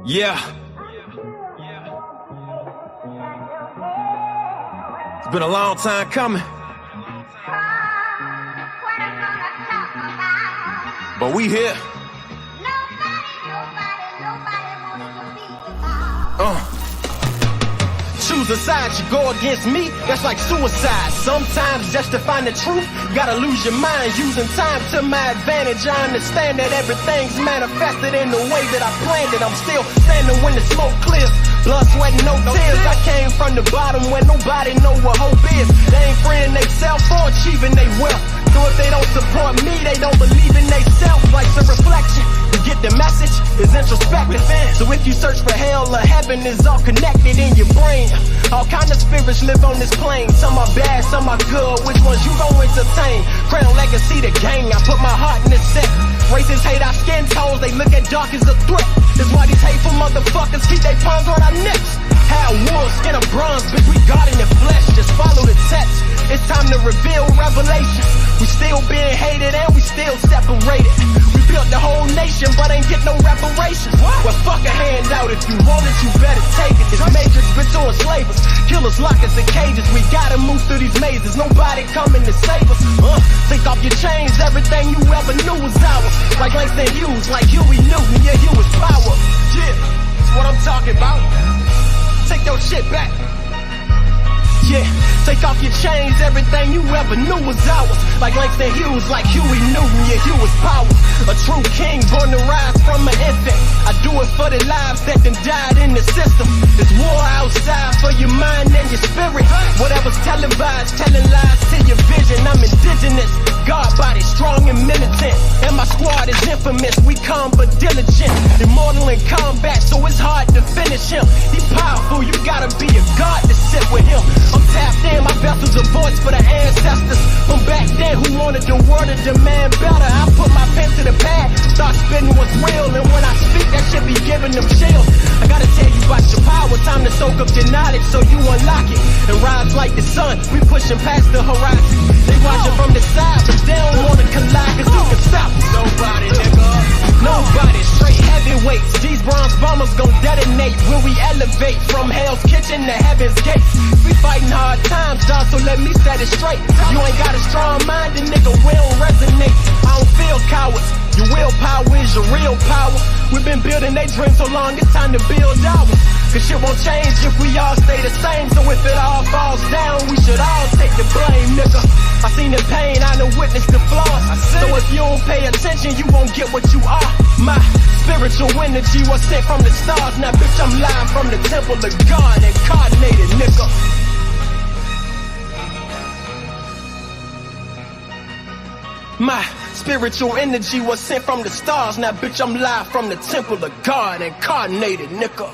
Yeah. It's been a long time coming. But we here. Choose a side, you go against me, that's like suicide. Sometimes just to find the truth, you gotta lose your mind. Using time to my advantage, I understand that everything's manifested in the way that I planned it. I'm still standing when the smoke clears, blood, sweat, and no tears. I came from the bottom where nobody know what hope is. They ain't freeing themselves for achieving their wealth. So if they don't support me, they don't believe in themselves. Life's a reflection, you get the message, it's introspective. So if you search for hell or heaven, it's all connected in your brain. All kind of spirits live on this plane. Some are bad, some are good, which ones you gon' entertain? Crown Legacy, the gang, I put my heart in this set. Racists hate our skin tones, they look at dark as a threat. That's why these hateful motherfuckers keep their palms on our necks. How wolves, skin of bronze, bitch, we God in the flesh, just follow the text. It's time to reveal revelation. We still being hated and we still separated. We built the whole nation but ain't get no reparations. Well, fuck a handout, if you want it, you better take it. This matrix been to enslave us, kill us, lock us in cages. We gotta move through these mazes, nobody coming to save us. Take off your chains, everything you ever knew was ours. Like Langston Hughes, like Huey Newton, yeah, he was power. Yeah, that's what I'm talking about. Take your shit back. Yeah, take off your chains, everything you ever knew was ours. Like Langston Hughes, like Huey Newton, yeah, he was power. A true king, born to rise from an infant. I do it for the lives that done died in the system. It's war outside for your mind and your spirit. Whatever's televised, telling lies to your vision. I'm indigenous, God body, strong and militant. And my squad is infamous, we calm but diligent. Immortal in combat, so it's hard to finish him. He's powerful, you gotta be a god to sit with him. I'm tapped in, my vessel's a voice for the ancestors from back then who wanted the world to demand better. I put my pen to the pad, start spitting what's real, and when I speak, that shit be giving them chills. I gotta tell you about your power, time to soak up your knowledge so you unlock it and rise like the sun. We pushing past the horizon. They watching from the side, but they don't wanna collide, cause who can stop us? Nobody, nigga. Nobody, straight heavyweights. These bronze bombers gon' detonate when we elevate from hell's kitchen to heaven's gates. We fighting hard times, dawg, so let me set it straight. You ain't got a strong mind, then nigga, we don't resonate. I don't feel cowards. Your willpower is your real power. We've been building their dreams so long, it's time to build ours. Cause shit won't change if we all stay the same. So if it all falls down, we should all take the blame, nigga. I seen the pain, I done witnessed the flaws. So if you don't pay attention, you won't get what you are. My spiritual energy was sent from the stars. Now bitch, I'm live from the temple of God, incarnated, nigga. My spiritual energy was sent from the stars. Now bitch, I'm live from the temple of God, incarnated, nigga.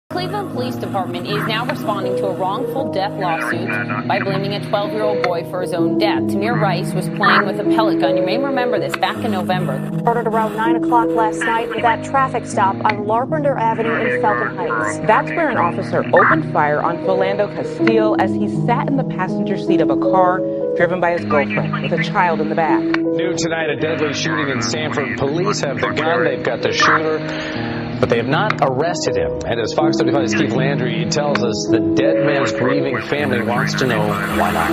Cleveland Police Department is now responding to a wrongful death lawsuit by blaming a 12-year-old boy for his own death. Tamir Rice was playing with a pellet gun. You may remember this back in November. Started around 9 o'clock last night with that traffic stop on Larpenter Avenue in Felton Heights. That's where an officer opened fire on Philando Castile as he sat in the passenger seat of a car driven by his girlfriend with a child in the back. New tonight, a deadly shooting in Sanford. Police have the gun, they've got the shooter, but they have not arrested him. And as Fox 35's Keith Landry tells us, the dead man's grieving family wants to know why not.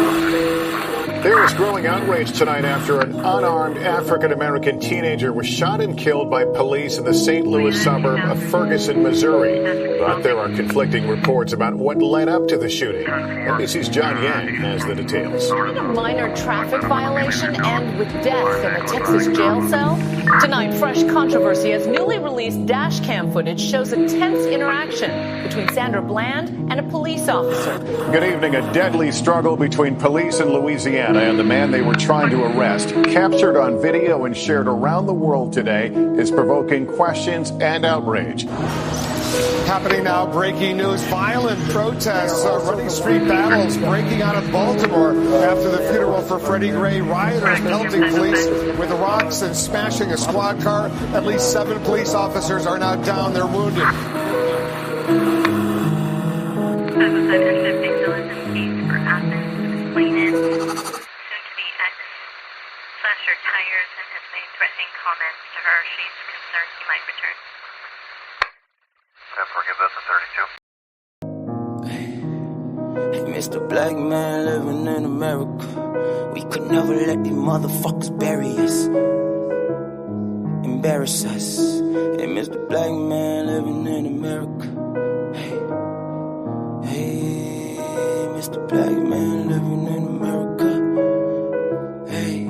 There is growing outrage tonight after an unarmed African-American teenager was shot and killed by police in the St. Louis suburb of Ferguson, Missouri. But there are conflicting reports about what led up to the shooting. NBC's John Yang has the details. A minor traffic violation and with death in a Texas jail cell. Tonight, fresh controversy as newly released dash cam footage shows a tense interaction between Sandra Bland and a police officer. Good evening. A deadly struggle between police in Louisiana and the man they were trying to arrest, captured on video and shared around the world today, is provoking questions and outrage. Happening now, breaking news, violent protests, running street battles breaking out of Baltimore after the funeral for Freddie Gray. Rioters pelting police with rocks and smashing a squad car. At least 7 police officers are now down. They're wounded. Slasher tires and has made threatening making comments to her. She's concerned he might return. 10-4, give us a 32. Hey, Mr. Black man living in America. We could never let these motherfuckers bury us, embarrass us. Hey, Mr. Black man living in America. Hey, Mr. Black man living in America. Hey,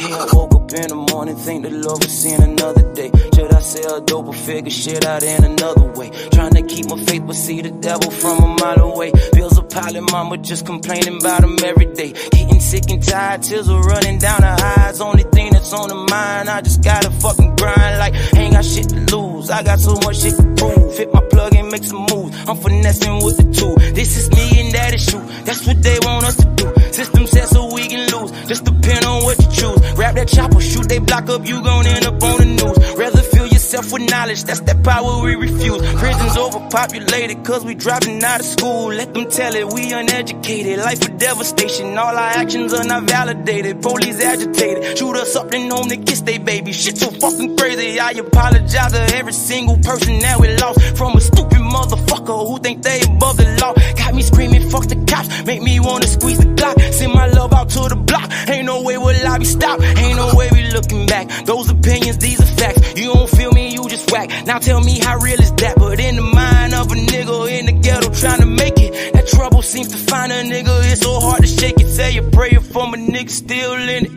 I woke up in the morning, think the Lord was seeing another day. Should I sell dope or figure shit out in another way? Trying to keep my faith, but see the devil from a mile away. Bills are piling, mama just complaining about them every day. Getting sick and tired, tears are running down her eyes. Only thing that's on the mind, I just gotta fucking grind. Like, ain't got shit to lose, I got so much shit to prove. Fit my plug and make some moves, I'm finessing with the tool. This is me and that is you, that's what they want us to do. System says so we can lose, just depend on what you choose. Grab that chopper, shoot they block up, you gon' end up on the news. Rather fill yourself with knowledge, that's that power we refuse. Prisons overpopulated, cause we dropping out of school. Let them tell it, we uneducated. Life of devastation, all our actions are not validated. Police agitated, shoot us up then home to kiss they baby. Shit so fucking crazy, I apologize to every single person that we lost. From a stupid motherfucker who think they above the law. Got me screaming, fuck the cops, make me wanna squeeze the Glock. Send my love out to the block, ain't no way will I be stopped. Ain't no way we looking back, those opinions, these are facts. You don't feel me, you just whack. Now tell me how real is that? But in the mind of a nigga in the ghetto trying to make it, that trouble seems to find a nigga, it's so hard to shake it. Say a prayer for my nigga still in it.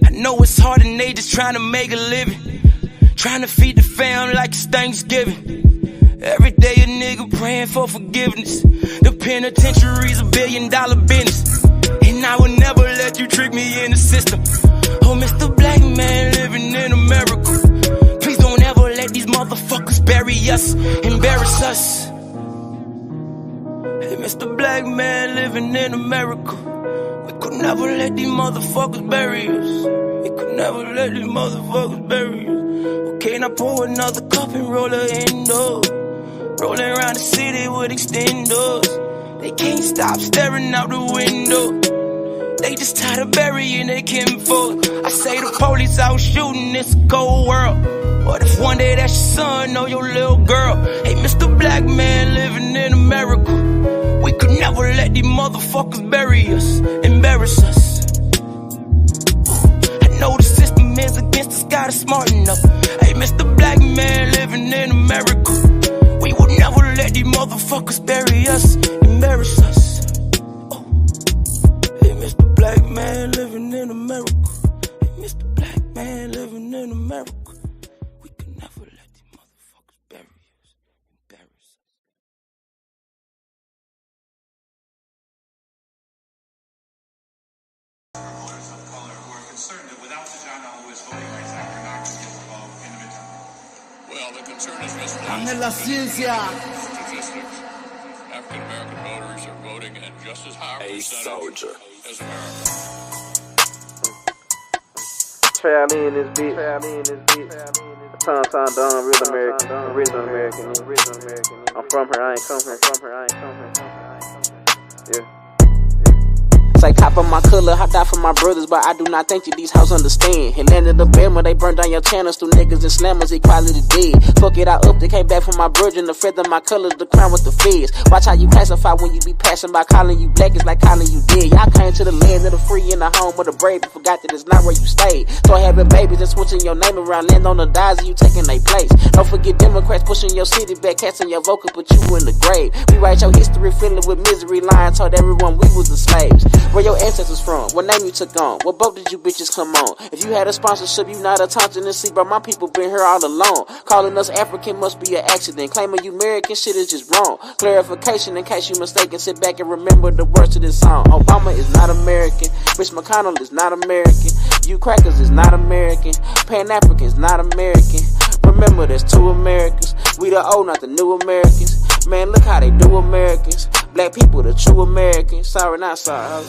I know it's hard and they just trying to make a living, trying to feed the fam like it's Thanksgiving. Every day a nigga praying for forgiveness. The penitentiary's $1 billion business, and I will never let you trick me in the system. Oh, Mr. Black man living in America, please don't ever let these motherfuckers bury us, embarrass us. Hey, Mr. Black man living in America, we could never let these motherfuckers bury us. We could never let these motherfuckers bury us. Okay, now pour another cup and roll her indoors. Rolling around the city with extenders. They can't stop staring out the window. They just tired of burying their kinfolk. I say the police out shooting, it's a cold world. What if one day that's your son or your little girl? Hey, Mr. Black man living in America, we could never let these motherfuckers bury us, embarrass us. I know the system is against us, gotta smarten up. Hey, Mr. Black man living in America, we would never let these motherfuckers bury us, embarrass us. Mr. Black man living in America. Hey, Mr. Black man living in America. We can never let these motherfuckers bury us, embarrass us. We're concerned that without the John Lewis Voting Rights Act, we're not going to get involved in the midterm. Well, the concern is Dame la ciencia. statistics. African American voters are voting at just as high a percentage as Americans. Try me in this bitch. Tom Don, real American. Original American. I'm from here, I ain't come here. Yeah. Say cop on my color, I die for my brothers, but I do not think that these hoes understand. It landed the Bama, they burned down your channels through niggas and slammers, equality dead. Fuck it, I up, they came back from my virgin, the feather, my colors, the crown with the feds. Watch how you classify when you be passing by, calling you black, it's like calling you dead. Y'all came to the land of the free and the home of the brave, but forgot that it's not where you stayed. Start having babies and switching your name around, land on the dies and you taking their place. Don't forget Democrats pushing your city back, casting your vote, put you in the grave. We write your history, filling with misery, lying, told everyone we was the slaves. Where your ancestors from? What name you took on? What boat did you bitches come on? If you had a sponsorship, you not a Thompson and see, bro, my people been here all along. Calling us African must be an accident. Claiming you American shit is just wrong. Clarification in case you mistaken. Sit back and remember the words of this song. Obama is not American. Mitch McConnell is not American. You crackers is not American. Pan-Africans not American. Remember there's two Americans. We the old, not the new Americans. Man, look how they do Americans. Black people, the true Americans. Sorry, not sorry.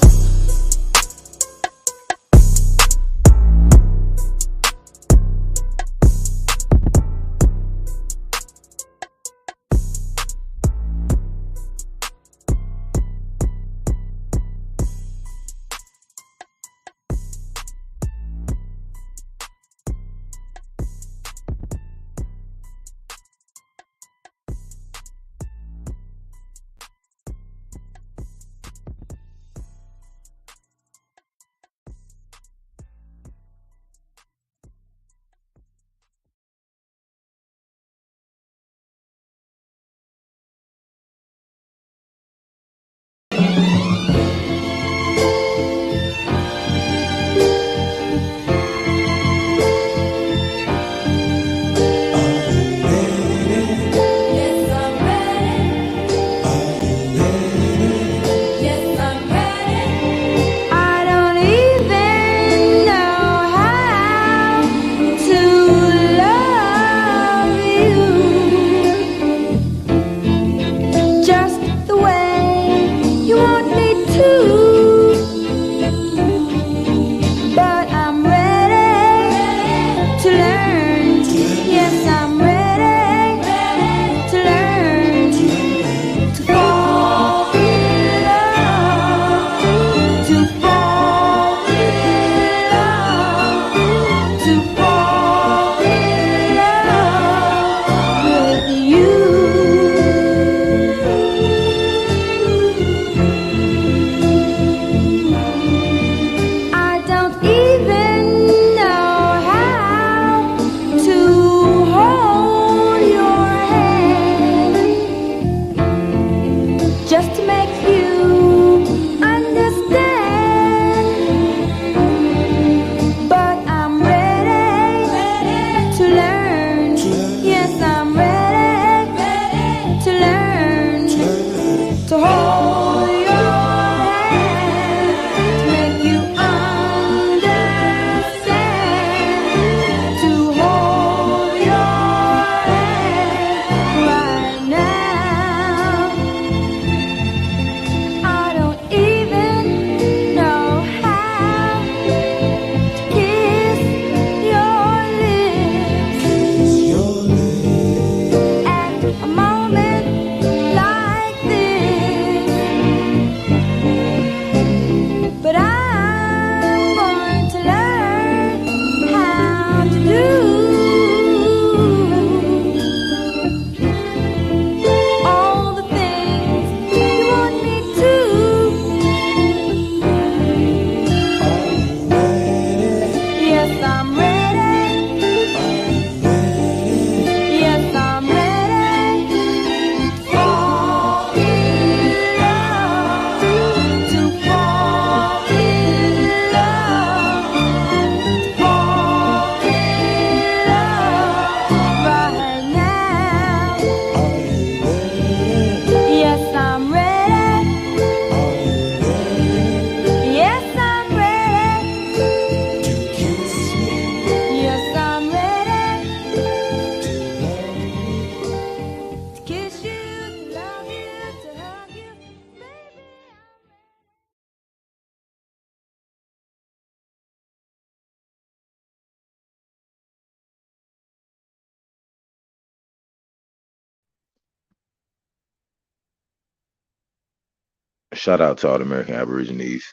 Shout out to all the American Aborigines.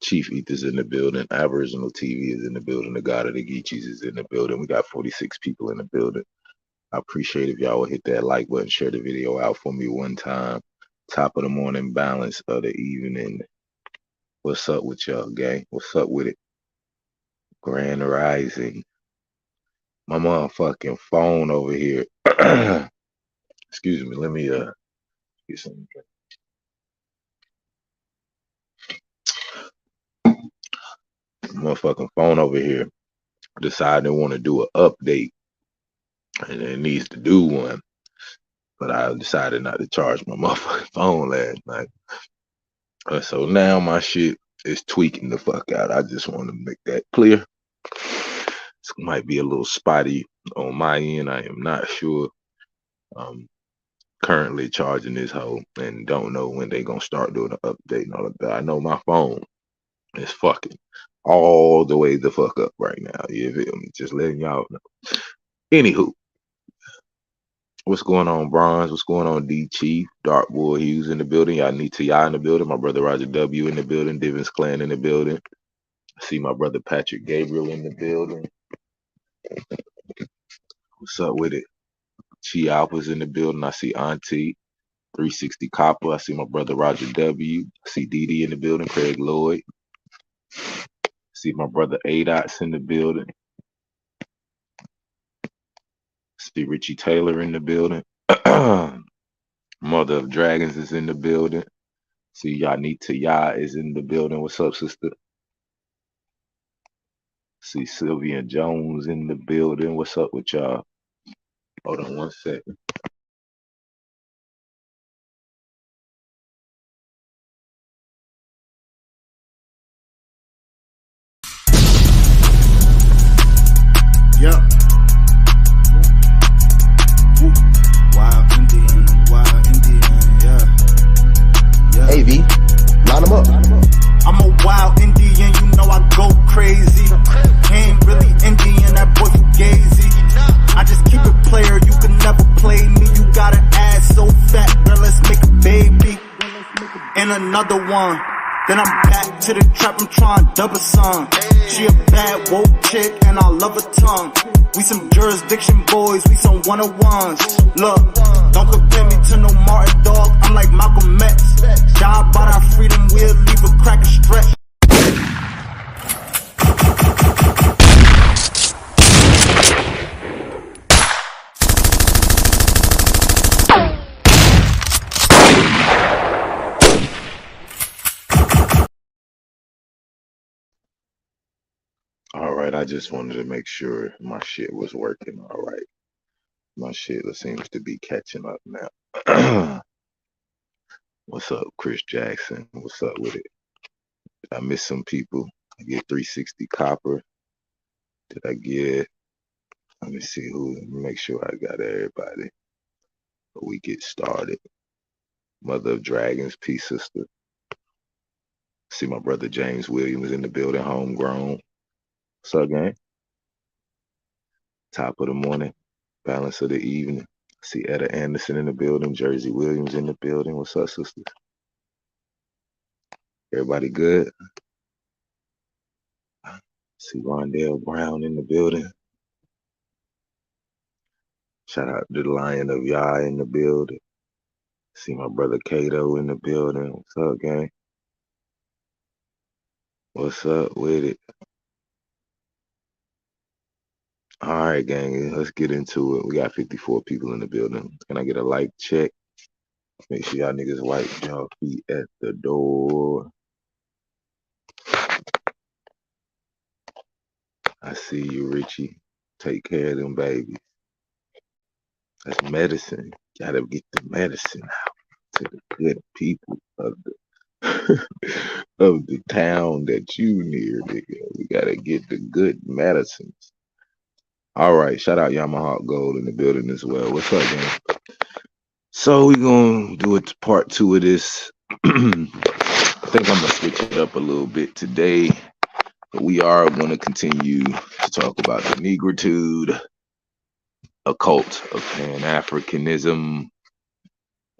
Chief Ether's in the building. Aboriginal TV is in the building. The God of the Geechees is in the building. We got 46 people in the building. I appreciate if y'all would hit that like button, share the video out for me one time. Top of the morning, balance of the evening. What's up with y'all, gang? What's up with it? Grand Rising. My motherfucking phone over here. Excuse me, let me get something. Motherfucking phone over here decided they want to do an update, and it needs to do one. But I decided not to charge my motherfucking phone last night. So now my shit is tweaking the fuck out. I just want to make that clear. This might be a little spotty on my end. I am not sure. Currently charging this hoe and don't know when they gonna start doing an update and all of that. I know my phone is fucking all the way the fuck up right now. You feel me? Just letting y'all know. Anywho, what's going on, Bronze? What's going on, D Chief? Dark Boy Hughes in the building. Y'all need to y'all in the building. My brother Roger W in the building. Divins Clan in the building. I see my brother Patrick Gabriel in the building. What's up with it? Chi Alpha's in the building. I see Auntie 360 Copper. I see my brother Roger W. I see DD in the building. Craig Lloyd. I see my brother A-Dot's in the building. I see Richie Taylor in the building. Mother of Dragons is in the building. See Yanita Ya is in the building. What's up, sister? See Sylvia Jones in the building. What's up with y'all? Hold on one second. Yep. Wild Indian, yeah. Hey, V, line them up. I'm a wild Indian, you know I go crazy. Ain't really Indian, that boy fugazi. I just keep it player, you can never play me. You got an ass so fat, girl, let's make a baby. And another one. Then I'm back to the trap, I'm trying to double some. She a bad woke chick and I love her tongue. We some jurisdiction boys, we some 101s. Look, don't compare me to no Martin dog, I'm like Malcolm X. Die about our freedom, we'll leave a cracker stretch. All right, I just wanted to make sure my shit was working all right. My shit seems to be catching up now. What's up, Chris Jackson? What's up with it? Did I miss some people? I get 360 Copper. Did I get, let me see who, let me make sure I got everybody. But we get started. Mother of Dragons, peace, sister. See my brother James Williams in the building, homegrown. What's up, gang? Top of the morning, balance of the evening. See Etta Anderson in the building, Jersey Williams in the building. What's up, sisters? Everybody good? See Rondell Brown in the building. Shout out to the Lion of Yah in the building. See my brother Kato in the building. What's up, gang? What's up with it? All right, gang, let's get into it. We got 54 people in the building. Can I get a like check? Make sure y'all niggas wipe y'all feet at the door. I see you, Richie. Take care of them babies. That's medicine. Gotta get the medicine out to the good people of the of the town that you near, nigga. We gotta get the good medicines. All right, shout out Yamaha Gold in the building as well. What's up, gang? So we're gonna do it part 2 of this. I think I'm gonna switch it up a little bit today. But we are gonna continue to talk about the Negritude, occult of Pan-Africanism,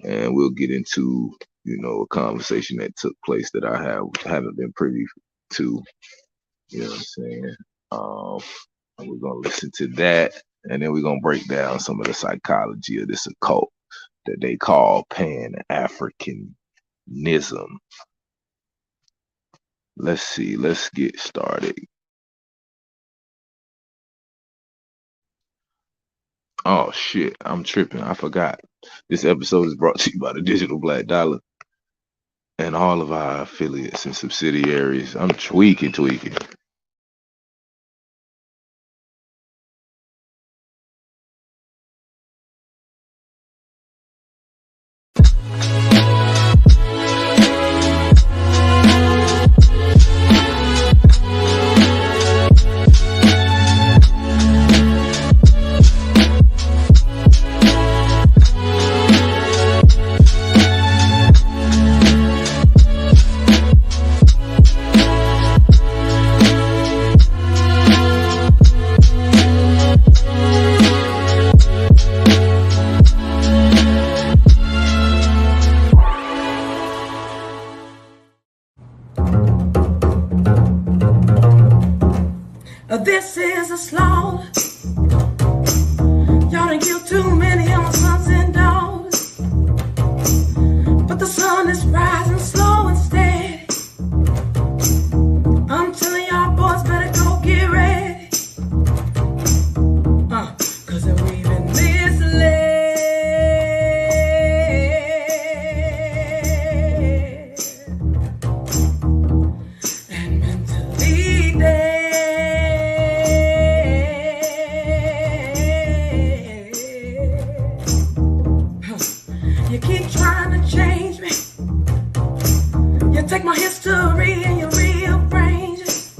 and we'll get into you know, a conversation that took place that haven't been privy to. You know what I'm saying? And we're gonna listen to that, and then we're gonna break down some of the psychology of this occult that they call Pan-Africanism. Let's see. Let's get started. Oh shit, I'm tripping. I forgot. This episode is brought to you by the Digital Black Dollar and all of our affiliates and subsidiaries. I'm tweaking. This is a slaughter. Y'all done killed too many of my sons and daughters. But the sun is rising slow and steady. I'm telling y'all boys better go get ready. Cause we've been misled. And mentally dead. You keep trying to change me. You take my history and you rearrange it.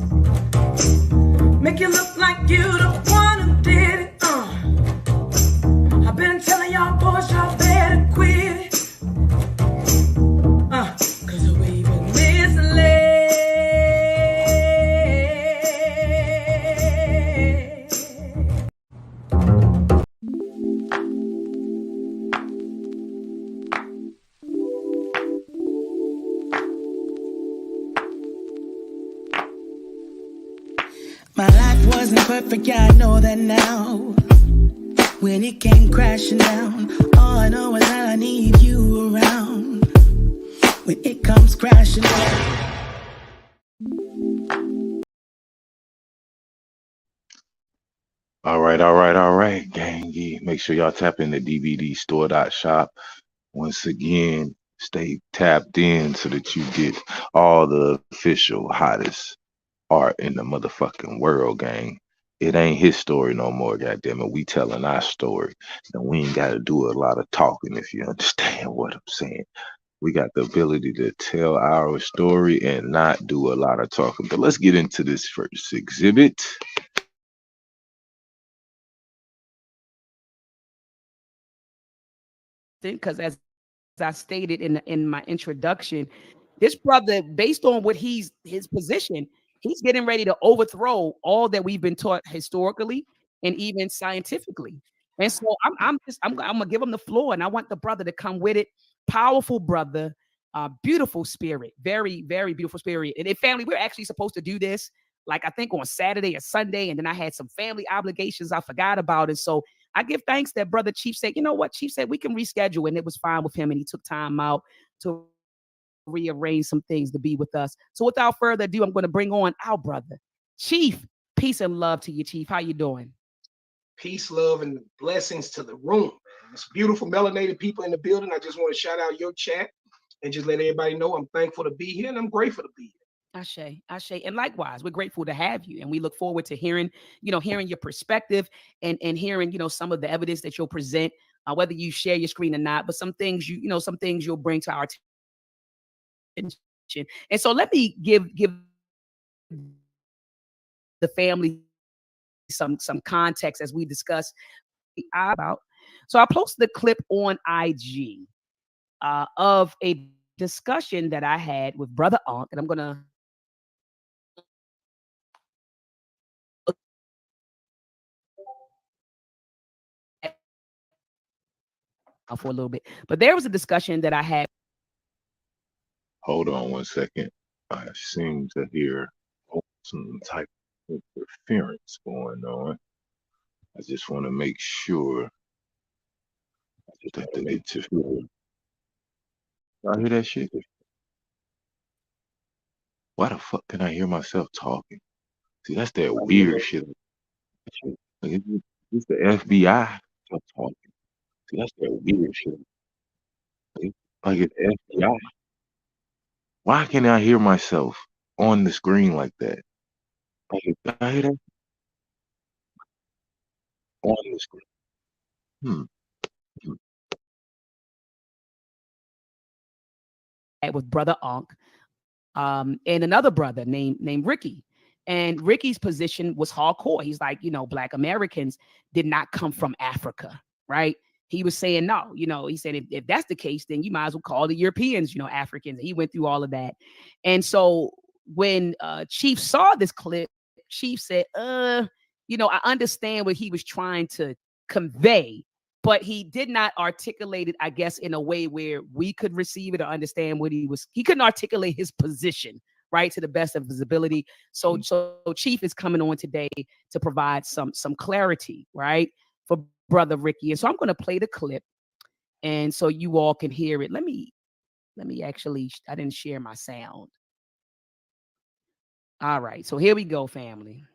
Make it look like you the one who did it. I've been telling y'all boys y'all better quit it. Cause we've been misled. My life wasn't perfect, yeah, I know that now. When it came crashing down, all I know is that I need you around. When it comes crashing down. All right, gangy. Make sure y'all tap in the DVDstore.shop. Once again, stay tapped in so that you get all the official hottest art in the motherfucking world, gang. It ain't his story no more, goddammit. We telling our story. And we ain't gotta do a lot of talking if you understand what I'm saying. We got the ability to tell our story and not do a lot of talking. But let's get into this first exhibit. Because as I stated in my introduction, this brother, based on what his position, he's getting ready to overthrow all that we've been taught historically and even scientifically. And so I'm gonna give him the floor, and I want the brother to come with it. Powerful brother, beautiful spirit, very, very beautiful spirit. And in family, we're actually supposed to do this, like I think on Saturday or Sunday, and then I had some family obligations I forgot about it. So I give thanks that brother Chief said, you know what, Chief said we can reschedule, and it was fine with him, and he took time out to rearrange some things to be with us. So without further ado, I'm going to bring on our brother, Chief. Peace and love to you, Chief. How you doing? Peace, love, and blessings to the room, man. It's beautiful melanated people in the building. I just want to shout out your chat and just let everybody know I'm thankful to be here and I'm grateful to be here. Ashe. And likewise, we're grateful to have you. And we look forward to hearing your perspective and hearing, some of the evidence that you'll present, whether you share your screen or not, but some things you'll bring to our attention. And so let me give the family some context as we discuss about. So I posted the clip on IG of a discussion that I had with Brother Ankh, and I'm gonna for a little bit. But there was a discussion that I had Hold on one second. I seem to hear some type of interference going on. I just want to make sure that the interference. I hear that shit. Why the fuck can I hear myself talking? See, that's that weird shit. Like, it's the FBI talking. See, that's that weird shit. Like it's FBI. Why can't I hear myself on the screen like that? Like, I hear that on the screen. Hmm. With brother Ankh, and another brother named Ricky. And Ricky's position was hardcore. He's like, Black Americans did not come from Africa, right? He was saying no. He said if that's the case, then you might as well call the Europeans, Africans. He went through all of that. And so when Chief saw this clip, Chief said, I understand what he was trying to convey, but he did not articulate it, I guess, in a way where we could receive it or understand what he couldn't articulate his position, right, to the best of his ability. So Chief is coming on today to provide some clarity, right, for brother Ricky. And so I'm going to play the clip, and so you all can hear it. Let me actually, I didn't share my sound. All right, so here we go, family.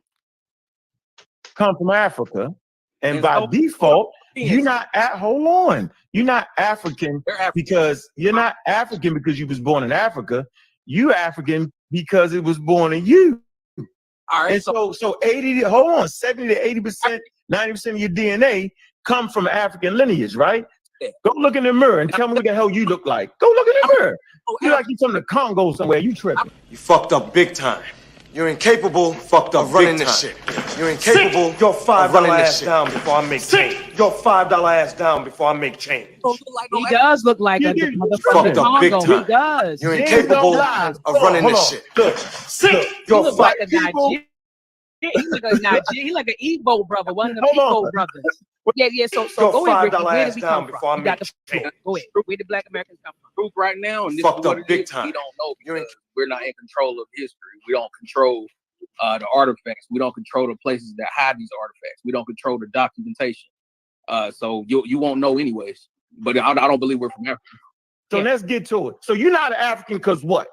Come from Africa, and by default, you're not hold on. You're not African because you're not African because you was born in Africa. You African because it was born in you. All right. And so 70 to 80%, 90% of your DNA come from African lineage, right? Yeah. Go look in the mirror and tell me what the hell you look like. Go look in the mirror. You like you from the Congo somewhere. You tripping. You fucked up big time. You're incapable of running this shit. You're incapable of running this shit. Down before I make change. Your $5 ass down before I make change. He does look like a motherfucker. Fucked up big time. He does. You're incapable of running this shit. He looks like a Nigerian. He like an Igbo brother, one of the Igbo brothers. Yeah. So go ahead, Ricky. Where did we come from? You got the go ahead. Where did Black Americans come from? Proof right now, and this fucked is what up big time. We don't know because we're not in control of history. We don't control the artifacts. We don't control the places that hide these artifacts. We don't control the documentation. So you won't know anyways. But I don't believe we're from Africa. So let's get to it. So you're not an African because what?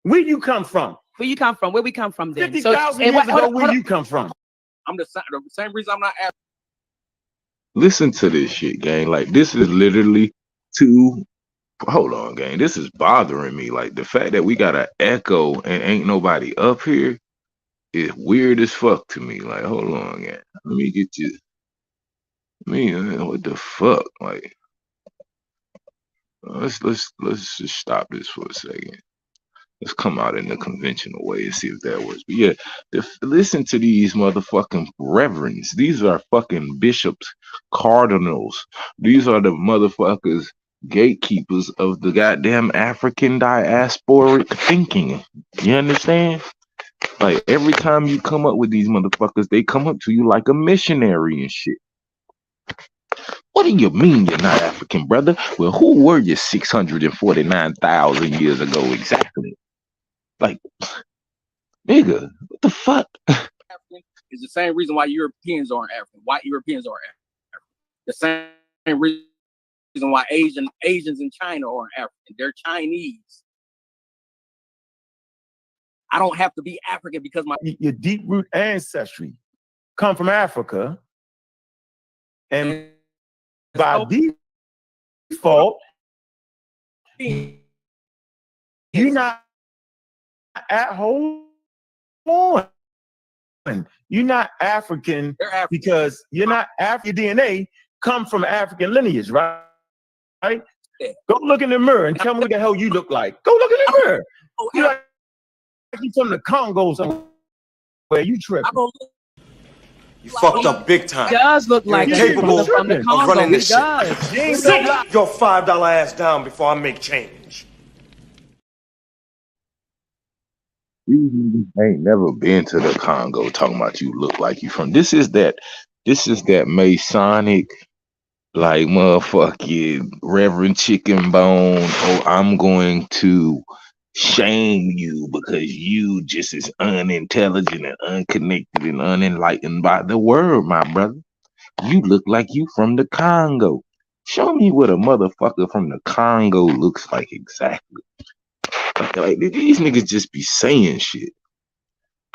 Where you come from? Where you come from? Where we come from then? 50,000 years ago, where you come from? I'm the same reason I'm not African. Listen to this shit, gang. Like, this is literally hold on, gang. This is bothering me. Like, the fact that we got an echo and ain't nobody up here is weird as fuck to me. Like, hold on, gang. Let me get you. What the fuck? Like, let's just stop this for a second. Let's come out in the conventional way and see if that works. But yeah, listen to these motherfucking reverends. These are fucking bishops, cardinals. These are the motherfuckers, gatekeepers of the goddamn African diasporic thinking. You understand? Like, every time you come up with these motherfuckers, they come up to you like a missionary and shit. What do you mean you're not African, brother? Well, who were you 649,000 years ago exactly? Like, nigga, what the fuck? It's the same reason why Europeans aren't African. White Europeans aren't African. The same reason why Asians in China aren't African. They're Chinese. I don't have to be African because your deep root ancestry come from Africa, and by default, you're not hold on. You're not African because you're not African. Your DNA come from African lineage, right? Right? Yeah. Go look in the mirror and tell me what the hell you look like. Go look in the mirror. You like you from the Congo somewhere. You tripping. You fucked up big time. He does look like incapable of running this shit. Sit your $5 ass down before I make change. These niggas ain't never been to the Congo talking about you look like you from. This is that Masonic, like, motherfucking Reverend Chicken Bone. Oh, I'm going to shame you because you just as unintelligent and unconnected and unenlightened by the world, my brother. You look like you from the Congo. Show me what a motherfucker from the Congo looks like exactly. Like these niggas just be saying shit.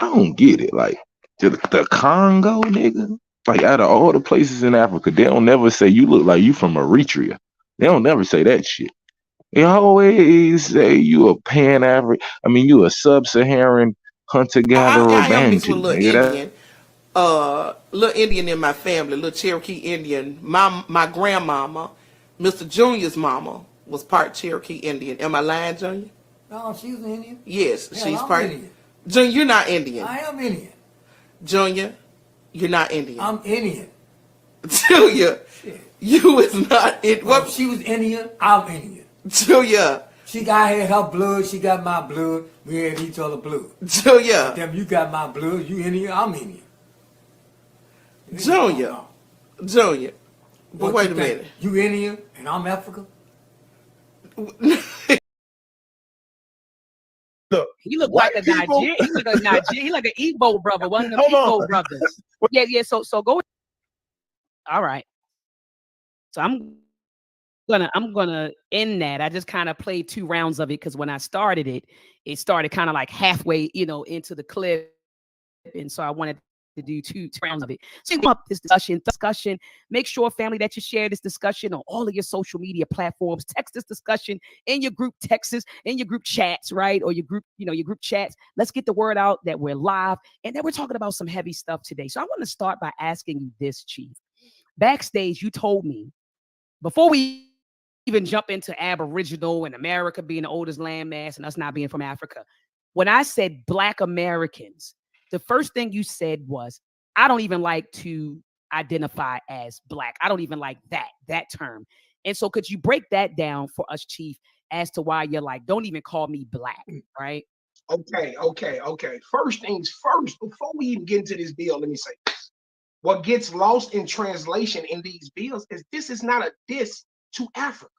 I don't get it. Like the Congo, nigga. Like out of all the places in Africa, they don't never say you look like you from Eritrea. They don't never say that shit. They always say you a Pan-African. I mean, you a Sub-Saharan hunter-gatherer I am mixed Bantu, with a little nigga. Indian. Little Indian in my family, little Cherokee Indian. My grandmama, Mr. Junior's mama, was part Cherokee Indian. Am I lying, Junior? No, she's Indian. Yes, Hell, she's I'm part. Indian. Junior, you're not Indian. I am Indian. Junior, you're not Indian. I'm Indian. Junior, you is not Indian. Well, if she was Indian, I'm Indian. Junior. I had her blood, she got my blood, we had each other blood. Junior. Damn, you got my blood, you Indian, I'm Indian. Junior. Junior. But What wait you a think? minute. You Indian and I'm African? Look, he look like a Nigerian. He look like Nigerian. He like an Igbo brother, one of them Igbo brothers. Yeah. So go. All right. So I'm gonna end that. I just kind of played 2 rounds of it because when I started it, it started kind of like halfway, into the clip, and so I wanted to do two rounds of it. So you up this discussion. Make sure, family, that you share this discussion on all of your social media platforms. Text this discussion in your group texts, in your group chats, right? Or your group, your group chats. Let's get the word out that we're live and that we're talking about some heavy stuff today. So I want to start by asking you this, Chief. Backstage, you told me before we even jump into Aboriginal and America being the oldest landmass and us not being from Africa, when I said Black Americans, the first thing you said was, I don't even like to identify as Black. I don't even like that term. And so could you break that down for us, Chief, as to why you're like, don't even call me Black, right? Okay. First things first, before we even get into this bill, let me say this. What gets lost in translation in these bills is this is not a diss to Africa.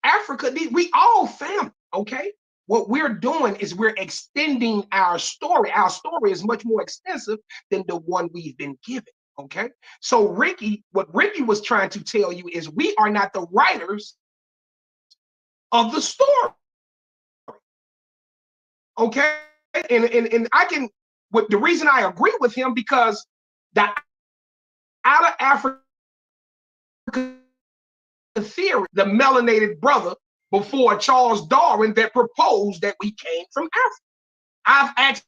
Africa, we all family, okay? What we're doing is we're extending our story. Our story is much more extensive than the one we've been given, okay? So what Ricky was trying to tell you is we are not the writers of the story, okay? And I can, the reason I agree with him, because the out of Africa theory, the melanated brother before Charles Darwin that proposed that we came from Africa. I've asked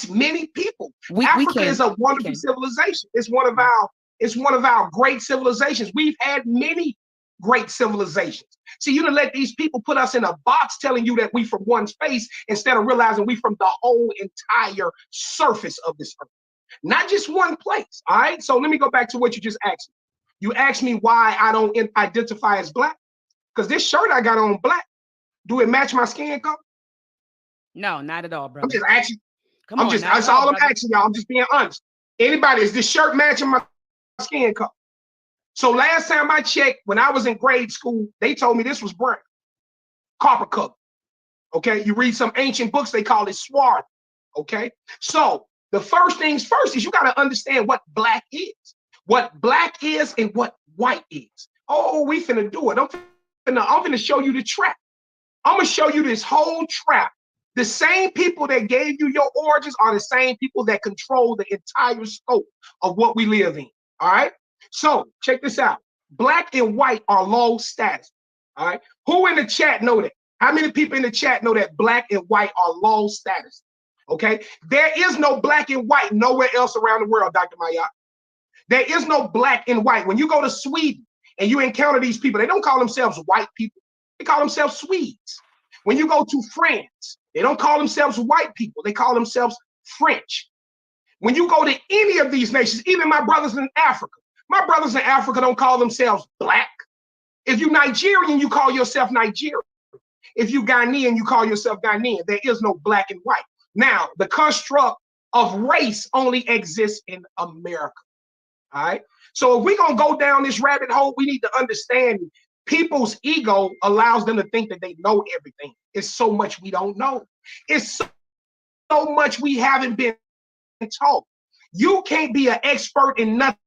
many people. Africa is a wonderful civilization. It's one of our great civilizations. We've had many great civilizations. See, you done let these people put us in a box telling you that we from one space instead of realizing we from the whole entire surface of this earth. Not just one place. All right. So let me go back to what you just asked me. You asked me why I don't identify as Black. Because this shirt I got on black. Do it match my skin color? No, not at all, brother. I'm just asking. That's all I'm asking y'all. I'm just being honest. Anybody, is this shirt matching my skin color? So last time I checked, when I was in grade school, they told me this was brown, copper color. Okay, you read some ancient books, they call it swarth. Okay, so the first things first is you got to understand what Black is. What Black is and what white is. Oh, we finna do it. I'm gonna show you the trap. I'm gonna show you this whole trap. The same people that gave you your origins are the same people that control the entire scope of what we live in. All right. So check this out. Black and white are low status. All right. Who in the chat know that? How many people in the chat know that black and white are low status? Okay. There is no black and white nowhere else around the world, Dr. Maya. There is no black and white. When you go to Sweden and you encounter these people, they don't call themselves white people. They call themselves Swedes. When you go to France, they don't call themselves white people. They call themselves French. When you go to any of these nations, even my brothers in Africa don't call themselves Black. If you're Nigerian, you call yourself Nigerian. If you're Ghanaian, you call yourself Ghanaian. There is no black and white. Now, the construct of race only exists in America. All right. So if we're going to go down this rabbit hole, we need to understand people's ego allows them to think that they know everything. It's so much we don't know. It's so much we haven't been taught. You can't be an expert in nothing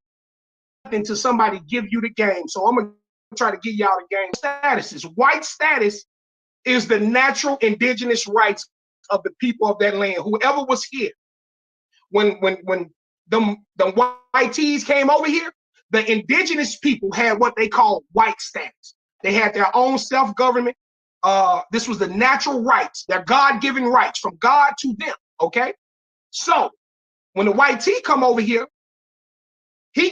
until somebody give you the game. So I'm gonna try to give y'all the game statuses. White status is the natural indigenous rights of the people of that land. Whoever was here when the white tees came over here, the indigenous people had what they call white status. They had their own self-government. This was the natural rights, their God-given rights from God to them. Okay, so when the white tee come over here, he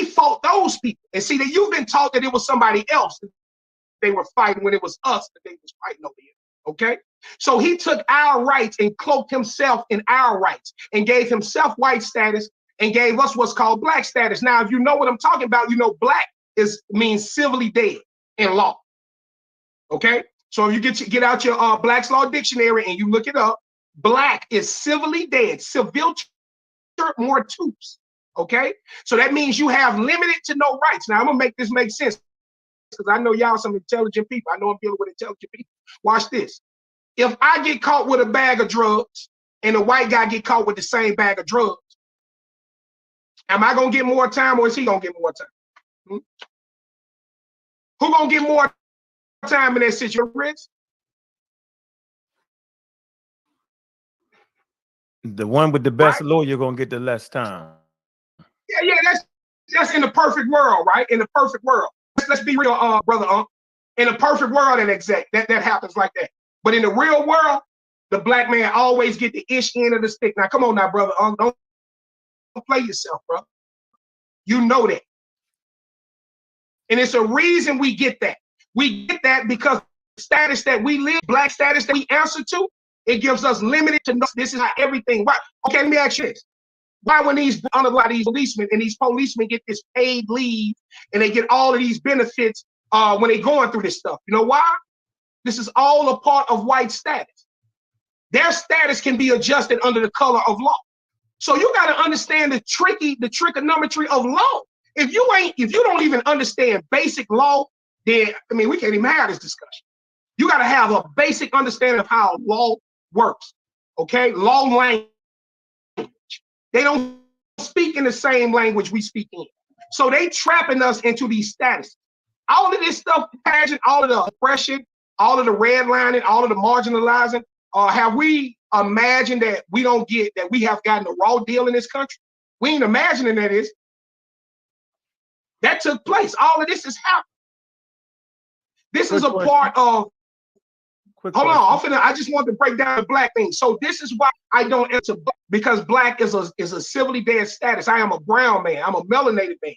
fought those people. And see that you've been taught that it was somebody else that they were fighting when it was us that they was fighting over here. Okay, so he took our rights and cloaked himself in our rights and gave himself white status and gave us what's called black status. Now, if you know what I'm talking about, you know black means civilly dead in law. Okay, so if you get out your Black's Law Dictionary and you look it up, black is civilly dead, civil mortuus. Okay, so that means you have limited to no rights. Now I'm gonna make this make sense because I know y'all some intelligent people. I know I'm dealing with intelligent people. Watch this. If I get caught with a bag of drugs and a white guy get caught with the same bag of drugs, am I gonna get more time or is he gonna get more time? Who gonna get more time in that situation? The one with the best lawyer gonna get the less time. Yeah, that's in the perfect world, right? In the perfect world. Let's be real, brother. In a perfect world, that happens like that. But in the real world, the black man always get the ish end of the stick. Now, come on now, brother. Don't play yourself, bro. You know that. And it's a reason we get that. We get that because the status that we live, black status that we answer to, it gives us limited to know this is how everything works. Okay, let me ask you this. Why when these policemen and these policemen get this paid leave and they get all of these benefits when they're going through this stuff? You know why? This is all a part of white status. Their status can be adjusted under the color of law. So you got to understand the trigonometry of law. If you don't even understand basic law, then I mean we can't even have this discussion. You got to have a basic understanding of how law works. Okay, law language. They don't speak in the same language we speak in. So they trapping us into these statuses. All of this stuff, pageant, all of the oppression, all of the redlining, all of the marginalizing, have we imagined that we have gotten a raw deal in this country? We ain't imagining that is. That took place. All of this is happening. This is a part of. Hold on, I just want to break down the black thing. So this is why I don't answer black, because black is a civilly dead status. I am a brown man. I'm a melanated man.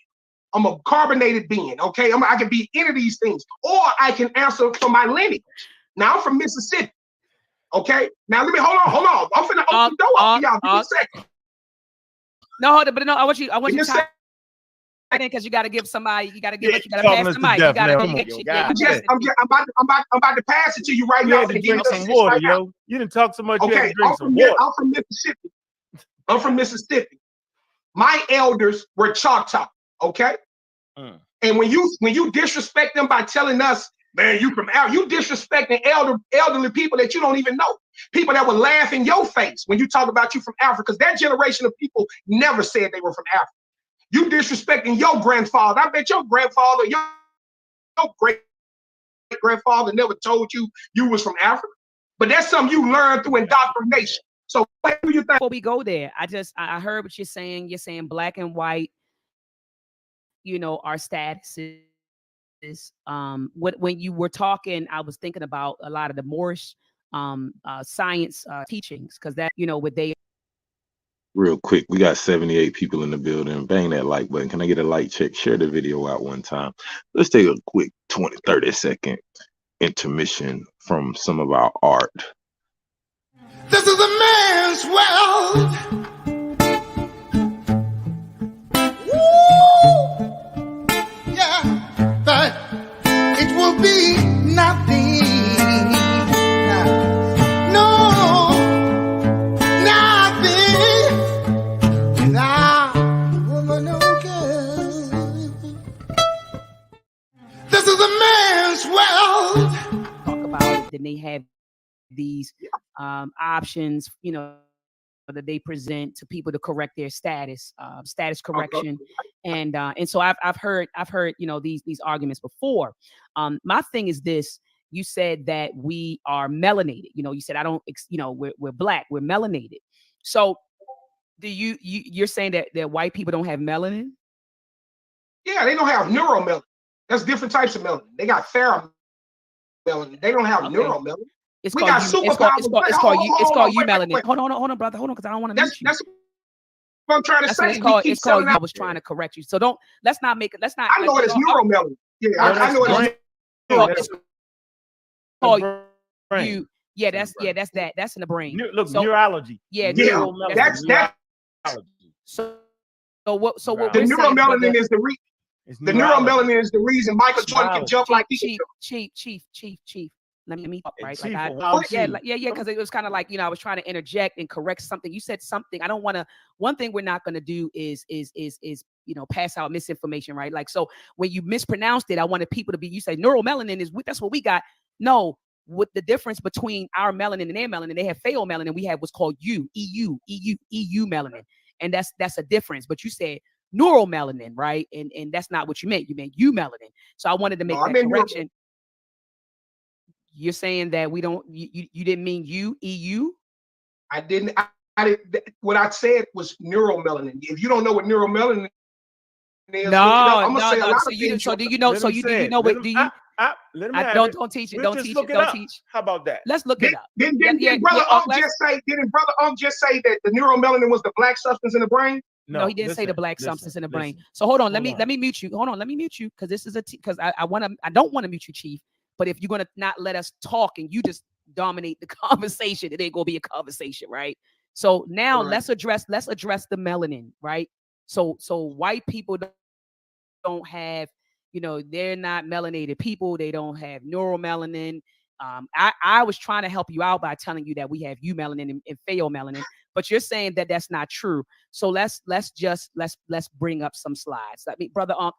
I'm a carbonated being. Okay, I can be any of these things, or I can answer for my lineage. Now I'm from Mississippi. Okay, now let me hold on. I'm finna open the door up for y'all. Give me a second. No, hold on, but no, I want you to because you got to give somebody, you got to pass the mic. I'm about to pass it to you right now. You drink some water, yo. You didn't talk so much. Okay, I'm from Mississippi. I'm from Mississippi. My elders were Choctaw. Okay, and when you disrespect them by telling us, man, you disrespecting elderly people that you don't even know, people that would laugh in your face when you talk about you from Africa, because that generation of people never said they were from Africa. You disrespecting your grandfather. I bet your grandfather, your great-grandfather never told you was from Africa. But that's something you learn through indoctrination. So what do you think? Before we go there, I heard what you're saying. You're saying black and white, our statuses. When you were talking, I was thinking about a lot of the Moorish science teachings, because that, what they. Real quick, we got 78 people in the building. Bang that like button. Can I get a like check? Share the video out one time. Let's take a quick 20-30 second intermission from some of our art. This is a man's world. Woo! Yeah, but it will be nothing. This is a man. man's world. Talk about it. Then they have these options, you know, that they present to people to correct their status correction, and so I've heard you know these arguments before. My thing is this: you said that we are melanated. You know, you said I don't, you know, we're black, we're melanated. So do you're saying that white people don't have melanin? Yeah, they don't have neuromelanin. That's different types of melanin. They got ferromelanin. They don't have neuromelanin. It's We called got superpowers. it's called you melanin. Hold on, brother. Hold on, because I don't want to mute you. That's what I'm trying to That's say. what it's called. It's called. I was trying to correct you. So don't. Let's not make it. Let's not. I know it is neuromelanin. Yeah, I know it is. Oh, you. Yeah, that's that. That's in the brain. Look, neurology. Yeah, that's that. So what? So what? The neuromelanin is the neuromelanin is the reason Michael Jordan can jump like he can. Chief. Let me talk, right? Chief, because it was kind of like, you know, I was trying to interject and correct something. You said something. I don't want to. One thing we're not going to do is you know, pass out misinformation, right? Like, so when you mispronounced it, I wanted people to be. You say neuromelanin is that's what we got. No, with the difference between our melanin and their melanin, they have pheomelanin. We have what's called EU melanin, and that's a difference. But you said neuromelanin, right? And that's not what you meant. You meant melanin. So I wanted to make that correction. You're saying that we don't. You didn't mean EU. I didn't. What I said was neuromelanin. If you don't know what neuromelanin is, I'm gonna say a lot of things. So do you know? So do you know what? Do you? Don't teach it. Don't teach it. Don't teach. How about that? Let's look it up. Didn't Brother Unk just say that the neuromelanin was the black substance in the brain? No, he didn't say the black substance in the brain. So hold on. Let me mute you. Hold on. Let me mute you because this is because I don't want to mute you, Chief. But if you're gonna not let us talk and you just dominate the conversation, it ain't gonna be a conversation, right? So now let's address the melanin, right? So white people don't have, you know, they're not melanated people. They don't have neuromelanin. I was trying to help you out by telling you that we have eumelanin and pheomelanin, but you're saying that that's not true. So let's bring up some slides. I mean, Brother Unk,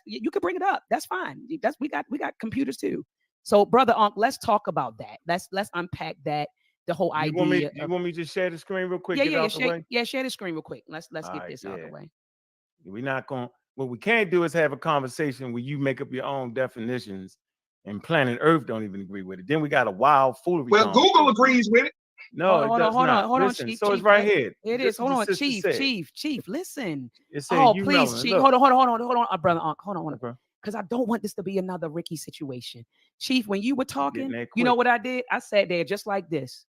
you can bring it up. That's fine. We got computers too. So Brother Unk, let's talk about that. Let's unpack that. The whole idea. You want me to share the screen real quick? Share the screen real quick. Let's get this out of the way. We're not going. What we can't do is have a conversation where you make up your own definitions, and planet Earth don't even agree with it. Then we got a wild foolery. Well, Google agrees with it. No, hold on, Chief. So it's right here. It is. Hold on, Chief. Listen. Oh, please, Chief. Hold on, Brother Unk. Hold on. Because I don't want this to be another Ricky situation. Chief, when you were talking, you know what I did? I sat there just like this.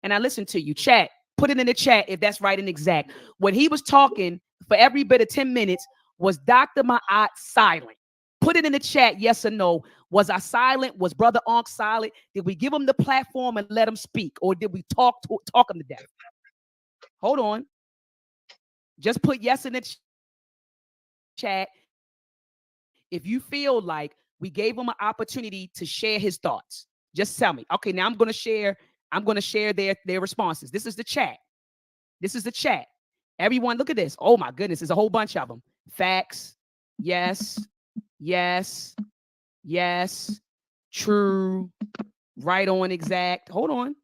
And I listened to you. Chat. Put it in the chat if that's right and exact. When he was talking for every bit of 10 minutes, was Dr. Ma'at silent? Put it in the chat, yes or no. Was I silent? Was Brother Unk silent? Did we give him the platform and let him speak? Or did we talk him to death? Hold on. Just put yes in the chat if you feel like we gave him an opportunity to share his thoughts. Just tell me. Okay, now I'm going to share their responses. This is the chat. Everyone, look at this. Oh my goodness, there's a whole bunch of them. Facts. Yes. True. Right on, exact. Hold on.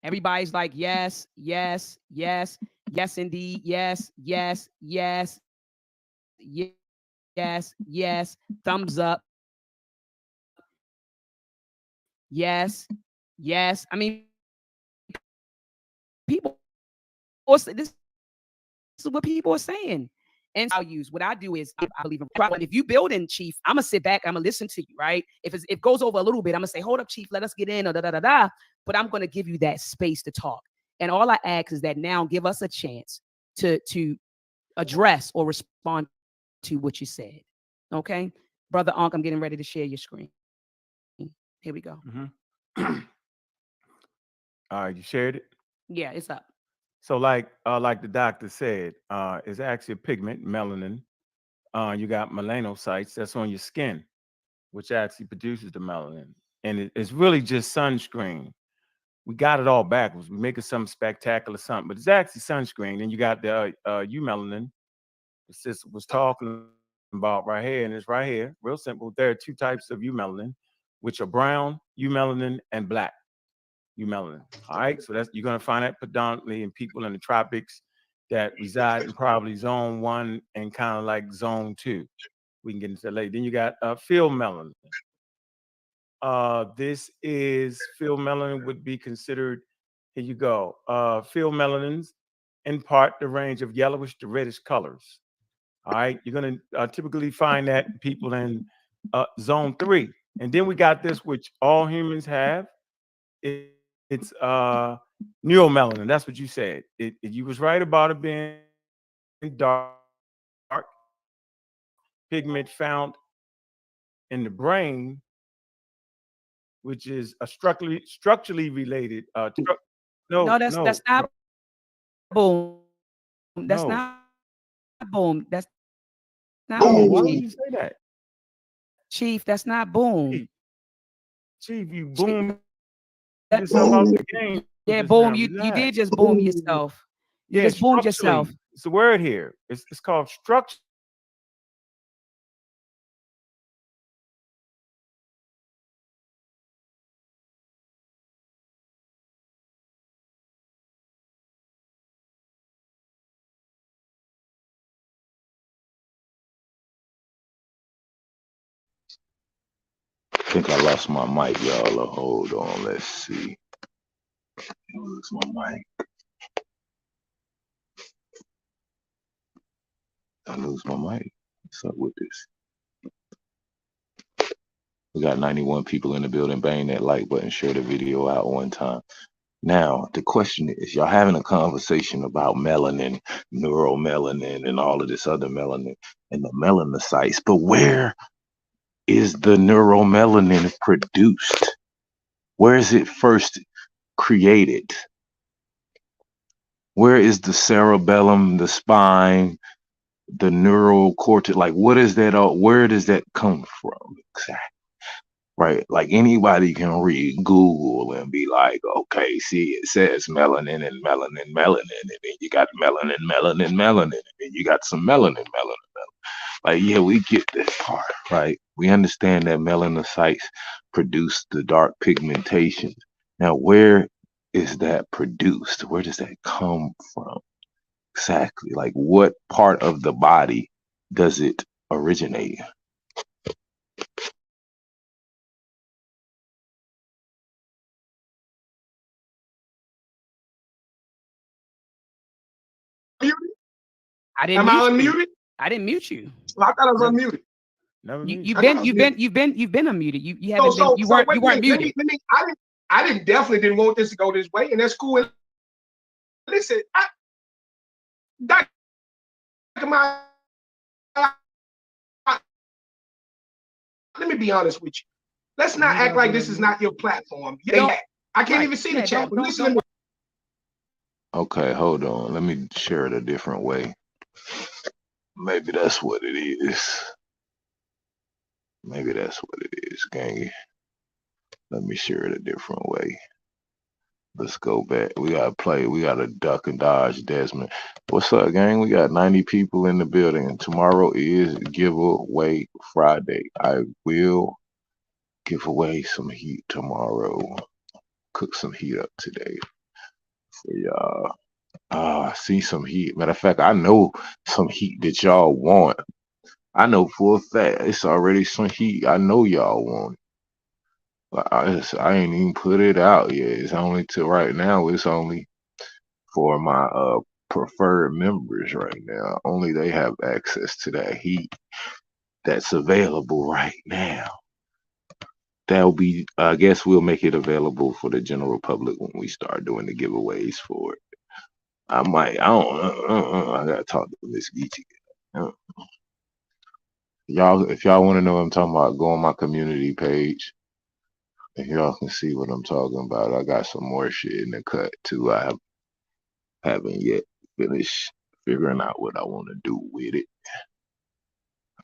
Everybody's like, yes, indeed. Yes. Thumbs up. Yes. I mean, people, this is what people are saying. And what I do is I believe in problem. If you build in, Chief, I'm gonna sit back, I'm gonna listen to you, right? If it goes over a little bit, I'm gonna say, hold up, Chief, let us get in, or da. But I'm gonna give you that space to talk. And all I ask is that now give us a chance to address or respond to what you said. Okay, Brother Unk, I'm getting ready to share your screen. Here we go. All right, you shared it? Yeah, it's up. So like the doctor said, it's actually a pigment, melanin. You got melanocytes that's on your skin, which actually produces the melanin. And it's really just sunscreen. We got it all backwards. We make it something spectacular, something, but it's actually sunscreen. And you got the eumelanin, the sister was talking about right here, and it's right here, real simple. There are two types of eumelanin. which are brown, eumelanin, and black eumelanin. All right, so that's you're gonna find that predominantly in people in the tropics that reside in probably zone 1 and kind of like zone 2. We can get into that later. Then you got pheomelanin. This is pheomelanin would be considered. Here you go. Pheomelanins impart the range of yellowish to reddish colors. All right, you're gonna typically find that in people in zone 3. And then we got this, which all humans have. It's neuromelanin. That's what you said. You was right about it being dark pigment found in the brain, which is a structurally related. No, that's not boom. That's not boom. That's not boom. Why would Chief. you say that? Chief, that's not boom. Chief, you boom yourself out the game. Yeah, boom. You did just boom yourself. You just boomed yourself. It's a word here. It's called structure. I think I lost my mic, y'all. Hold on, let's see. I lose my mic. I lose my mic. What's up with this? We got 91 people in the building. Bang that like button. Share the video out one time. Now, the question is, y'all having a conversation about melanin, neuromelanin, and all of this other melanin and the melanocytes, but where is the neuromelanin produced? Where is it first created? Where is the cerebellum, the spine, the neural cortex? Like, what is that? Where does that come from? Exactly. Right, like anybody can read Google and be like, okay, see, it says melanin and melanin, melanin, and then you got melanin, melanin, melanin, and then you got some melanin, melanin, melanin. Like, yeah, we get that part, right? We understand that melanocytes produce the dark pigmentation. Now, where is that produced? Where does that come from? Exactly, like what part of the body does it originate? I didn't. Am I mute you. unmuted? I didn't mute you. Well, I thought I was unmuted. You've been unmuted. You haven't you weren't muted. I definitely didn't want this to go this way, and that's cool. And listen, Dr. Let me be honest with you. Let's not act like this is not your platform. I can't even see the chat. But listen. Okay, hold on. Let me share it a different way. Maybe that's what it is. Maybe that's what it is, gang. Let me share it a different way. Let's go back. We gotta duck and dodge Desmond. What's up, gang? We got 90 people in the building. Tomorrow is giveaway Friday. I will give away some heat tomorrow. Cook some heat up today for y'all. I see some heat. Matter of fact, I know some heat that y'all want. I know for a fact it's already some heat. I know y'all want. I ain't even put it out yet. It's only to right now. It's only for my preferred members right now. Only they have access to that heat that's available right now. That'll be. I guess we'll make it available for the general public when we start doing the giveaways for it. I might. I don't. I gotta talk to Miss Geechee. Y'all, if y'all want to know what I'm talking about, go on my community page. And y'all can see what I'm talking about. I got some more shit in the cut too. I haven't yet finished figuring out what I want to do with it.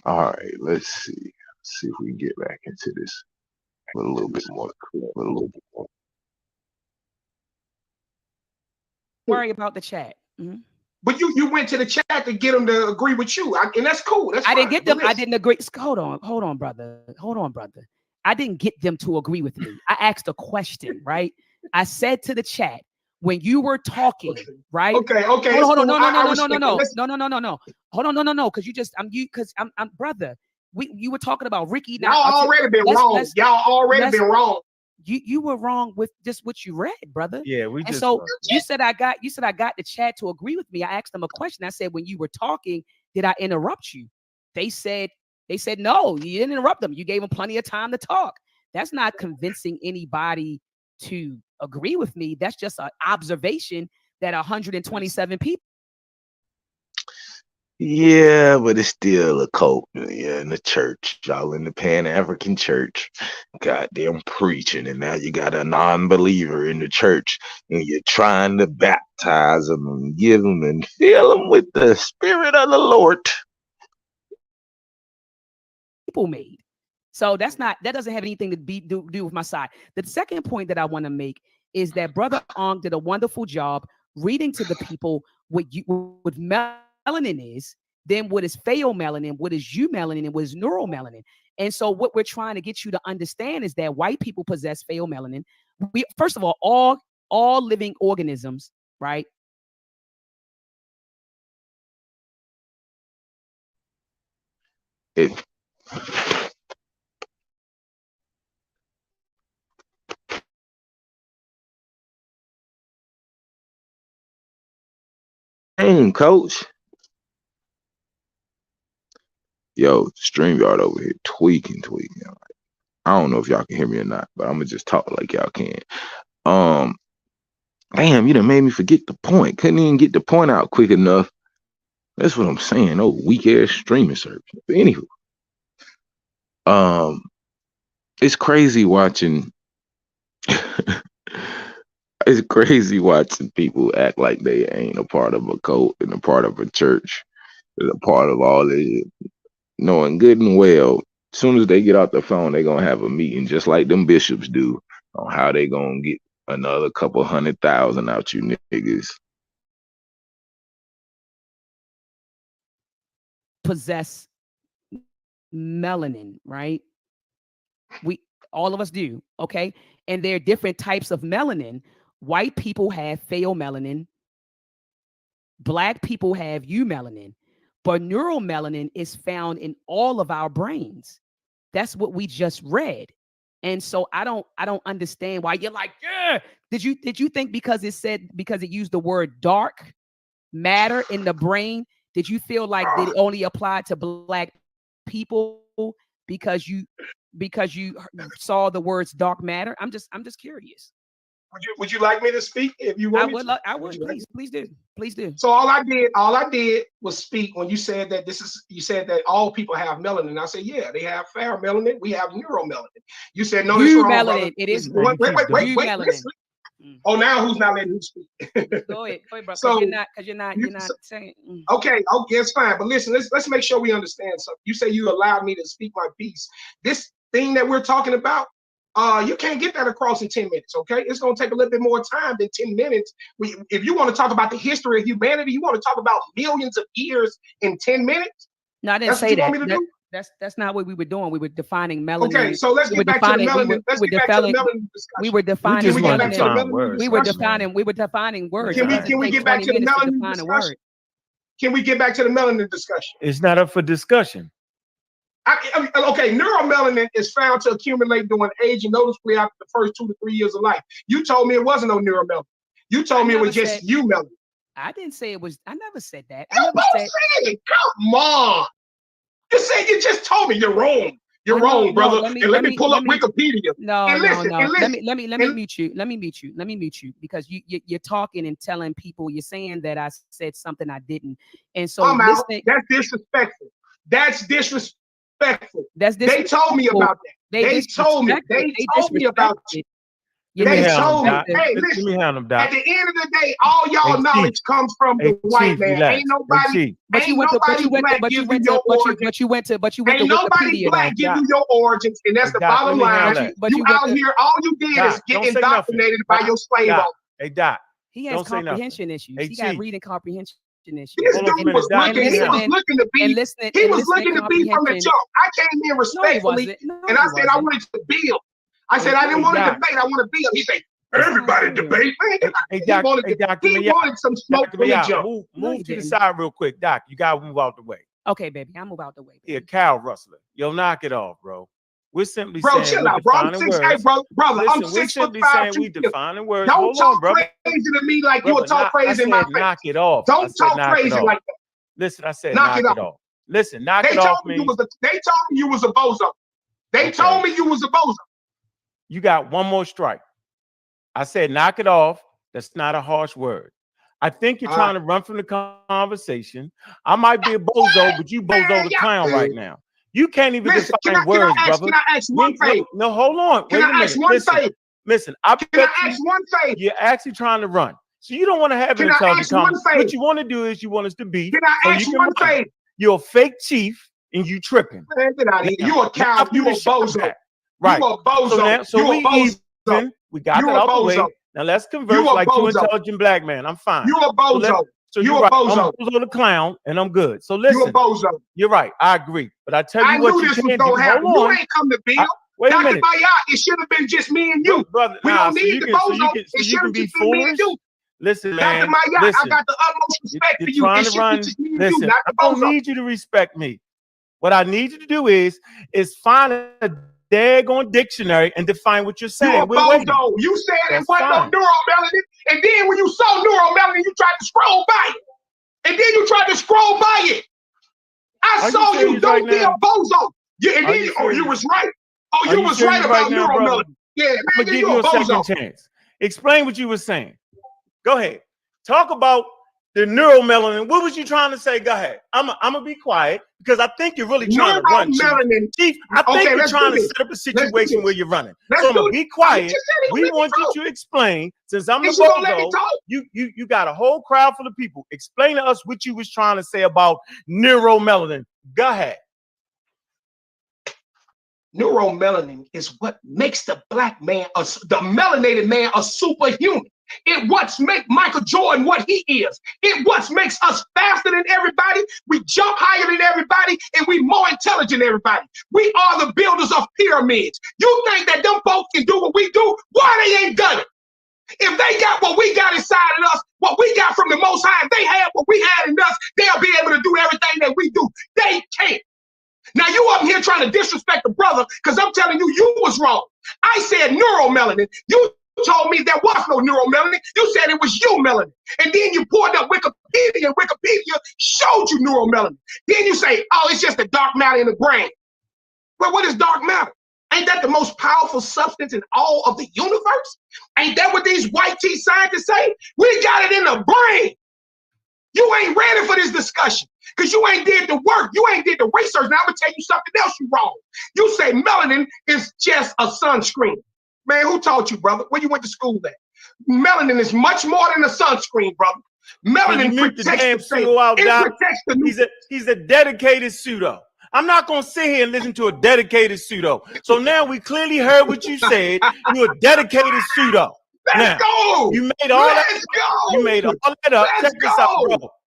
All right, let's see. See if we can get back into this with a little bit more clear. Worry about the chat. Mm-hmm. But you went to the chat to get them to agree with you, and that's cool. That's I fine. didn't get them. I didn't agree. Hold on, brother. I didn't get them to agree with me. I asked a question, right? I said to the chat, when you were talking, right? Okay. Hold on, no, because I'm brother. You were talking about Ricky. Y'all already been wrong. Y'all already been wrong. You were wrong with just what you read, brother. Yeah, we and just. So you said I got the chat to agree with me. I asked them a question. I said, when you were talking, did I interrupt you? They said no, you didn't interrupt them. You gave them plenty of time to talk. That's not convincing anybody to agree with me. That's just an observation that 127 people. Yeah, but it's still a cult. Yeah, in the church. Y'all in the Pan-African church. Goddamn preaching. And now you got a non-believer in the church. And you're trying to baptize them and give them and fill them with the Spirit of the Lord. People made. So that doesn't have anything to do with my side. The second point that I want to make is that Brother Ong did a wonderful job reading to the people what melanin is, then what is pheomelanin, what is eumelanin, and what is neuromelanin. And so what we're trying to get you to understand is that white people possess pheomelanin. First of all living organisms, right? Dang, coach. Yo, StreamYard over here tweaking. I don't know if y'all can hear me or not, but I'm gonna just talk like y'all can. Damn, you done made me forget the point. Couldn't even get the point out quick enough. That's what I'm saying. Oh, weak ass streaming service. But anywho, it's crazy watching. It's crazy watching people act like they ain't a part of a cult and a part of a church, and a part of all this, knowing good and well, as soon as they get off the phone, they're gonna have a meeting just like them bishops do on how they gonna get another couple 100,000 out you niggas. Possess melanin, right? All of us do, okay? And there are different types of melanin. White people have pheomelanin. Black people have eumelanin. But neuromelanin is found in all of our brains. That's what we just read. And so I don't understand why you're like, yeah. Did you think because it used the word dark matter in the brain, did you feel like that it only applied to black people because you saw the words dark matter? I'm just curious. Would you like me to speak if you want? I would. Please do. So all I did was speak when you said that you said that all people have melanin. I said, yeah, they have fair melanin. We have neuromelanin. You said no, that's wrong, brother. It is. Wait. Oh, now who's not letting you speak? Go ahead, bro. Because you're not saying. Okay, it's fine. But listen, let's make sure we understand something. You say you allowed me to speak my piece. This thing that we're talking about, you can't get that across in 10 minutes, okay? It's going to take a little bit more time than 10 minutes. If you want to talk about the history of humanity, you want to talk about millions of years in 10 minutes? No, I didn't say that. That's not what we were doing. We were defining melanin. Okay, so let's get back to the melanin. Let's get back to the melanin discussion. We were defining melanin. We were defining words. Can we get back to the melanin discussion? Can we get back to the melanin discussion? It's not up for discussion. Okay, neuromelanin is found to accumulate during age and noticeably after the first 2 to 3 years of life. You told me it wasn't no neuromelanin. You told me it was just eumelanin. I didn't say it was. I never said that. I never said it. Come on. You just told me you're wrong. You're wrong, brother. Let me pull up Wikipedia. No. Let me mute you. Let me mute you because you're talking and telling people you're saying that I said something I didn't. And so I'm out. That's disrespectful. That's disrespectful. They told me about that. They told me about you. They told me. Hey, listen. At the end of the day, all y'all knowledge comes from the white man. Ain't nobody. But you went to Ain't nobody black give you your origins, and that's the bottom line. You out here, all you did is get indoctrinated by your slave owner. Hey, Doc. He has comprehension issues. He got reading comprehension This dude was looking to be. He was looking to be from the jump. I came in respectfully, and I said I wanted to build. I said I didn't want to debate. I want to build. He said everybody debate. Man, he wanted some smoke from the jump. Move to the side real quick, Doc. You gotta move out the way. Okay, baby, I'll move out the way. Yeah, cow rustler. Yo, knock it off, bro. We're simply bro, saying chill out, bro. I'm 6'8", hey, brother. Listen, I'm 6'5". We defining words. Don't talk crazy to me like you talk crazy in my face. Knock it off. Don't talk crazy like that. Listen, I said knock it off. Listen, knock it off means they told me you was a bozo. They told me you was a bozo. You got one more strike. I said knock it off. That's not a harsh word. I think you're trying to run from the conversation. I might be a bozo, but you bozo the clown right now. You can't even define words, brother. Can I ask one favor? No, hold on. Can I ask one favor? Listen, can I ask one favor? You're actually trying to run. So you don't want to have an intelligent conversation. What you want to do is you want us to be. Can I ask one favor? You're a fake chief and you tripping. Man, get out of here. You a cow. You a bozo. Right. You a bozo. So we even. We got that out the way. Now let's converse like two intelligent black men. I'm fine. You a bozo. So you you're a bozo. I'm a bozo the clown, and I'm good. So listen, you a bozo. You're right. I agree. But I tell you what, you can't do. You ain't come to build. Wait a Dr. minute. It should have been just me and you. Brother, we don't need the bozo. It should have just been me and you. Listen, man. Dr. I got the utmost respect for you. It should be just me and you, not the bozo. I don't need you to respect me. What I need you to do is find a daggone dictionary and define what you're saying. You a bozo. You said it wasn't no neuromelanin, and then when you saw neuromelanin, you tried to scroll by it. And then you tried to scroll by it. I saw you don't be a bozo. And then you was right. Oh, you was right about neuromelanin. Yeah, man, I'm gonna give you a second chance. Explain what you were saying. Go ahead. Talk about the neuromelanin. What was you trying to say? Go ahead. I'm gonna be quiet because I think you're really trying to run, Chief. I think you're trying to set up a situation where you're running. So I'm gonna be quiet. We want you to explain, since I'm the bozo, you got a whole crowd full of people. Explain to us what you was trying to say about neuromelanin. Go ahead. Neuromelanin is what makes the black man, the melanated man, a superhuman. It what makes Michael Jordan what he is. It what makes us faster than everybody. We jump higher than everybody, and we more intelligent than everybody. We are the builders of pyramids. You think that them folks can do what we do? Why they ain't done it? If they got what we got inside of us, what we got from the Most High, if they have what we had in us, they'll be able to do everything that we do. They can't. Now you up here trying to disrespect the brother because I'm telling you, you was wrong. I said neuromelanin. You told me there was no neuromelanin. You said it was you melanin. And then you pulled up Wikipedia, and Wikipedia showed you neuromelanin. Then you say, oh, it's just a dark matter in the brain. Well, what is dark matter? Ain't that the most powerful substance in all of the universe? Ain't that what these white tea scientists say? We got it in the brain. You ain't ready for this discussion because you ain't did the work. You ain't did the research. Now I'm going to tell you something else you wrong. You say melanin is just a sunscreen. Man, who taught you, brother? Where you went to school at? Melanin is much more than a sunscreen, brother. Melanin protects the face. It protects the He's a dedicated pseudo. I'm not going to sit here and listen to a dedicated pseudo. So now we clearly heard what you said. You're a dedicated pseudo. Let's go. You made all that. You made all that up. Check this out,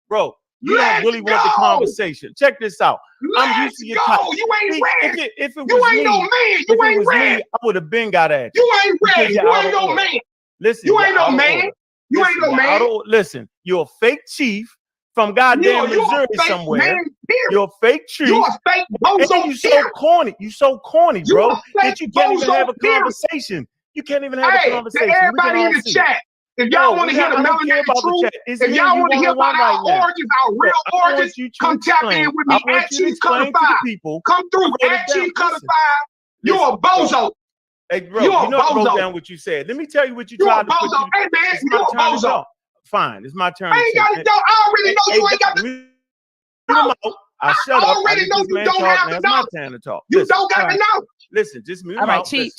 bro. You don't really want the conversation. Check this out. I'm used to your type. You ain't ready. If it was you ain't me, no man. You ain't ready. I would have been got at you. You ain't ready. You ain't no man. Listen, you ain't no man. You ain't no man. Listen, you're a fake chief from goddamn Missouri somewhere. You're a fake chief. You're a fake bozo. You so corny. You so corny, bro. That you can't even have a conversation. You can't even have a conversation. To everybody in the chat, if y'all want to hear the melanated truth, if y'all want to hear about our origins, our real origins, come tap in with me at Chief Color 5. Come through at Chief Color 5. You're a bozo. Hey, bro, you know I wrote down what you said. Let me tell you what you tried to put. Hey, man, you're a bozo. Fine, it's my turn. I ain't got to go. I already know you ain't got to. I shut up. I already know you don't have to know. It's my turn to talk. You don't got to know. Listen, just mute all right, out. Chief.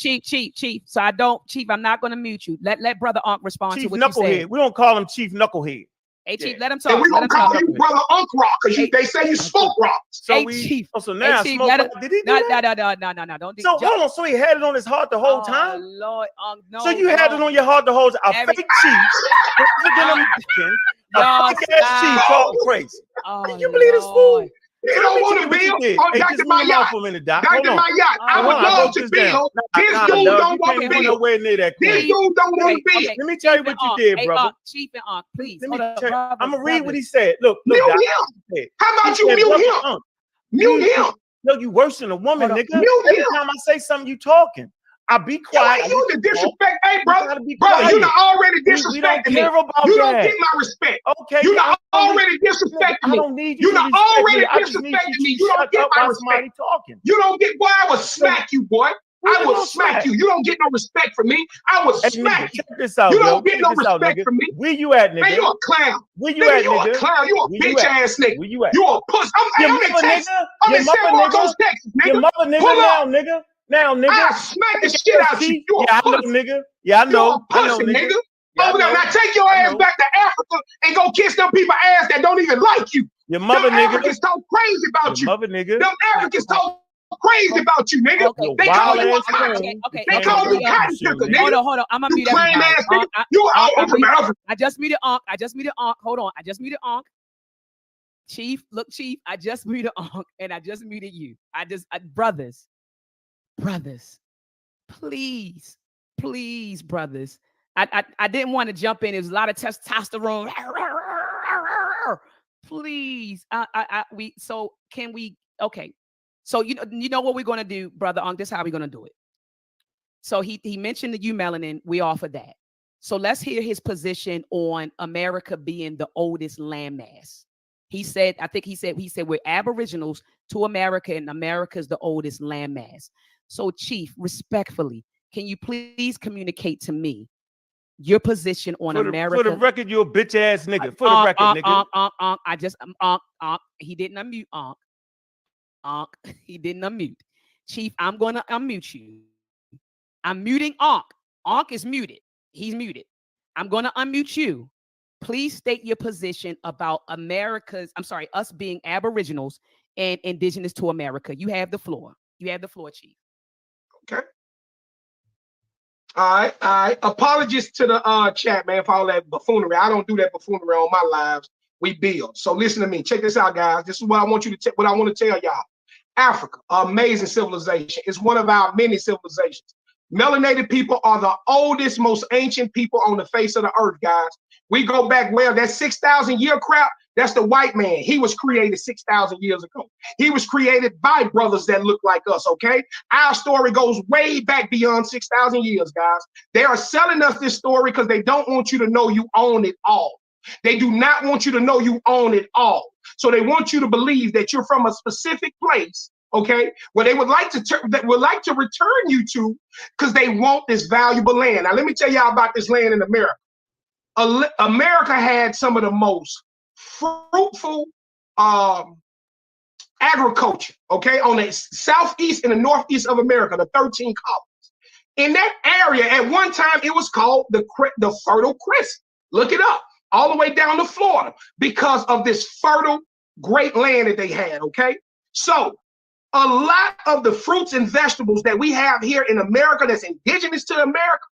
So Chief, I'm not going to mute you. Let Brother Unc respond to what you said. Chief We don't call him Chief Knucklehead. Hey, Chief, let him talk. And we gonna call you Brother Unc Rock because they say you smoke rocks. So Chief. So now Chief, smoke rock. Did he do that? No. Don't do so hold on. So he had it on his heart the whole time. Lord, no. So you had it on your heart the whole time. A fake chief, Y'all Chief talking crazy. Can you believe this fool? You don't want to build on Dr. My yacht. Dr. My yacht. I would love to build. This dude don't want to build. Nowhere near that. This dude don't want to build. Let me tell you what you did, brother. Chief and Unc, please. I'm gonna read what he said. Look, mute him. How about you mute him? Mute him. No, you worse than a woman, nigga. Mute Every him. time I say something, you talking. I'll be quiet. You the disrespect. Hey, brother, you done already disrespected me. You don't get my respect. Okay. You done already disrespected me. I don't need you. You done already disrespected me. You don't get my respect. You don't get. Boy, I would smack you, boy. I would smack you. You don't get no respect from me. I would smack you. Check this out, you don't get no respect from me. Where you at, nigga? Man, you a clown. Where you at, nigga? You a clown. You a bitch ass nigga. Where you at? You a puss. I'm in Texas. I'm in San Marcos, Texas, nigga. Your mother, nigga, now, nigga. Now, nigga. I'll smack the shit out you. You a pussy. Nigga. Yeah, I know. You a pussy, nigga. Yeah, Over there. Now take your ass back to Africa and go kiss them people ass that don't even like you. Your mother, them nigga. Africans talk crazy about you. Mother, nigga. Them Africans talk crazy about you, nigga. They call you a cotton. They call you cotton picker, nigga. Hold on. I'm gonna mute everybody. ass nigga. You out from Africa. I just muted Unc. Hold on. I just muted Unc. Chief, look, Chief. I just muted Unc, and I just muted you. Brothers, please, brothers. I didn't want to jump in. There's a lot of testosterone. Please, okay. So you know what we're gonna do, brother Unc. This is how we're gonna do it. So he mentioned the melanin. We offer that. So let's hear his position on America being the oldest landmass. He said we're aboriginals to America, and America's the oldest landmass. So, Chief, respectfully, can you please communicate to me your position on America? For the record, you're a bitch ass nigga. For the record, nigga. He didn't unmute Unc. He didn't unmute. Chief, I'm gonna unmute you. I'm muting Unc. Unc is muted. He's muted. I'm gonna unmute you. Please state your position about us being aboriginals and indigenous to America. You have the floor. Chief. Okay. All right. Apologies to the chat, man, for all that buffoonery. I don't do that buffoonery on my lives. We build. So listen to me. Check this out, guys. This is what I want to tell y'all. Africa, amazing civilization. It's one of our many civilizations. Melanated people are the oldest, most ancient people on the face of the earth, guys. We go back well. That 6,000 year crap, that's the white man. He was created 6,000 years ago. He was created by brothers that look like us, okay? Our story goes way back beyond 6,000 years, guys. They are selling us this story because they don't want you to know you own it all. They do not want you to know you own it all. So they want you to believe that you're from a specific place, okay, where they would like to return you to because they want this valuable land. Now, let me tell y'all about this land in America. America had some of the most fruitful agriculture, okay, on the southeast and the northeast of America, the 13 colonies. In that area, at one time, it was called the Fertile Crescent. Look it up, all the way down to Florida, because of this fertile, great land that they had, okay? So a lot of the fruits and vegetables that we have here in America that's indigenous to America,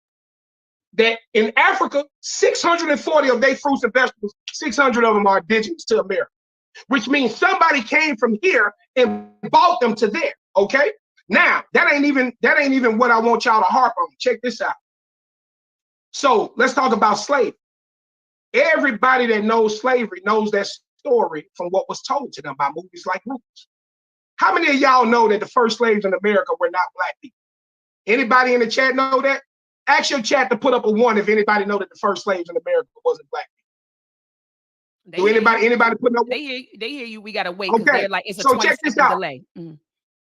that in Africa, 640 of their fruits and vegetables, 600 of them are indigenous to America, which means somebody came from here and bought them to there, okay? Now, that ain't even what I want y'all to harp on. Check this out. So let's talk about slavery. Everybody that knows slavery knows that story from what was told to them by movies like Roots. How many of y'all know that the first slaves in America were not black people? Anybody in the chat know that? Ask your chat to put up a 1 if anybody know that the first slaves in America wasn't black people. Anybody put up? They hear you. We gotta wait. Okay. They're like, it's a so check this out. Delay.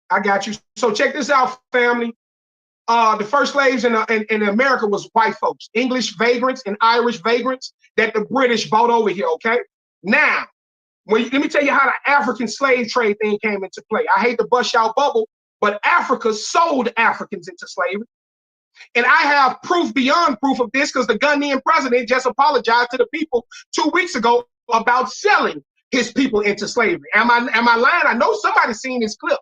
I got you. So check this out, family. The first slaves in America was white folks, English vagrants and Irish vagrants that the British brought over here. Okay. Now, let me tell you how the African slave trade thing came into play. I hate to bust y'all bubble, but Africa sold Africans into slavery. And I have proof beyond proof of this because the Ghanaian president just apologized to the people 2 weeks ago about selling his people into slavery. Am I lying? I know somebody's seen this clip.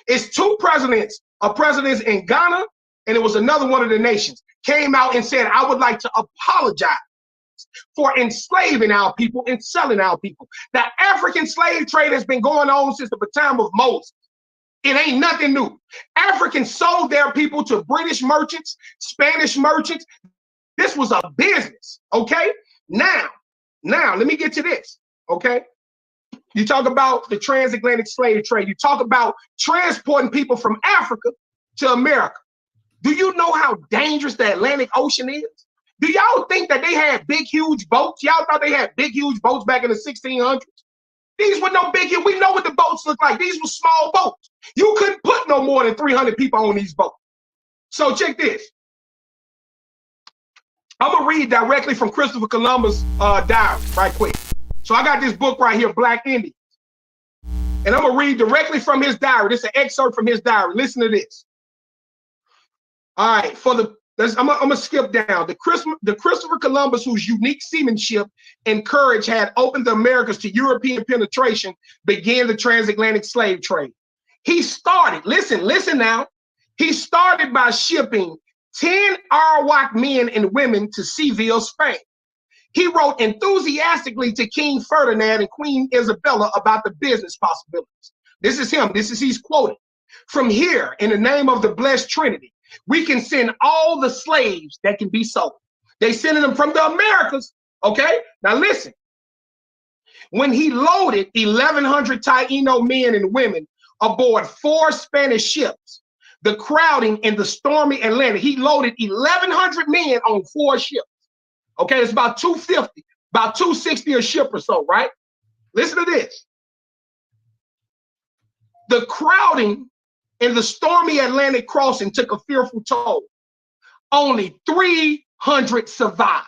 It's 2 presidents, a president in Ghana, and it was another one of the nations, came out and said, I would like to apologize for enslaving our people and selling our people. The African slave trade has been going on since the time of Moses. It ain't nothing new. Africans sold their people to British merchants, Spanish merchants. This was a business, okay? Now, let me get to this, okay? You talk about the transatlantic slave trade. You talk about transporting people from Africa to America. Do you know how dangerous the Atlantic Ocean is? Do y'all think that they had big, huge boats? Y'all thought they had big, huge boats back in the 1600s? These were no big, we know what the boats look like. These were small boats. You couldn't put no more than 300 people on these boats. So check this. I'm gonna read directly from Christopher Columbus' diary right quick. So I got this book right here, Black Indians. And I'm gonna read directly from his diary. This is an excerpt from his diary. Listen to this. All right, I'm gonna skip down. The Christopher Columbus, whose unique seamanship and courage had opened the Americas to European penetration, began the transatlantic slave trade. He started, listen now, he started by shipping 10 Arawak men and women to Seville, Spain. He wrote enthusiastically to King Ferdinand and Queen Isabella about the business possibilities. This is him, he's quoted. From here, in the name of the blessed Trinity, we can send all the slaves that can be sold. They sending them from the Americas, okay? Now listen, when he loaded 1,100 Taino men and women aboard 4 Spanish ships, the crowding in the stormy Atlantic, he loaded 1,100 men on 4 ships. Okay, it's about 250, about 260 a ship or so, right? Listen to this. The crowding in the stormy Atlantic crossing took a fearful toll. Only 300 survived.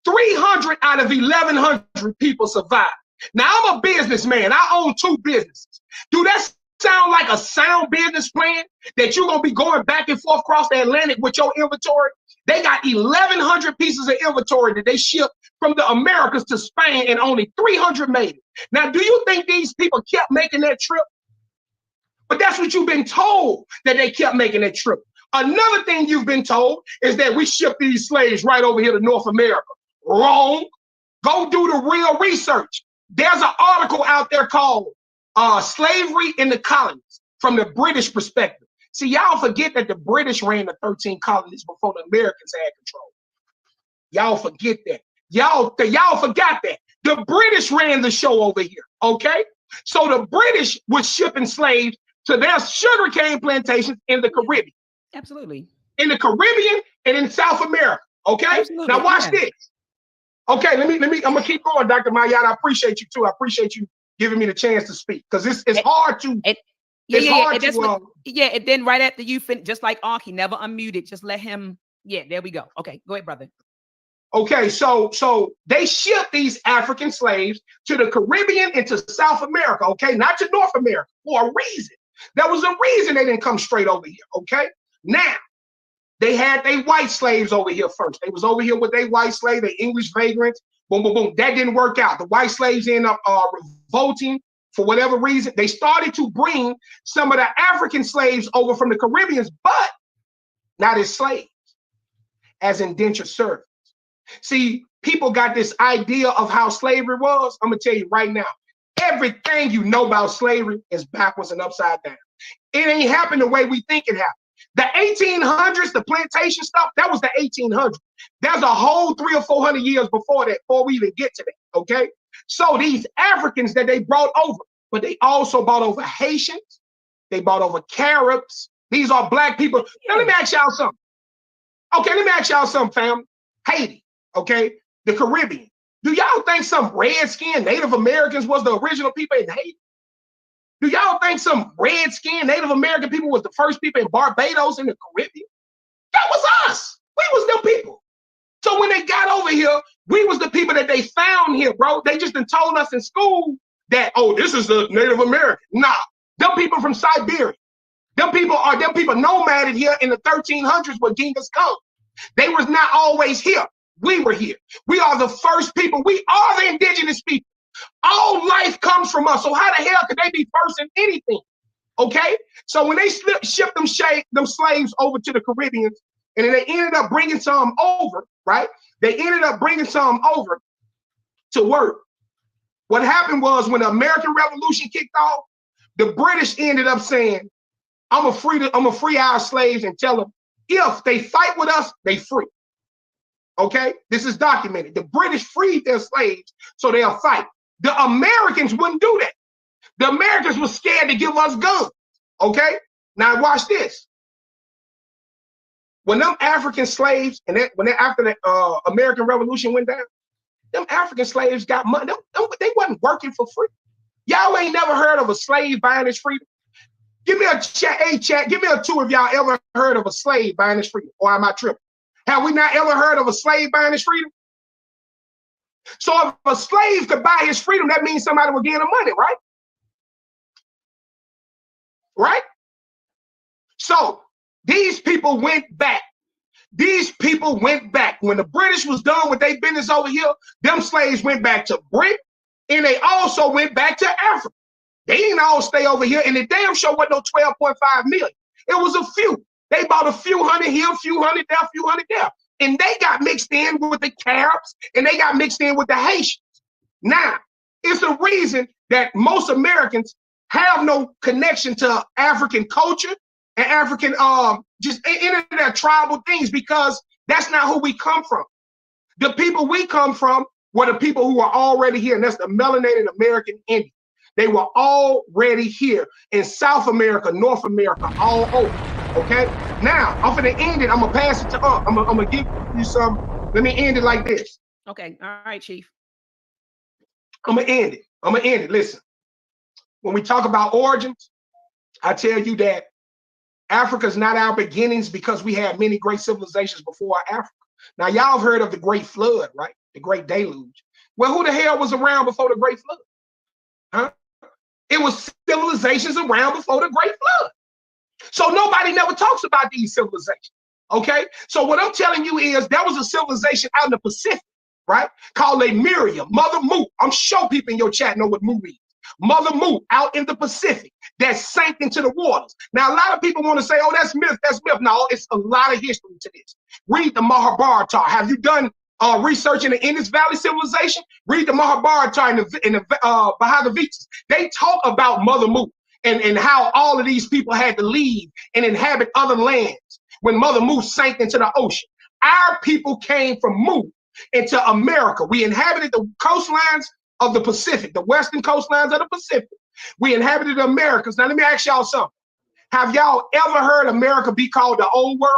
300 out of 1,100 people survived. Now, I'm a businessman. I own 2 businesses. Do that sound like a sound business plan that you're going to be going back and forth across the Atlantic with your inventory? They got 1,100 pieces of inventory that they shipped from the Americas to Spain, and only 300 made it. Now, do you think these people kept making that trip? But that's what you've been told, that they kept making that trip. Another thing you've been told is that we ship these slaves right over here to North America. Wrong. Go do the real research. There's an article out there called Slavery in the Colonies from the British perspective. See, y'all forget that the British ran the 13 colonies before the Americans had control. Y'all forget that. Y'all forgot that. The British ran the show over here, okay? So the British was shipping slaves to their sugarcane plantations in the Caribbean. Absolutely. In the Caribbean and in South America, okay? Absolutely. Now watch this. Okay, let me, I'm gonna keep going, Dr. Mayada. I appreciate you too. I appreciate you giving me the chance to speak, because it's hard to. And then right after you finish, just like Ark, he never unmuted. Just let him. Yeah, there we go. Okay, go ahead, brother. Okay, so they shipped these African slaves to the Caribbean and to South America, okay, not to North America, for a reason. There was a reason they didn't come straight over here, okay? Now, they had their white slaves over here first. They was over here with their white slaves, their English vagrants, boom, boom, boom. That didn't work out. The white slaves ended up revolting for whatever reason. They started to bring some of the African slaves over from the Caribbeans, but not as slaves, as indentured servants. See, people got this idea of how slavery was. I'm gonna tell you right now, everything you know about slavery is backwards and upside down. It ain't happened the way we think it happened. The 1800s, the plantation stuff, that was the 1800s. There's a whole 300 or 400 years before that, before we even get to that, okay? So these Africans that they brought over, but they also brought over Haitians, they brought over Caribs. These are black people. Now let me ask y'all something. Okay, let me ask y'all something, fam. Haiti, okay? The Caribbean. Do y'all think some red-skinned Native Americans was the original people in Haiti? Do y'all think some red-skinned Native American people was the first people in Barbados in the Caribbean? That was us. We was them people. So when they got over here, we was the people that they found here, bro. They just done told us in school that, oh, this is the Native American. Nah, them people from Siberia. Them people nomaded here in the 1300s with Genghis Khan. They was not always here. We were here. We are the first people. We are the indigenous people. All life comes from us. So how the hell could they be first in anything? Okay? So when they shipped them slaves over to the Caribbeans, And then they ended up bringing some over, right? They ended up bringing some over to work. What happened was when the American Revolution kicked off, the British ended up saying, I'm gonna free our slaves and tell them if they fight with us, they free. Okay, this is documented. The British freed their slaves so they'll fight. The Americans wouldn't do that. The Americans were scared to give us guns. Okay, now watch this. When them African slaves and after the American Revolution went down, them African slaves got money. They wasn't working for free. Y'all ain't never heard of a slave buying his freedom. Give me a chat. Hey, chat. Give me a 2 if y'all ever heard of a slave buying his freedom. Or am I tripping? Have we not ever heard of a slave buying his freedom? So if a slave could buy his freedom, that means somebody would give him money, right? Right? So these people went back. These people went back. When the British was done with their business over here, them slaves went back to Britain, and they also went back to Africa. They didn't all stay over here, and the damn show wasn't no 12.5 million. It was a few. They bought a few hundred here, a few hundred there, a few hundred there. And they got mixed in with the Caribs, and they got mixed in with the Haitians. Now, it's the reason that most Americans have no connection to African culture and African, just any of their tribal things, because that's not who we come from. The people we come from were the people who are already here, and that's the melanated American Indian. They were already here in South America, North America, all over. Okay? Now, I'm gonna end it. I'm gonna pass it to I'm gonna give you some. Let me end it like this. Okay. All right, Chief. I'm gonna end it. Listen. When we talk about origins, I tell you that Africa's not our beginnings because we had many great civilizations before Africa. Now, y'all have heard of the Great Flood, right? The Great Deluge. Well, who the hell was around before the Great Flood? Huh? It was civilizations around before the Great Flood. So nobody never talks about these civilizations, okay? So what I'm telling you is there was a civilization out in the Pacific, right? Called Lemuria, Mother Mu. I'm sure people in your chat know what Mu means. Mother Mu out in the Pacific that sank into the waters. Now, a lot of people want to say, oh, that's myth, that's myth. No, it's a lot of history to this. Read the Mahabharata. Have you done research in the Indus Valley civilization? Read the Mahabharata in the Bhagavad-gita. They talk about Mother Mu and how all of these people had to leave and inhabit other lands when Mother Mu sank into the ocean. Our people came from Mu into America. We inhabited the coastlines of the Pacific, the western coastlines of the Pacific. We inhabited the Americas. Now, let me ask y'all something. Have y'all ever heard America be called the old world?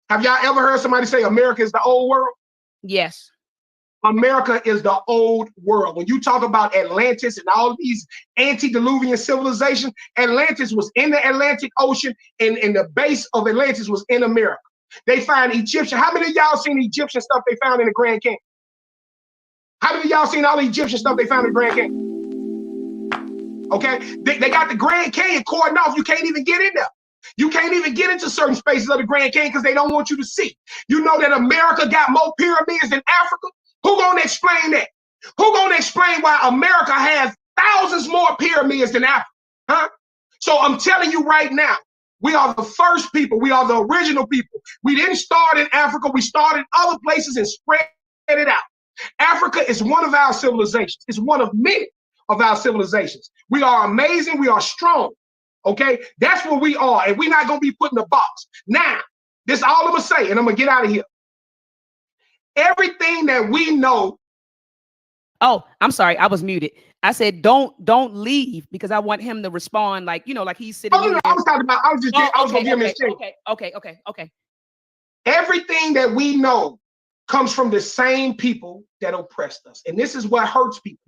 Have y'all ever heard somebody say America is the old world? Yes. America is the old world. When you talk about Atlantis and all of these antediluvian civilizations, Atlantis was in the Atlantic Ocean, and the base of Atlantis was in America. They find Egyptian. How many of y'all seen Egyptian stuff they found in the Grand Canyon? How many of y'all seen all the Egyptian stuff they found in the Grand Canyon? Okay, they got the Grand Canyon cordoned off. You can't even get in there. You can't even get into certain spaces of the Grand Canyon because they don't want you to see. You know that America got more pyramids than Africa? Who gonna explain that? Who gonna explain why America has thousands more pyramids than Africa? Huh? So I'm telling you right now, we are the first people. We are the original people. We didn't start in Africa. We started other places and spread it out. Africa is one of our civilizations. It's one of many of our civilizations. We are amazing. We are strong. Okay? That's what we are. And we're not going to be put in a box. Now, this is all I'm going to say, and I'm going to get out of here. Everything that we know. Oh, I'm sorry. I was muted. I said, don't leave because I want him to respond like, like he's sitting here. I was talking about, I was going to give him his thing. Okay. Everything that we know comes from the same people that oppressed us. And this is what hurts people.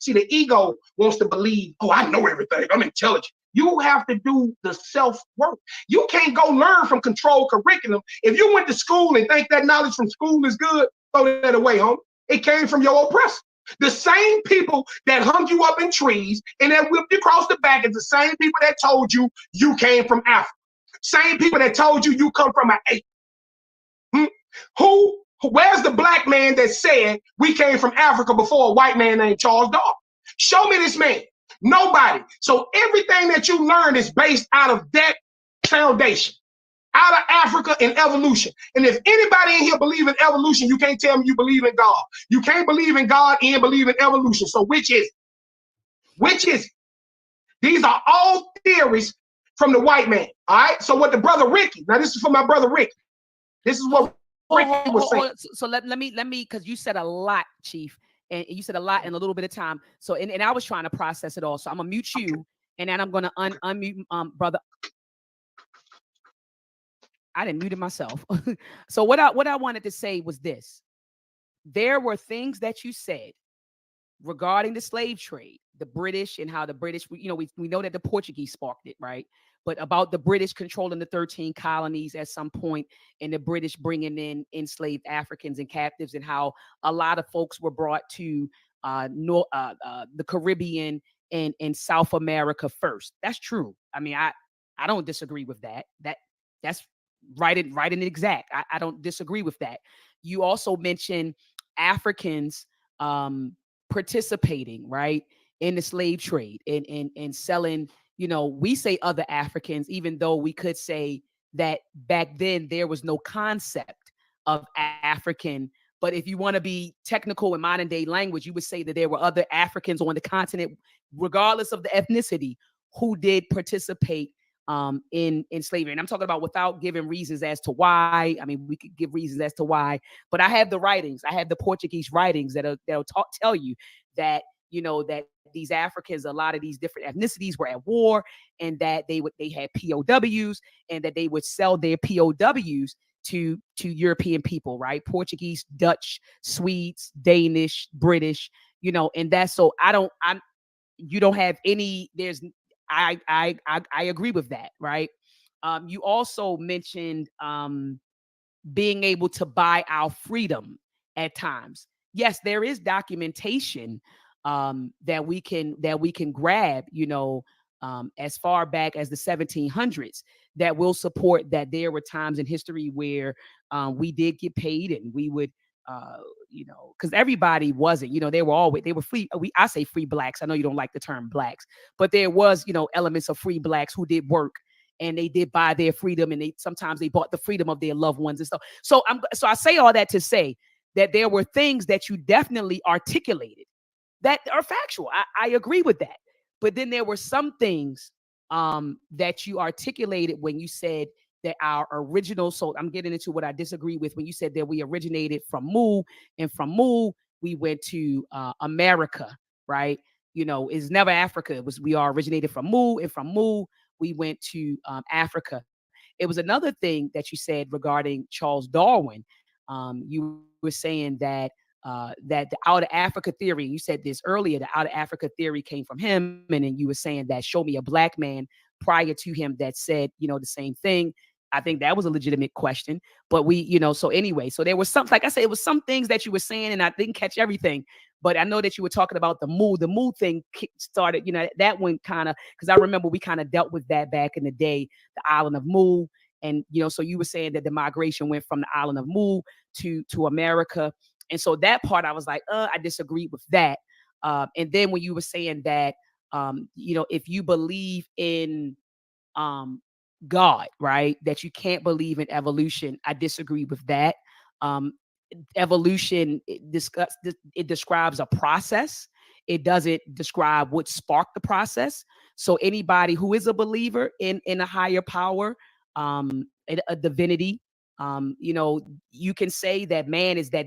See, the ego wants to believe, oh, I know everything. I'm intelligent. You have to do the self-work. You can't go learn from controlled curriculum. If you went to school and think that knowledge from school is good, throw that away, homie. It came from your oppressor. The same people that hung you up in trees and that whipped you across the back is the same people that told you you came from Africa. Same people that told you come from an ape. Where's the black man that said we came from Africa before a white man named Charles Darwin? Show me this man. Nobody. So everything that you learn is based out of that foundation. out of Africa in evolution. And if anybody in here believe in evolution, you can't tell me you believe in God. You can't believe in God and believe in evolution. So which is it? Which is it? These are all theories from the white man. All right. So what the brother Ricky, now this is for my brother Ricky. This is what Ricky was saying. So let me, because you said a lot, Chief, and you said a lot in a little bit of time. So and I was trying to process it all. So I'm gonna mute you, and then I'm gonna unmute brother. I didn't mute it myself. So what I wanted to say was this: there were things that you said regarding the slave trade, the British, and how the British, we know that the Portuguese sparked it, right? But about the British controlling the 13 colonies at some point, and the British bringing in enslaved Africans and captives, and how a lot of folks were brought to the Caribbean and South America first. That's true. I mean, I don't disagree with that. That's right and exact. I don't disagree with that. You also mentioned Africans participating, right, in the slave trade and selling, we say other Africans, even though we could say that back then there was no concept of African. But if you want to be technical in modern day language, you would say that there were other Africans on the continent, regardless of the ethnicity, who did participate in slavery. And I'm talking about without giving reasons as to why. I mean, we could give reasons as to why, but I have the writings. I have the Portuguese writings that'll tell you that, that these Africans, a lot of these different ethnicities were at war, and that they had POWs, and that they would sell their POWs to European people, right? Portuguese, Dutch, Swedes, Danish, British, and that's so you don't have any, I agree with that, right? You also mentioned being able to buy our freedom at times. Yes, there is documentation that we can grab, as far back as the 1700s, that will support that there were times in history where we did get paid, and we would because everybody wasn't, they were free. I say free blacks. I know you don't like the term blacks, but there was, elements of free blacks who did work, and they did buy their freedom, and sometimes they bought the freedom of their loved ones and stuff. So I say all that to say that there were things that you definitely articulated that are factual. I agree with that. But then there were some things that you articulated when you said that our original, so I'm getting into what I disagree with, when you said that we originated from Mu, and from Mu we went to America, right? It's never Africa. We are originated from Mu, and from Mu we went to Africa. It was another thing that you said regarding Charles Darwin. You were saying that that the out of Africa theory, you said this earlier, the out of Africa theory came from him. And then you were saying that show me a black man prior to him that said, the same thing. I think that was a legitimate question, but so anyway, so there was some, like I said, it was some things that you were saying, and I didn't catch everything, but I know that you were talking about the Mu thing started, that one kind of, because I remember we kind of dealt with that back in the day, the island of Mu. And, so you were saying that the migration went from the island of Mu to America. And so that part, I was like, I disagree with that. And then when you were saying that, if you believe in God, right, that you can't believe in evolution, I disagree with that. Evolution, it describes a process. It doesn't describe what sparked the process. So anybody who is a believer in a higher power, a divinity, you can say that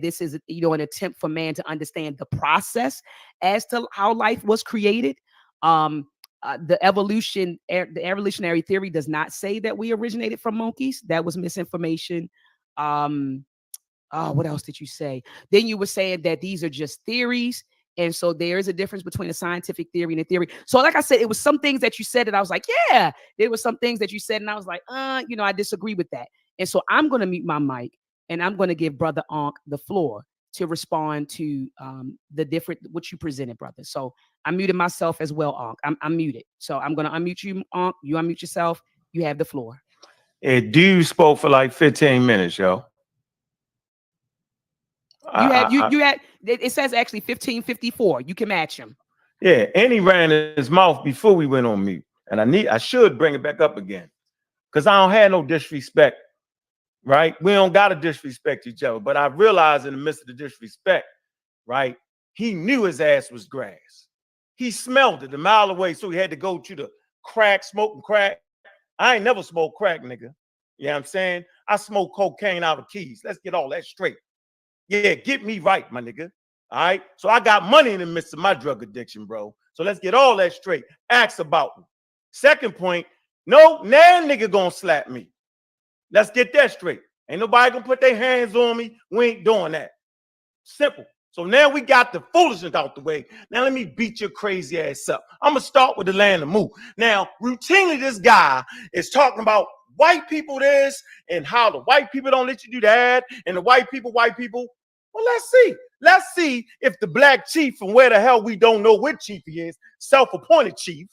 this is an attempt for man to understand the process as to how life was created. The evolutionary theory does not say that we originated from monkeys. That was misinformation. What else did you say? Then you were saying that these are just theories. And so there is a difference between a scientific theory and a theory. So like I said, it was some things that you said that I was like, yeah, there was some things that you said, and I was like, I disagree with that. And so I'm going to mute my mic, and I'm going to give Brother Ankh the floor to respond to what you presented, brother. So I muted myself as well, Ankh. I'm muted. So I'm going to unmute you, Ankh. You unmute yourself. You have the floor. Hey, dude spoke for like 15 minutes, yo. You had it says actually 1554. You can match him. Yeah, and he ran his mouth before we went on mute. And I should bring it back up again. because I don't have no disrespect, right? We don't got to disrespect each other. But I realized in the midst of the disrespect, right, he knew his ass was grass. He smelled it a mile away, so he had to go to the crack, smoking crack. I ain't never smoked crack, nigga. You know what I'm saying? I smoke cocaine out of keys. Let's get all that straight. Yeah, get me right, my nigga. All right? So I got money in the midst of my drug addiction, bro. So let's get all that straight. Ask about me. Second point, no, nah nigga gonna slap me. Let's get that straight. Ain't nobody gonna put their hands on me. We ain't doing that. Simple. So now we got the foolishness out the way. Now let me beat your crazy ass up. I'm gonna start with the land of Mu. Now, routinely, this guy is talking about white people this and how the white people don't let you do that, and the white people. Well, let's see. Let's see if the black chief, from where the hell we don't know what chief he is, self-appointed chief.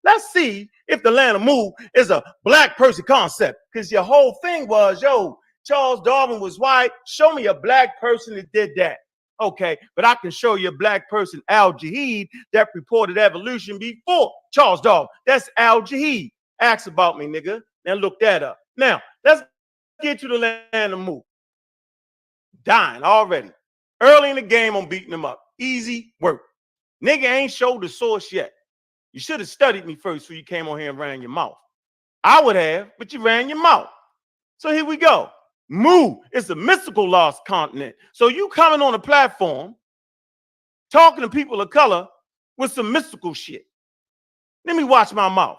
Let's see if the land of Mu is a black person concept. Because your whole thing was, yo, Charles Darwin was white. Show me a black person that did that. Okay, but I can show you a black person, Al Jaheed, that reported evolution before Charles Darwin. That's Al Jaheed. Ask about me, nigga. Now look that up. Now, let's get to the land of Mu. Dying already. Early in the game, I'm beating him up. Easy work. Nigga ain't showed the source yet. You should have studied me first before you came on here and ran your mouth. I would have, but you ran your mouth. So here we go. Mu is a mystical lost continent. So you coming on a platform talking to people of color with some mystical shit. Let me watch my mouth.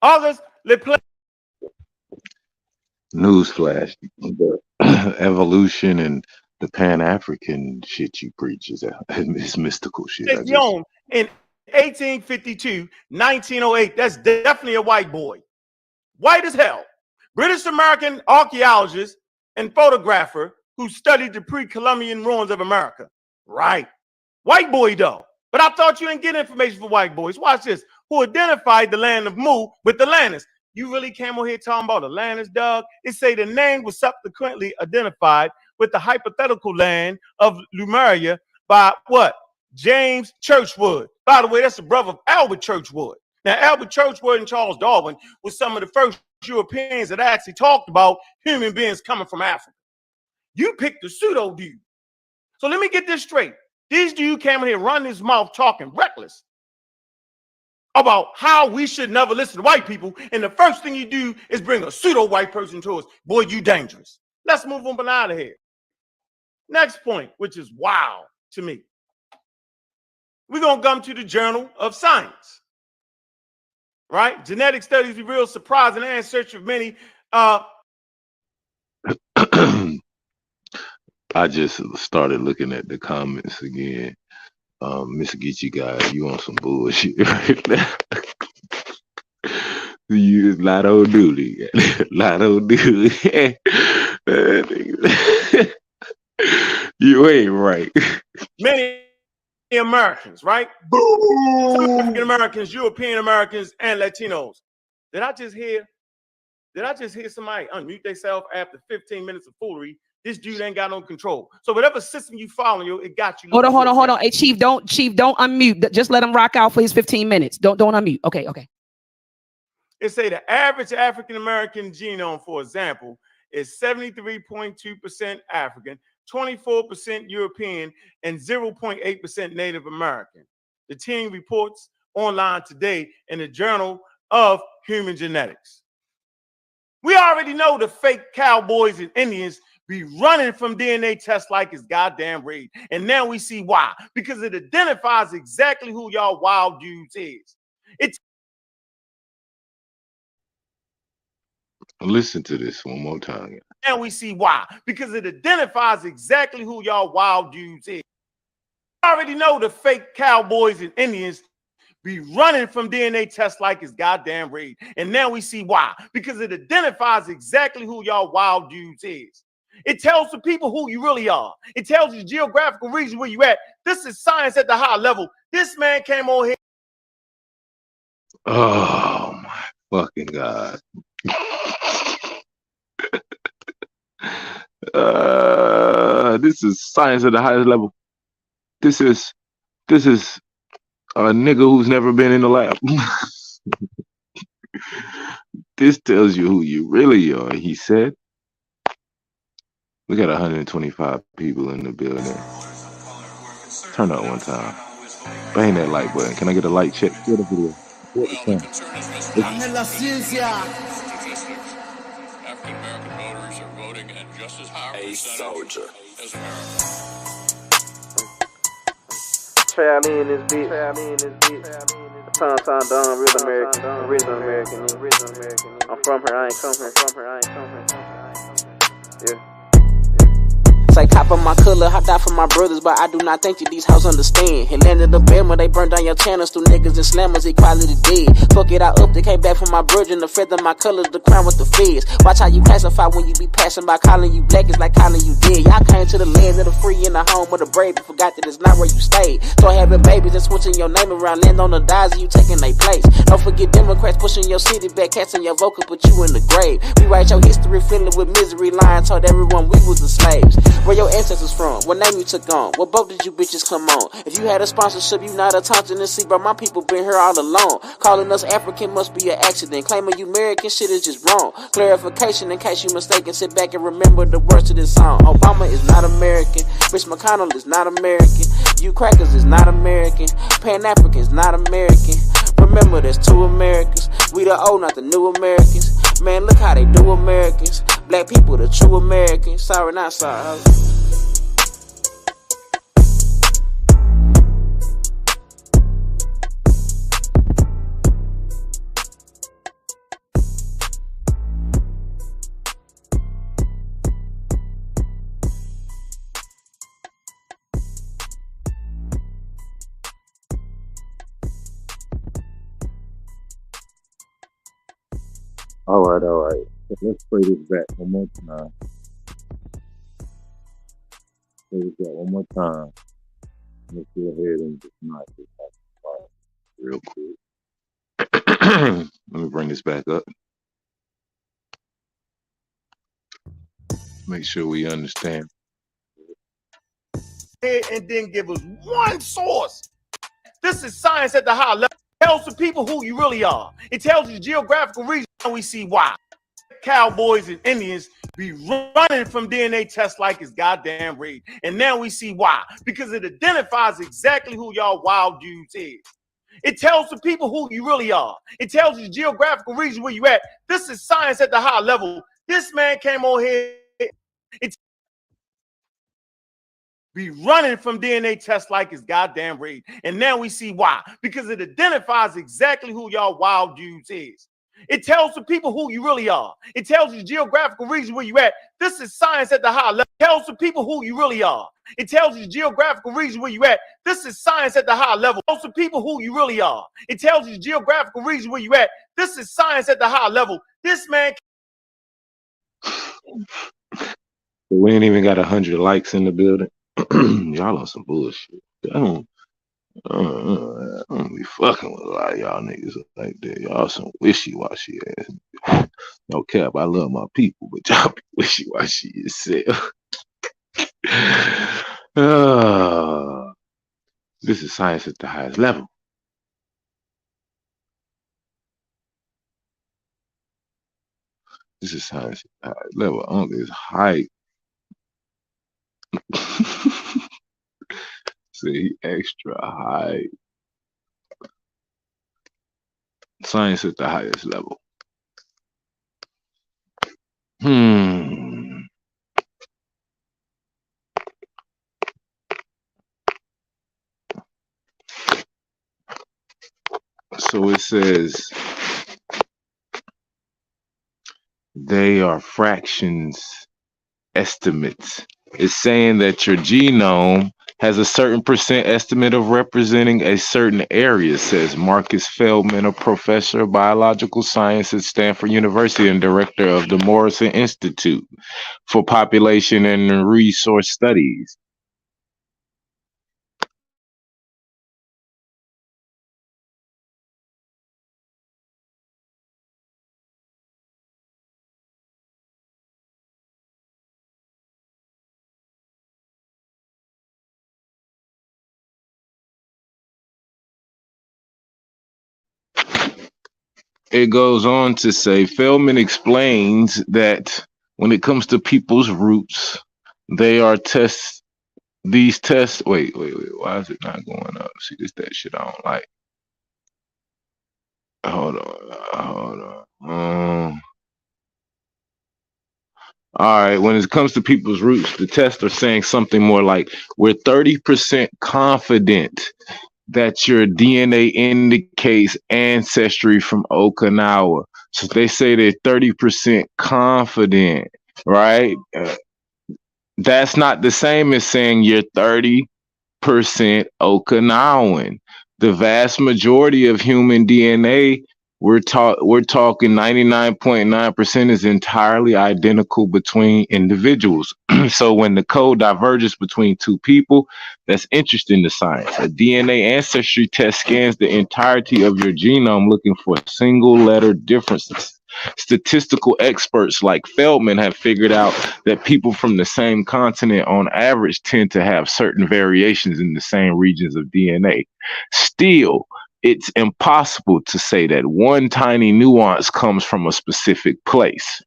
August, let's play. Newsflash: the evolution and the Pan-African shit you preach is mystical shit. In 1852, 1908, that's definitely a white boy. White as hell. British American archaeologist and photographer who studied the pre-Columbian ruins of America. Right. White boy, though. But I thought you didn't get information for white boys. Watch this. Who identified the land of Mu with the Atlantis. You really came on here talking about Atlantis, dog? It say the name was subsequently identified with the hypothetical land of Lemuria by what? James Churchward. By the way, that's the brother of Albert Churchward. Now, Albert Churchward and Charles Darwin was some of the first Europeans that actually talked about human beings coming from Africa. You picked the pseudo dude. So let me get this straight. These dudes came in here running his mouth talking reckless about how we should never listen to white people, and the first thing you do is bring a pseudo white person to us. Boy, you dangerous. Let's move on out of here. Next point, which is wow to me. We're going to come to the Journal of Science. Right? Genetic studies reveal surprising ancestry of many. I just started looking at the comments again. Mr. Geechee guy, you on some bullshit right now. You Lotto Dooley. Lotto Dooley. You ain't right. Many Americans, right? Boom! African Americans, European Americans, and Latinos. Did I just hear somebody unmute themselves after 15 minutes of foolery? This dude ain't got no control. So whatever system you follow, it got you. Hold on. Hey, Chief, don't unmute. Just let him rock out for his 15 minutes. Don't unmute. Okay. It say the average African American genome, for example, is 73.2% African, 24% European, and 0.8% Native American. The team reports online today in the Journal of Human Genetics. We already know the fake cowboys and Indians be running from DNA tests like it's goddamn raid. And now we see why. Because it identifies exactly who y'all wild dudes is. Listen to this one more time. Now we see why. Because it identifies exactly who y'all wild dudes is. We already know the fake cowboys and Indians be running from DNA tests like it's goddamn raid. And now we see why. Because it identifies exactly who y'all wild dudes is. It tells the people who you really are. It tells you the geographical region where you at. This is science at the high level. This man came on here. Oh my fucking God. This is science at the highest level. This is a nigga who's never been in the lab. This tells you who you really are, he said. We got 125 people in the building. Turn up one time. Bang that like button. Can I get a like check? Share the video. Support the channel. Dame la ciencia. African American voters are voting at just as high a percentage as Americans. Trap me in this beat. Tom Don, real American, original American. I'm from here, I ain't come here. Yeah. Say cop on my color, I die for my brothers, but I do not think that these hoes understand. It landed the bed when they burned down your channels through niggas and slammers, equality dead. Fuck it, I up, they came back from my virgin, the feather my colors, the crown with the feds. Watch how you classify when you be passing by, calling you black, it's like calling you dead. Y'all came to the land of the free in the home of the brave, but forgot that it's not where you stayed. Start having babies and switching your name around, land on the dies and you taking their place. Don't forget Democrats pushing your city back, casting your vote could put you in the grave. We write your history, filling with misery, lying, told everyone we was the slaves. Where your ancestors from? What name you took on? What boat did you bitches come on? If you had a sponsorship, you not a Thompson and see, bro. My people been here all along. Calling us African must be an accident. Claiming you American shit is just wrong. Clarification in case you mistaken. Sit back and remember the words to this song. Obama is not American. Rich McConnell is not American. You crackers is not American. Pan-Africans not American. Remember there's two Americans. We the old, not the new Americans. Man, look how they do Americans. Black people, the true Americans. Sorry, not sorry. All right. Let's play this back one more time. Play this back one more time. Let's go ahead and just knock this out real quick. Let me bring this back up. Make sure we understand. And then give us one source. This is science at the high level. It tells the people who you really are. It tells you the geographical reason, and we see why. Cowboys and Indians be running from DNA tests like it's goddamn raid. And now we see why. Because it identifies exactly who y'all wild dudes is. It tells the people who you really are. It tells you the geographical region where you at. This is science at the high level. This man came on here. It's be running from DNA tests like it's goddamn raid. And now we see why. Because it identifies exactly who y'all wild dudes is. It tells the people who you really are. It tells you the geographical region where you at. This is science at the high level. It tells the people who you really are. It tells you the geographical region where you at. This is science at the high level. It tells the people who you really are. It tells you the geographical region where you at. This is science at the high level. This man. We ain't even got 100 likes in the building. Y'all on some bullshit. I don't be fucking with a lot of y'all niggas like that. Y'all some wishy-washy ass. No cap, I love my people, but y'all be wishy-washy yourself. This is science at the highest level. This is science at the highest level. Uncle is hype. See, extra high. Science at the highest level. So it says they are fractions estimates. It's saying that your genome has a certain percent estimate of representing a certain area, says Marcus Feldman, a professor of biological science at Stanford University and director of the Morrison Institute for Population and Resource Studies. it goes on to say, Feldman explains that when it comes to people's roots, they are these tests. Wait. Why is it not going up? See, this that shit I don't like. Hold on. All right. When it comes to people's roots, the tests are saying something more like, we're 30% confident that your DNA indicates ancestry from Okinawa. So they say they're 30% confident, right? That's not the same as saying you're 30% Okinawan. The vast majority of human DNA, we're talking 99.9% is entirely identical between individuals. So when the code diverges between two people, that's interesting to science. A DNA ancestry test scans the entirety of your genome looking for single letter differences. Statistical experts like Feldman have figured out that people from the same continent on average tend to have certain variations in the same regions of DNA. Still, it's impossible to say that one tiny nuance comes from a specific place.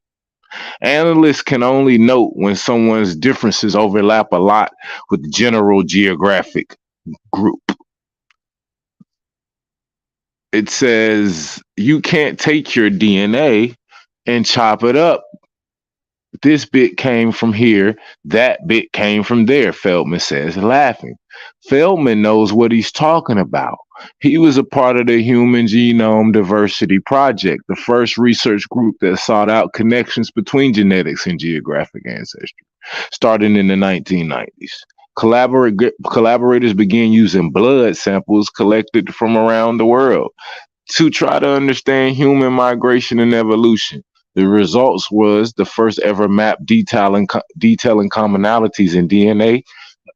Analysts can only note when someone's differences overlap a lot with the general geographic group. It says you can't take your DNA and chop it up. This bit came from here, that bit came from there, Feldman says, laughing. Feldman knows what he's talking about. He was a part of the Human Genome Diversity Project, the first research group that sought out connections between genetics and geographic ancestry, starting in the 1990s. Collaborators began using blood samples collected from around the world to try to understand human migration and evolution. The results was the first ever map detailing commonalities in DNA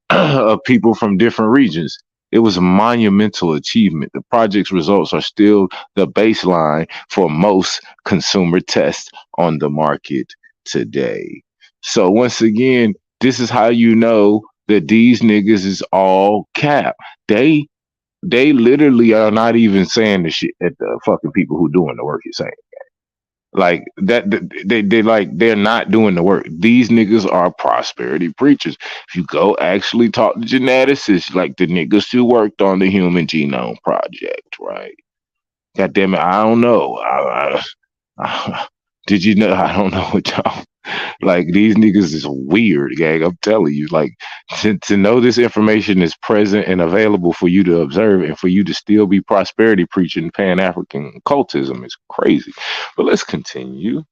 of people from different regions. It was a monumental achievement. The project's results are still the baseline for most consumer tests on the market today. So once again, this is how you know that these niggas is all cap. They literally are not even saying the shit at the fucking people who doing the work you're saying. Like that, they're not doing the work. These niggas are prosperity preachers. If you go actually talk to geneticists, like the niggas who worked on the Human Genome Project, right? God damn it, I don't know. Did you know? I don't know what y'all. Like these niggas is weird, gang. I'm telling you, like to know this information is present and available for you to observe and for you to still be prosperity preaching Pan-African occultism is crazy. But let's continue.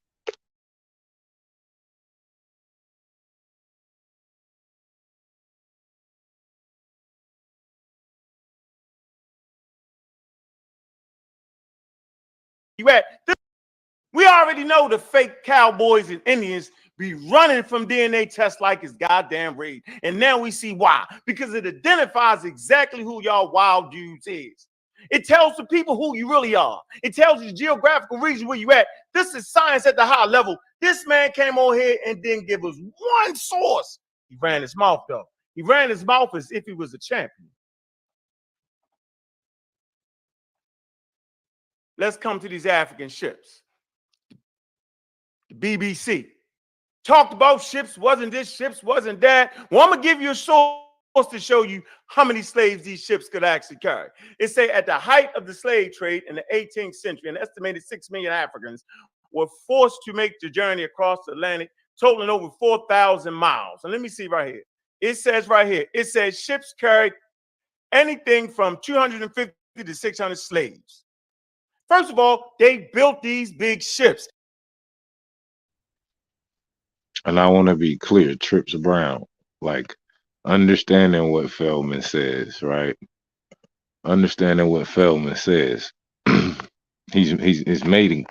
You at? We already know the fake cowboys and Indians be running from DNA tests like it's goddamn raid. And now we see why. Because it identifies exactly who y'all wild dudes is. It tells the people who you really are. It tells you the geographical region where you at. This is science at the high level. This man came on here and didn't give us one source. He ran his mouth, though. He ran his mouth as if he was a champion. Let's come to these African ships. The BBC talked about ships, wasn't this, ships wasn't that. Well, I'm gonna give you a source to show you how many slaves these ships could actually carry. It say at the height of the slave trade in the 18th century, an estimated 6 million Africans were forced to make the journey across the Atlantic, totaling over 4,000 miles. And let me see right here. It says right here, it says ships carried anything from 250 to 600 slaves. First of all, they built these big ships. And I want to be clear, Trips Brown, like understanding what Feldman says, right? Understanding what Feldman says, he's made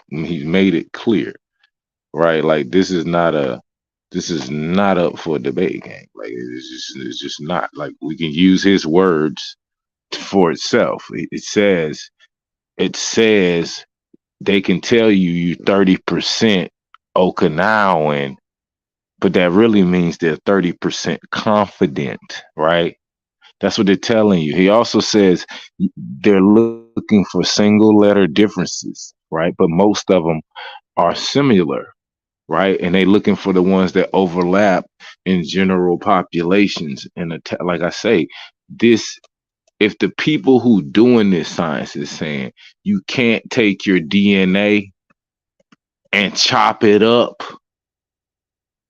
it clear, right? Like this is not up for a debate game. Like it's just not. Like we can use his words for itself. It says they can tell you 30% Okinawan, but that really means they're 30% confident, right? That's what they're telling you. He also says they're looking for single letter differences. right? But most of them are similar, right? And they looking for the ones that overlap in general populations. And like I say, this if the people who doing this science is saying you can't take your DNA and chop it up,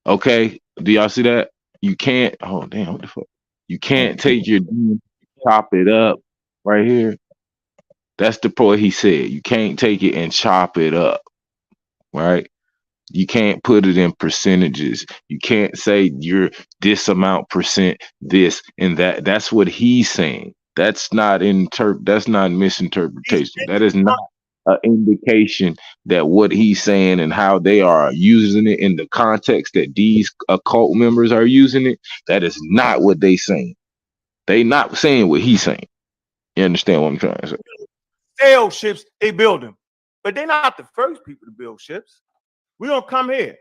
okay? Do y'all see that? You can't. Oh damn! What the fuck? You can't take your DNA, chop it up right here. That's the part he said. You can't take it and chop it up, right? You can't put it in percentages. You can't say you're this amount percent this and that. That's what he's saying. That's not that's not misinterpretation. That is not an indication that what he's saying and how they are using it in the context that these occult members are using it. That is not what they saying. They not saying what he's saying. You understand what I'm trying to say? Sail ships, they build them. But they're not the first people to build ships. We don't come here.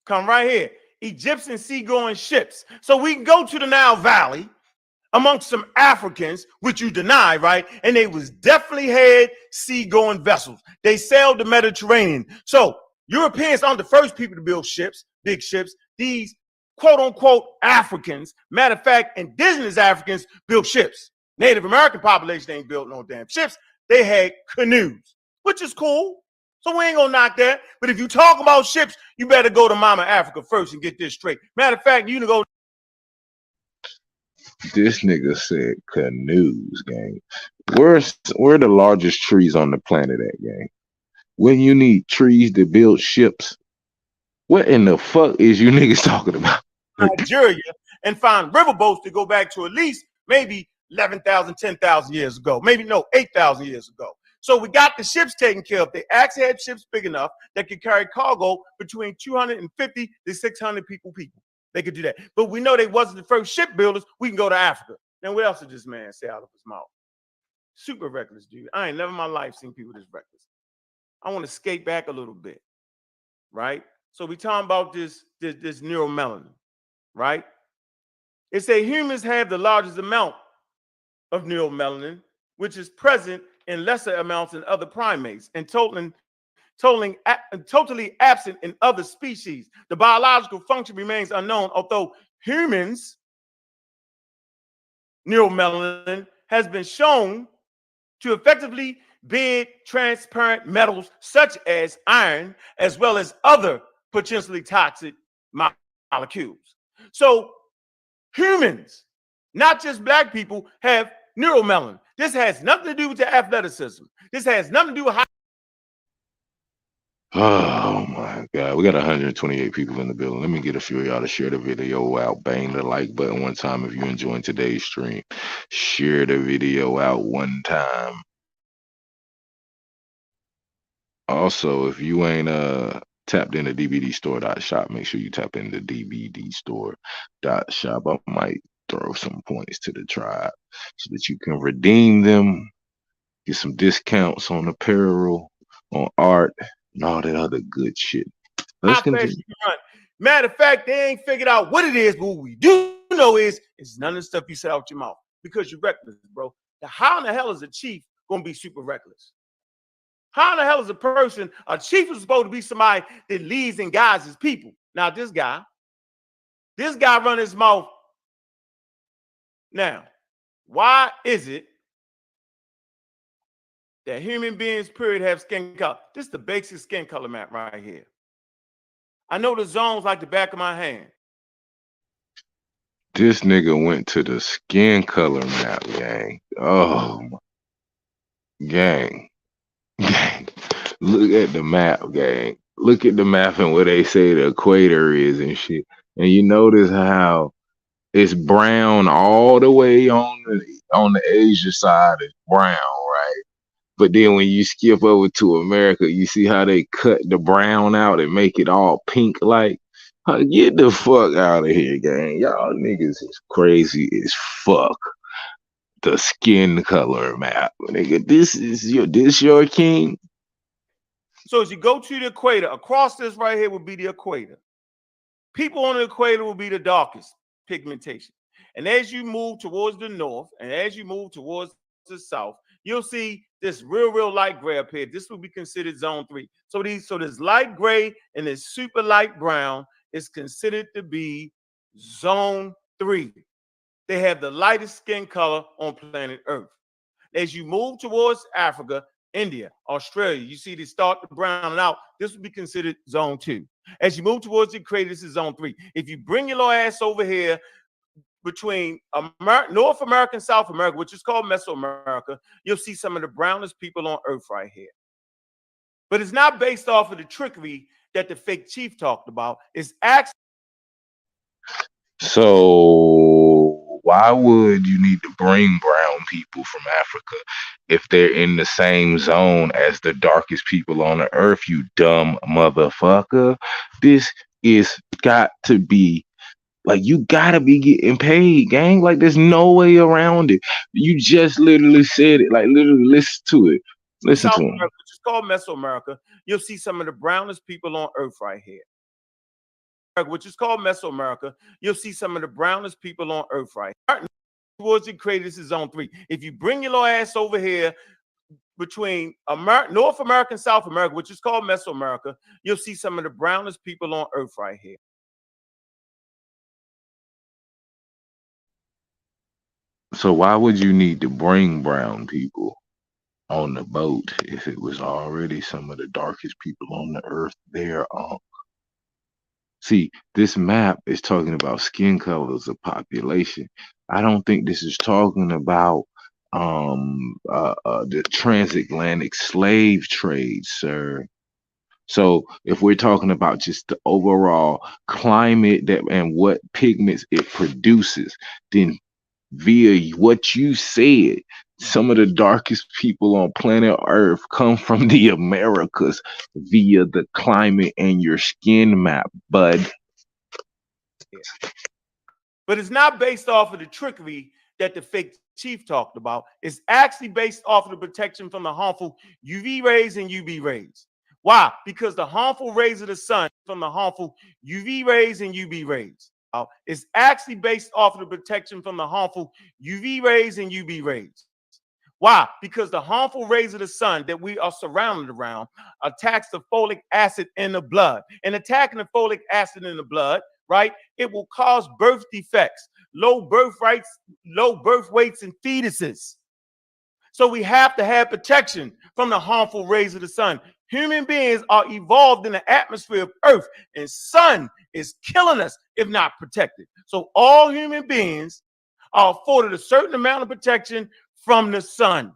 Come right here. Egyptian seagoing ships. So we can go to the Nile Valley amongst some Africans, which you deny, right? And they was definitely had seagoing vessels. They sailed the Mediterranean. So Europeans aren't the first people to build ships, big ships. These quote unquote Africans, matter of fact, indigenous Africans built ships. Native American population ain't built no damn ships. They had canoes, which is cool. So we ain't gonna knock that. But if you talk about ships, you better go to Mama Africa first and get this straight. Matter of fact, you can go. This nigga said canoes, gang. Where the largest trees on the planet at, gang? When you need trees to build ships, what in the fuck is you niggas talking about? Nigeria and find riverboats to go back to at least maybe 11,000, 10,000 years ago. Maybe no, 8,000 years ago. So we got the ships taken care of. They actually had ships big enough that could carry cargo between 250 to 600 people. They could do that. But we know they wasn't the first shipbuilders. We can go to Africa. Now, what else did this man say out of his mouth? Super reckless, dude. I ain't never in my life seen people this reckless. I want to skate back a little bit, right? So we talking about this neuromelanin, right? It say humans have the largest amount of neuromelanin, which is present in lesser amounts in other primates and totally absent in other species. The biological function remains unknown, although humans' neuromelanin has been shown to effectively bid transparent metals such as iron, as well as other potentially toxic molecules. So humans, not just black people, have neuromelanin. This has nothing to do with the athleticism. This has nothing to do with how. Oh my God. We got 128 people in the building. Let me get a few of y'all to share the video out. Bang the like button one time if you're enjoying today's stream. Share the video out one time. Also, if you ain't tapped into dvdstore.shop, make sure you tap into dvdstore.shop. I might throw some points to the tribe so that you can redeem them, get some discounts on apparel, on art, and all that other good shit. Let's continue. Matter of fact, they ain't figured out what it is, but what we do know is it's none of the stuff you said out your mouth because you're reckless, bro. Now, how in the hell is a chief gonna be super reckless? How in the hell is a chief is supposed to be somebody that leads and guides his people. Now, this guy run his mouth. Now, why is it that human beings, period, have skin color? This is the basic skin color map right here. I know the zones like the back of my hand. This nigga went to the skin color map, gang. Oh, gang. Look at the map, gang. Look at the map and where they say the equator is and shit. And you notice how it's brown all the way on the Asia side. It's brown, right? But then when you skip over to America, you see how they cut the brown out and make it all pink like. Get the fuck out of here, gang. Y'all niggas is crazy as fuck. The skin color map. Nigga, this your king? So as you go to the equator, across this right here will be the equator. People on the equator will be the darkest pigmentation. And as you move towards the north and as you move towards the south, you'll see this real light gray up here, this would be considered zone 3. So this light gray and this super light brown is considered to be zone 3. They have the lightest skin color on planet Earth. As you move towards Africa, India, Australia, you see they start to brown out. This would be considered zone 2. As you move towards the equator, this is zone 3. If you bring your little ass over here between North America and South America, which is called Mesoamerica, you'll see some of the brownest people on Earth right here. But it's not based off of the trickery that the fake chief talked about. It's actually. So why would you need to bring brown people from Africa if they're in the same zone as the darkest people on the earth, you dumb motherfucker? This is got to be, like, you gotta be getting paid, gang. Like, there's no way around it. You just literally said it. Like, literally, listen to it. Listen South to him. America, which is called Mesoamerica, you'll see some of the brownest people on Earth right here. Which is called Mesoamerica, you'll see some of the brownest people on Earth right here. Towards the equator, this is zone 3. If you bring your little ass over here between North America and South America, which is called Mesoamerica, you'll see some of the brownest people on Earth right here. So why would you need to bring brown people on the boat if it was already some of the darkest people on the earth there? See, this map is talking about skin colors of population. I don't think this is talking about the transatlantic slave trade, sir. So if we're talking about just the overall climate that and what pigments it produces, then via what you said, some of the darkest people on planet Earth come from the Americas via the climate and your skin map, bud. But it's not based off of the trickery that the fake chief talked about. It's actually based off of the protection from the harmful UV rays and UV rays. Why? Because the harmful rays of the sun from the harmful UV rays and UV rays. It's actually based off of the protection from the harmful UV rays and UV rays. Why? Because the harmful rays of the sun that we are surrounded around attacks the folic acid in the blood. And attacking the folic acid in the blood, right, it will cause birth defects, low birth weights in fetuses. So we have to have protection from the harmful rays of the sun. Human beings are evolved in the atmosphere of Earth, and sun is killing us if not protected. So all human beings are afforded a certain amount of protection from the sun.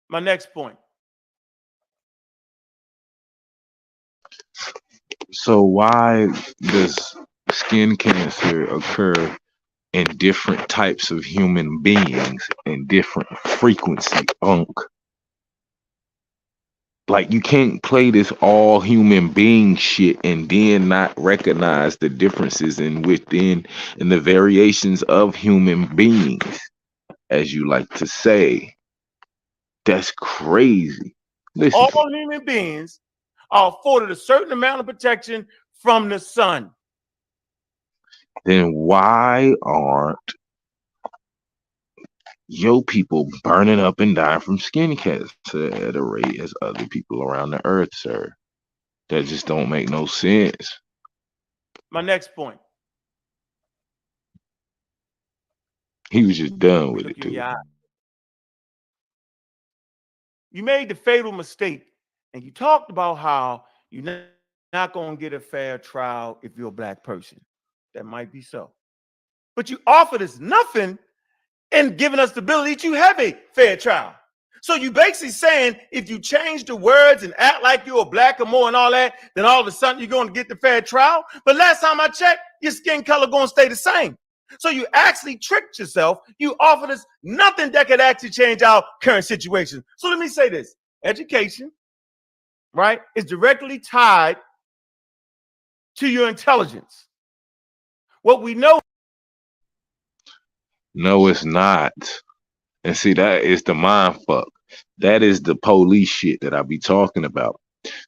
My next point. So why does skin cancer occur in different types of human beings in different frequency, Like, you can't play this all human being shit and then not recognize the differences in the variations of human beings, as you like to say. That's crazy. Listen. All human beings are afforded a certain amount of protection from the sun. Then why aren't your people burning up and dying from skin cancer at a rate as other people around the earth, sir? That just don't make no sense. My next point. He was just done with it, too. You made the fatal mistake, and you talked about how you're not going to get a fair trial if you're a black person. That might be so. But you offered us nothing in giving us the ability to have a fair trial. So you basically saying if you change the words and act like you're a black or more and all that, then all of a sudden you're going to get the fair trial. But last time I checked, your skin color going to stay the same. So you actually tricked yourself. You offered us nothing that could actually change our current situation. So let me say this. Education, right, is directly tied to your intelligence. What we know. No, it's not. And see, that is the mind fuck. That is the police shit that I be talking about.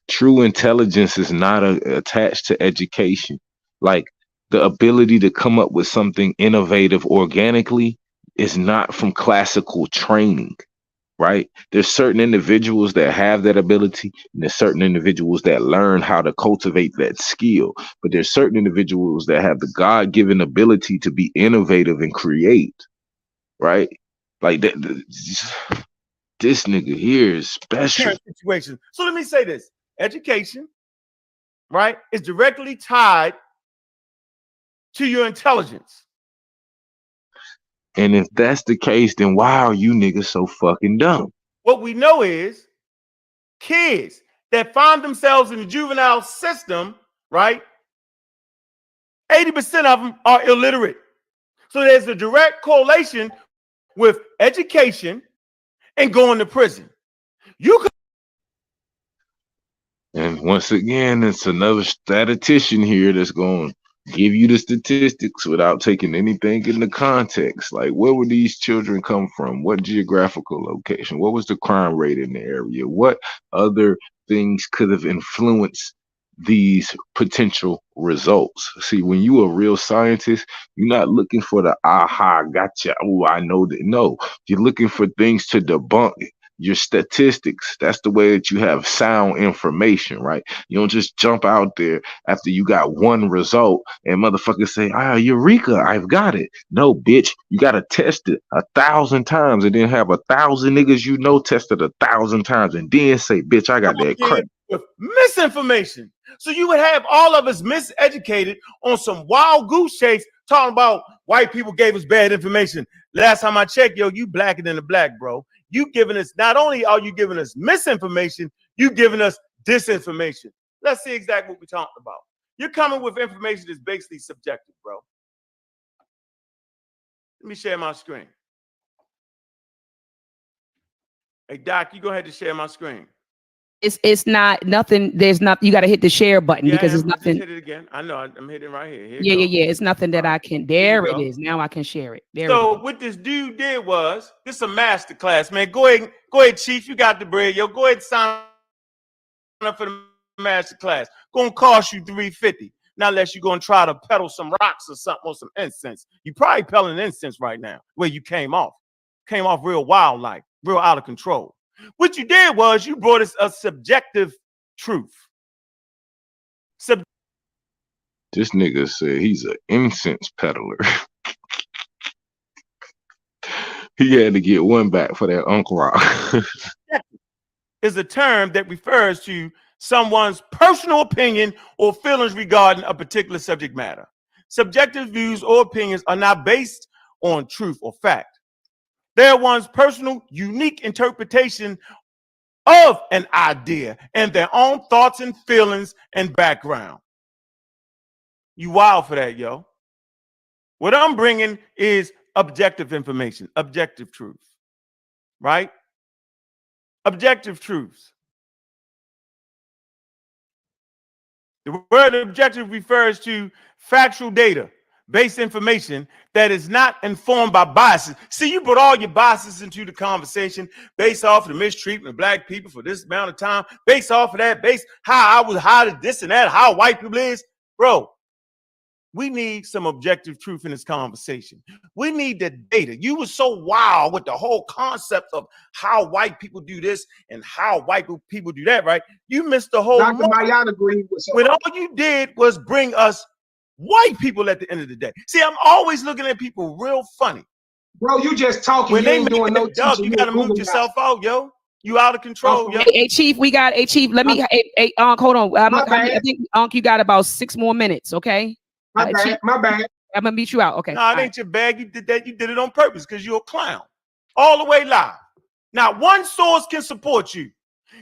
True intelligence is not attached to education. Like, the ability to come up with something innovative organically, is not from classical training, right? There's certain individuals that have that ability, and there's certain individuals that learn how to cultivate that skill. But there's certain individuals that have the God-given ability to be innovative and create, right? Like that. This nigga here is special. Current situation. So let me say this: education, right, is directly tied to your intelligence. And if that's the case, then why are you niggas so fucking dumb? What we know is kids that find themselves in the juvenile system, right? 80% of them are illiterate. So there's a direct correlation with education and going to prison. You could. And once again, it's another statistician here that's going to give you the statistics without taking anything into context. Like, where would these children come from? What geographical location? What was the crime rate in the area? What other things could have influenced these potential results? See, when you a real scientist, you're not looking for the aha, gotcha. Oh, I know that. No, you're looking for things to debunk your statistics. That's the way that you have sound information, right? You don't just jump out there after you got one result and motherfuckers say, eureka, I've got it. No, bitch, you gotta test it 1,000 times and then have 1,000 niggas you know tested 1,000 times and then say, bitch, I got that crack. With misinformation. So you would have all of us miseducated on some wild goose chase talking about white people gave us bad information. Last time I checked, yo, you blacker than the black, bro. You giving us, not only are you giving us misinformation, you giving us disinformation. Let's see exactly what we talked about. You're coming with information that's basically subjective, bro. Let me share my screen. Hey, Doc, you go ahead and share my screen. It's not nothing. There's not. You got to hit the share button because it's nothing. Just hit it again. I know. I'm hitting right here. Yeah. It's nothing that I can. There it is. Now I can share it. There. So what this dude did was, this is a master class, man. Go ahead, Chief. You got the bread, yo. Go ahead and sign up for the master class. Gonna cost you $350. Not unless you're gonna try to peddle some rocks or something or some incense. You probably peddling incense right now, where you came off real wild, like real out of control. What you did was you brought us a subjective truth. This nigga said he's an incense peddler. He had to get one back for that Uncle Rock. Is a term that refers to someone's personal opinion or feelings regarding a particular subject matter. Subjective views or opinions are not based on truth or fact. They are one's personal, unique interpretation of an idea and their own thoughts and feelings and background. You wild for that, yo. What I'm bringing is objective information, objective truth, right? Objective truths. The word objective refers to factual data, based information that is not informed by biases. See, you put all your biases into the conversation based off of the mistreatment of black people for this amount of time, based off of that, based how did this and that, how white people is. Bro, we need some objective truth in this conversation. We need the data. You were so wild with the whole concept of how white people do this and how white people do that, right? You missed the whole Dr. Mayan agreed with when all you did was bring us white people at the end of the day. See, I'm always looking at people real funny. Bro, you just talking. When You they ain't doing no teaching. you gotta move yourself out, yo. You out of control, yo. Hey, Chief, Chief, let me, hold on. I think, you got about 6 more minutes, okay? My bad, Chief, my bad. I'm gonna meet you out, okay? No, it ain't your bag. You did that. You did it on purpose because you're a clown. All the way live. Now, one source can support you.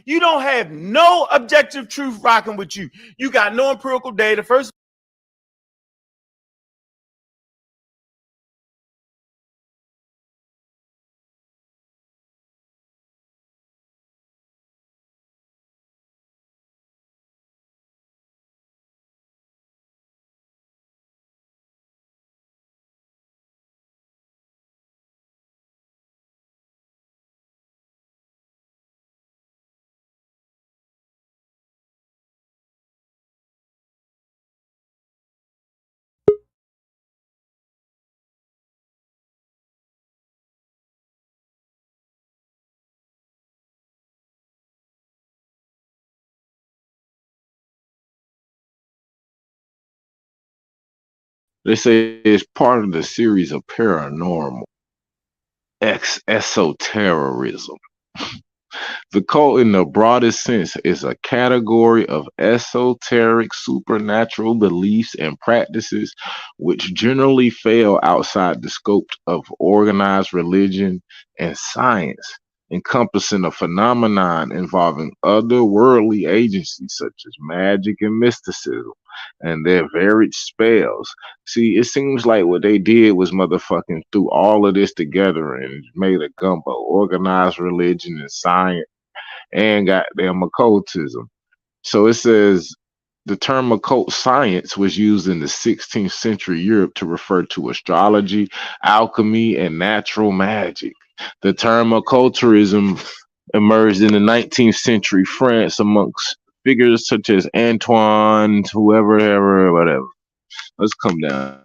You don't have no objective truth rocking with you. You got no empirical data. First They say it's part of the series of paranormal esotericism. The cult, in the broadest sense, is a category of esoteric supernatural beliefs and practices which generally fail outside the scope of organized religion and science, encompassing a phenomenon involving otherworldly agencies such as magic and mysticism and their varied spells. See, it seems like what they did was motherfucking threw all of this together and made a gumbo, organized religion and science and goddamn occultism. So it says the term occult science was used in the 16th century Europe to refer to astrology, alchemy, and natural magic. The term occultism emerged in the 19th century France amongst figures such as Antoine, whoever, whatever. Let's come down.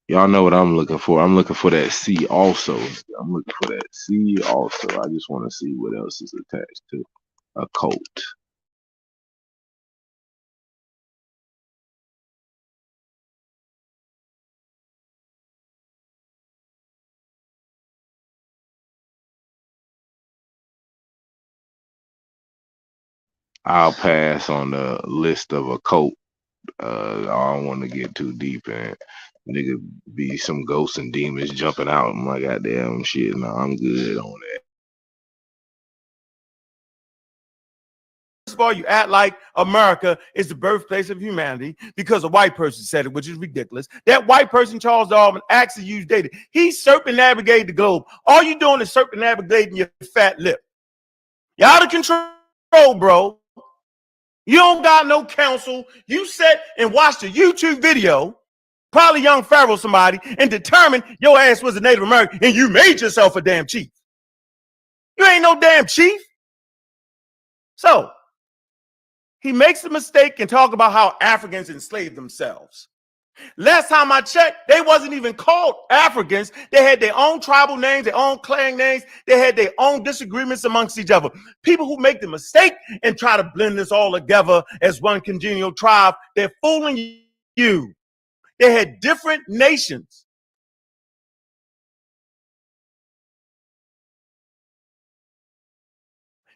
Y'all know what I'm looking for. I'm looking for that C also. I'm looking for that C also. I just want to see what else is attached to occult. I'll pass on the list of occult. I don't want to get too deep in. Nigga, be some ghosts and demons jumping out and my goddamn shit. No, I'm good on that. First of all, you act like America is the birthplace of humanity because a white person said it, which is ridiculous. That white person, Charles Darwin, actually used data. He circumnavigated the globe. All you doing is circumnavigating your fat lip. You're out of control, bro. You don't got no counsel. You sat and watched a YouTube video, probably Young Pharaoh somebody, and determined your ass was a Native American, and you made yourself a damn chief. You ain't no damn chief. So he makes a mistake and talk about how Africans enslaved themselves. Last time I checked, they wasn't even called Africans. They had their own tribal names, their own clan names. They had their own disagreements amongst each other. People who make the mistake and try to blend this all together as one congenial tribe, they're fooling you. They had different nations.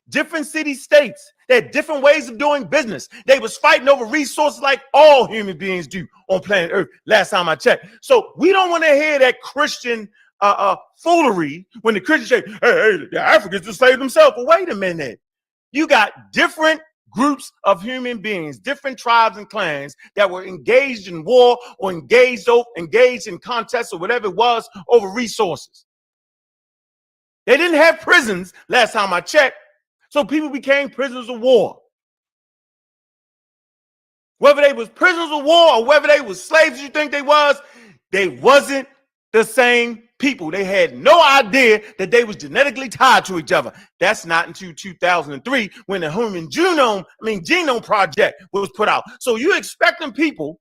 Different city-states. They had different ways of doing business. They was fighting over resources like all human beings do on planet Earth, last time I checked. So we don't want to hear that Christian foolery when the Christians say, hey, the Africans enslaved themselves. Well, wait a minute. You got different groups of human beings, different tribes and clans that were engaged in war or engaged in contests or whatever it was over resources. They didn't have prisons last time I checked. So people became prisoners of war. Whether they was prisoners of war or whether they was slaves you think they wasn't the same people. They had no idea that they was genetically tied to each other. That's not until 2003 when the Human Genome Project was put out. So you expecting people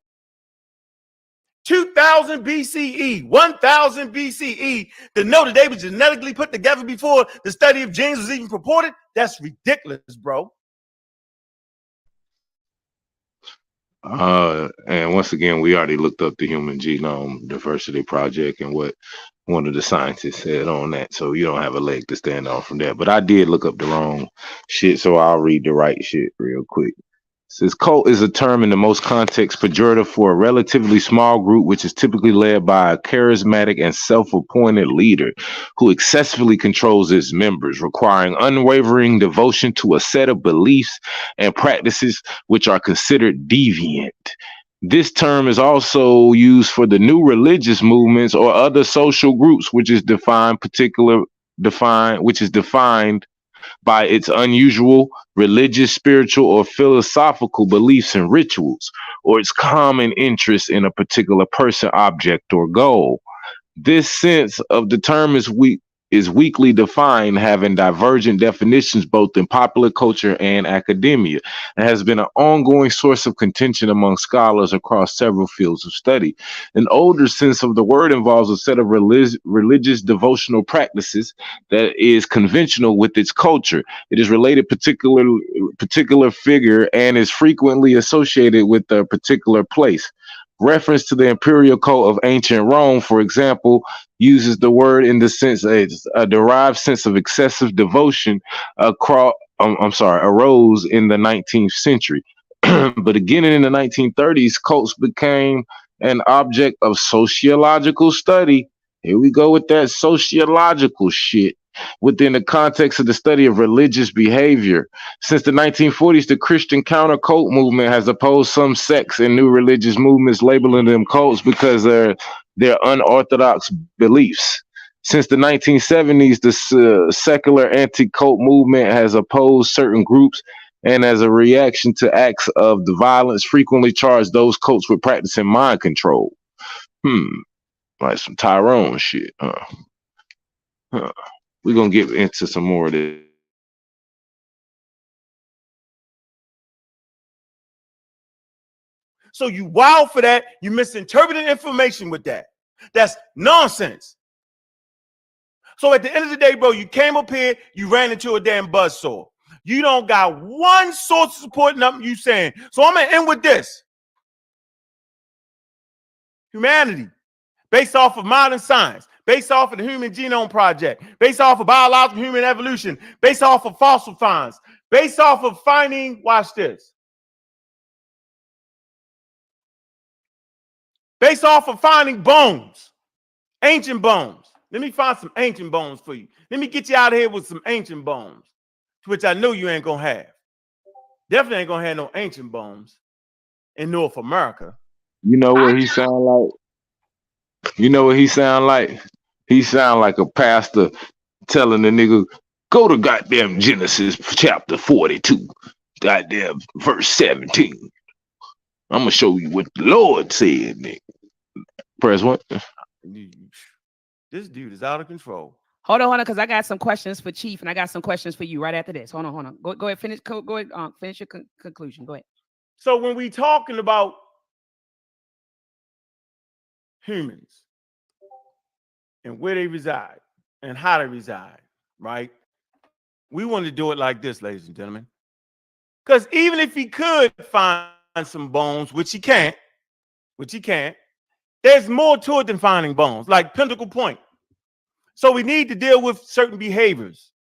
2000 BCE, 1000 BCE, to know that they were genetically put together before the study of genes was even purported? That's ridiculous, bro. And once again, we already looked up the Human Genome Diversity Project and what one of the scientists said on that. So you don't have a leg to stand on from that. But I did look up the wrong shit, so I'll read the right shit real quick. Says cult is a term in the most context pejorative for a relatively small group which is typically led by a charismatic and self-appointed leader who excessively controls its members, requiring unwavering devotion to a set of beliefs and practices which are considered deviant. This term is also used for the new religious movements or other social groups which is defined by its unusual religious, spiritual, or philosophical beliefs and rituals, or its common interest in a particular person, object, or goal. This sense of the term is weak. is weakly defined, having divergent definitions both in popular culture and academia, and has been an ongoing source of contention among scholars across several fields of study. An older sense of the word involves a set of religious devotional practices that is conventional with its culture. It is related particular figure and is frequently associated with a particular place. Reference to the imperial cult of ancient Rome, for example, uses the word in the sense a derived sense of excessive devotion arose in the 19th century. But beginning in the 1930s, cults became an object of sociological study. Here we go with that sociological shit within the context of the study of religious behavior. Since the 1940s, the Christian counter-cult movement has opposed some sects and new religious movements, labeling them cults because they're their unorthodox beliefs. Since the 1970s, the secular anti-cult movement has opposed certain groups, and as a reaction to acts of the violence, frequently charged those cults with practicing mind control. Like some Tyrone shit. We're gonna get into some more of this. So you wild for that. You misinterpreting information with that. That's nonsense. So at the end of the day, bro, you came up here, you ran into a damn buzzsaw. You don't got one source of support, nothing you saying. So I'm going to end with this. Humanity, based off of modern science, based off of the Human Genome Project, based off of biological human evolution, based off of fossil finds, based off of finding, watch this, based off of finding bones, ancient bones. Let me find some ancient bones for you. Let me get you out of here with some ancient bones, which I know you ain't going to have. Definitely ain't going to have no ancient bones in North America. You know what he sound like? You know what he sound like? He sound like a pastor telling the nigga, go to goddamn Genesis chapter 42, goddamn verse 17. I'm gonna show you what the Lord said, nigga. Press one. This dude is out of control. Hold on, because I got some questions for Chief, and I got some questions for you right after this. Hold on. Go ahead, finish. Go ahead, finish your conclusion. Go ahead. So when we talking about humans and where they reside and how they reside, right? We want to do it like this, ladies and gentlemen. Because even if he could find some bones, which he can't, there's more to it than finding bones, like Pinnacle Point. So we need to deal with certain behaviors,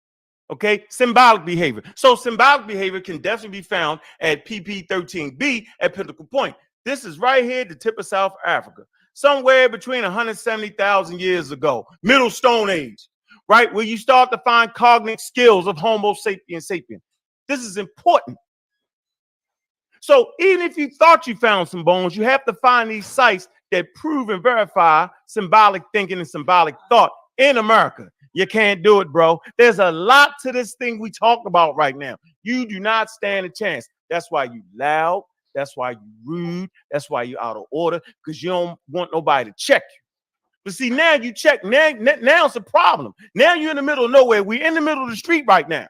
okay? Symbolic behavior. So symbolic behavior can definitely be found at PP13B at Pinnacle Point. This is right here at the tip of South Africa, somewhere between 170,000 years ago, Middle Stone Age, right? Where you start to find cognitive skills of Homo sapiens sapien. This is important. So even if you thought you found some bones, you have to find these sites that prove and verify symbolic thinking and symbolic thought in America. You can't do it, bro. There's a lot to this thing we talk about right now. You do not stand a chance. That's why you loud. That's why you rude. That's why you out of order, because you don't want nobody to check you. But see, now you check. Now it's a problem. Now you're in the middle of nowhere. We're in the middle of the street right now.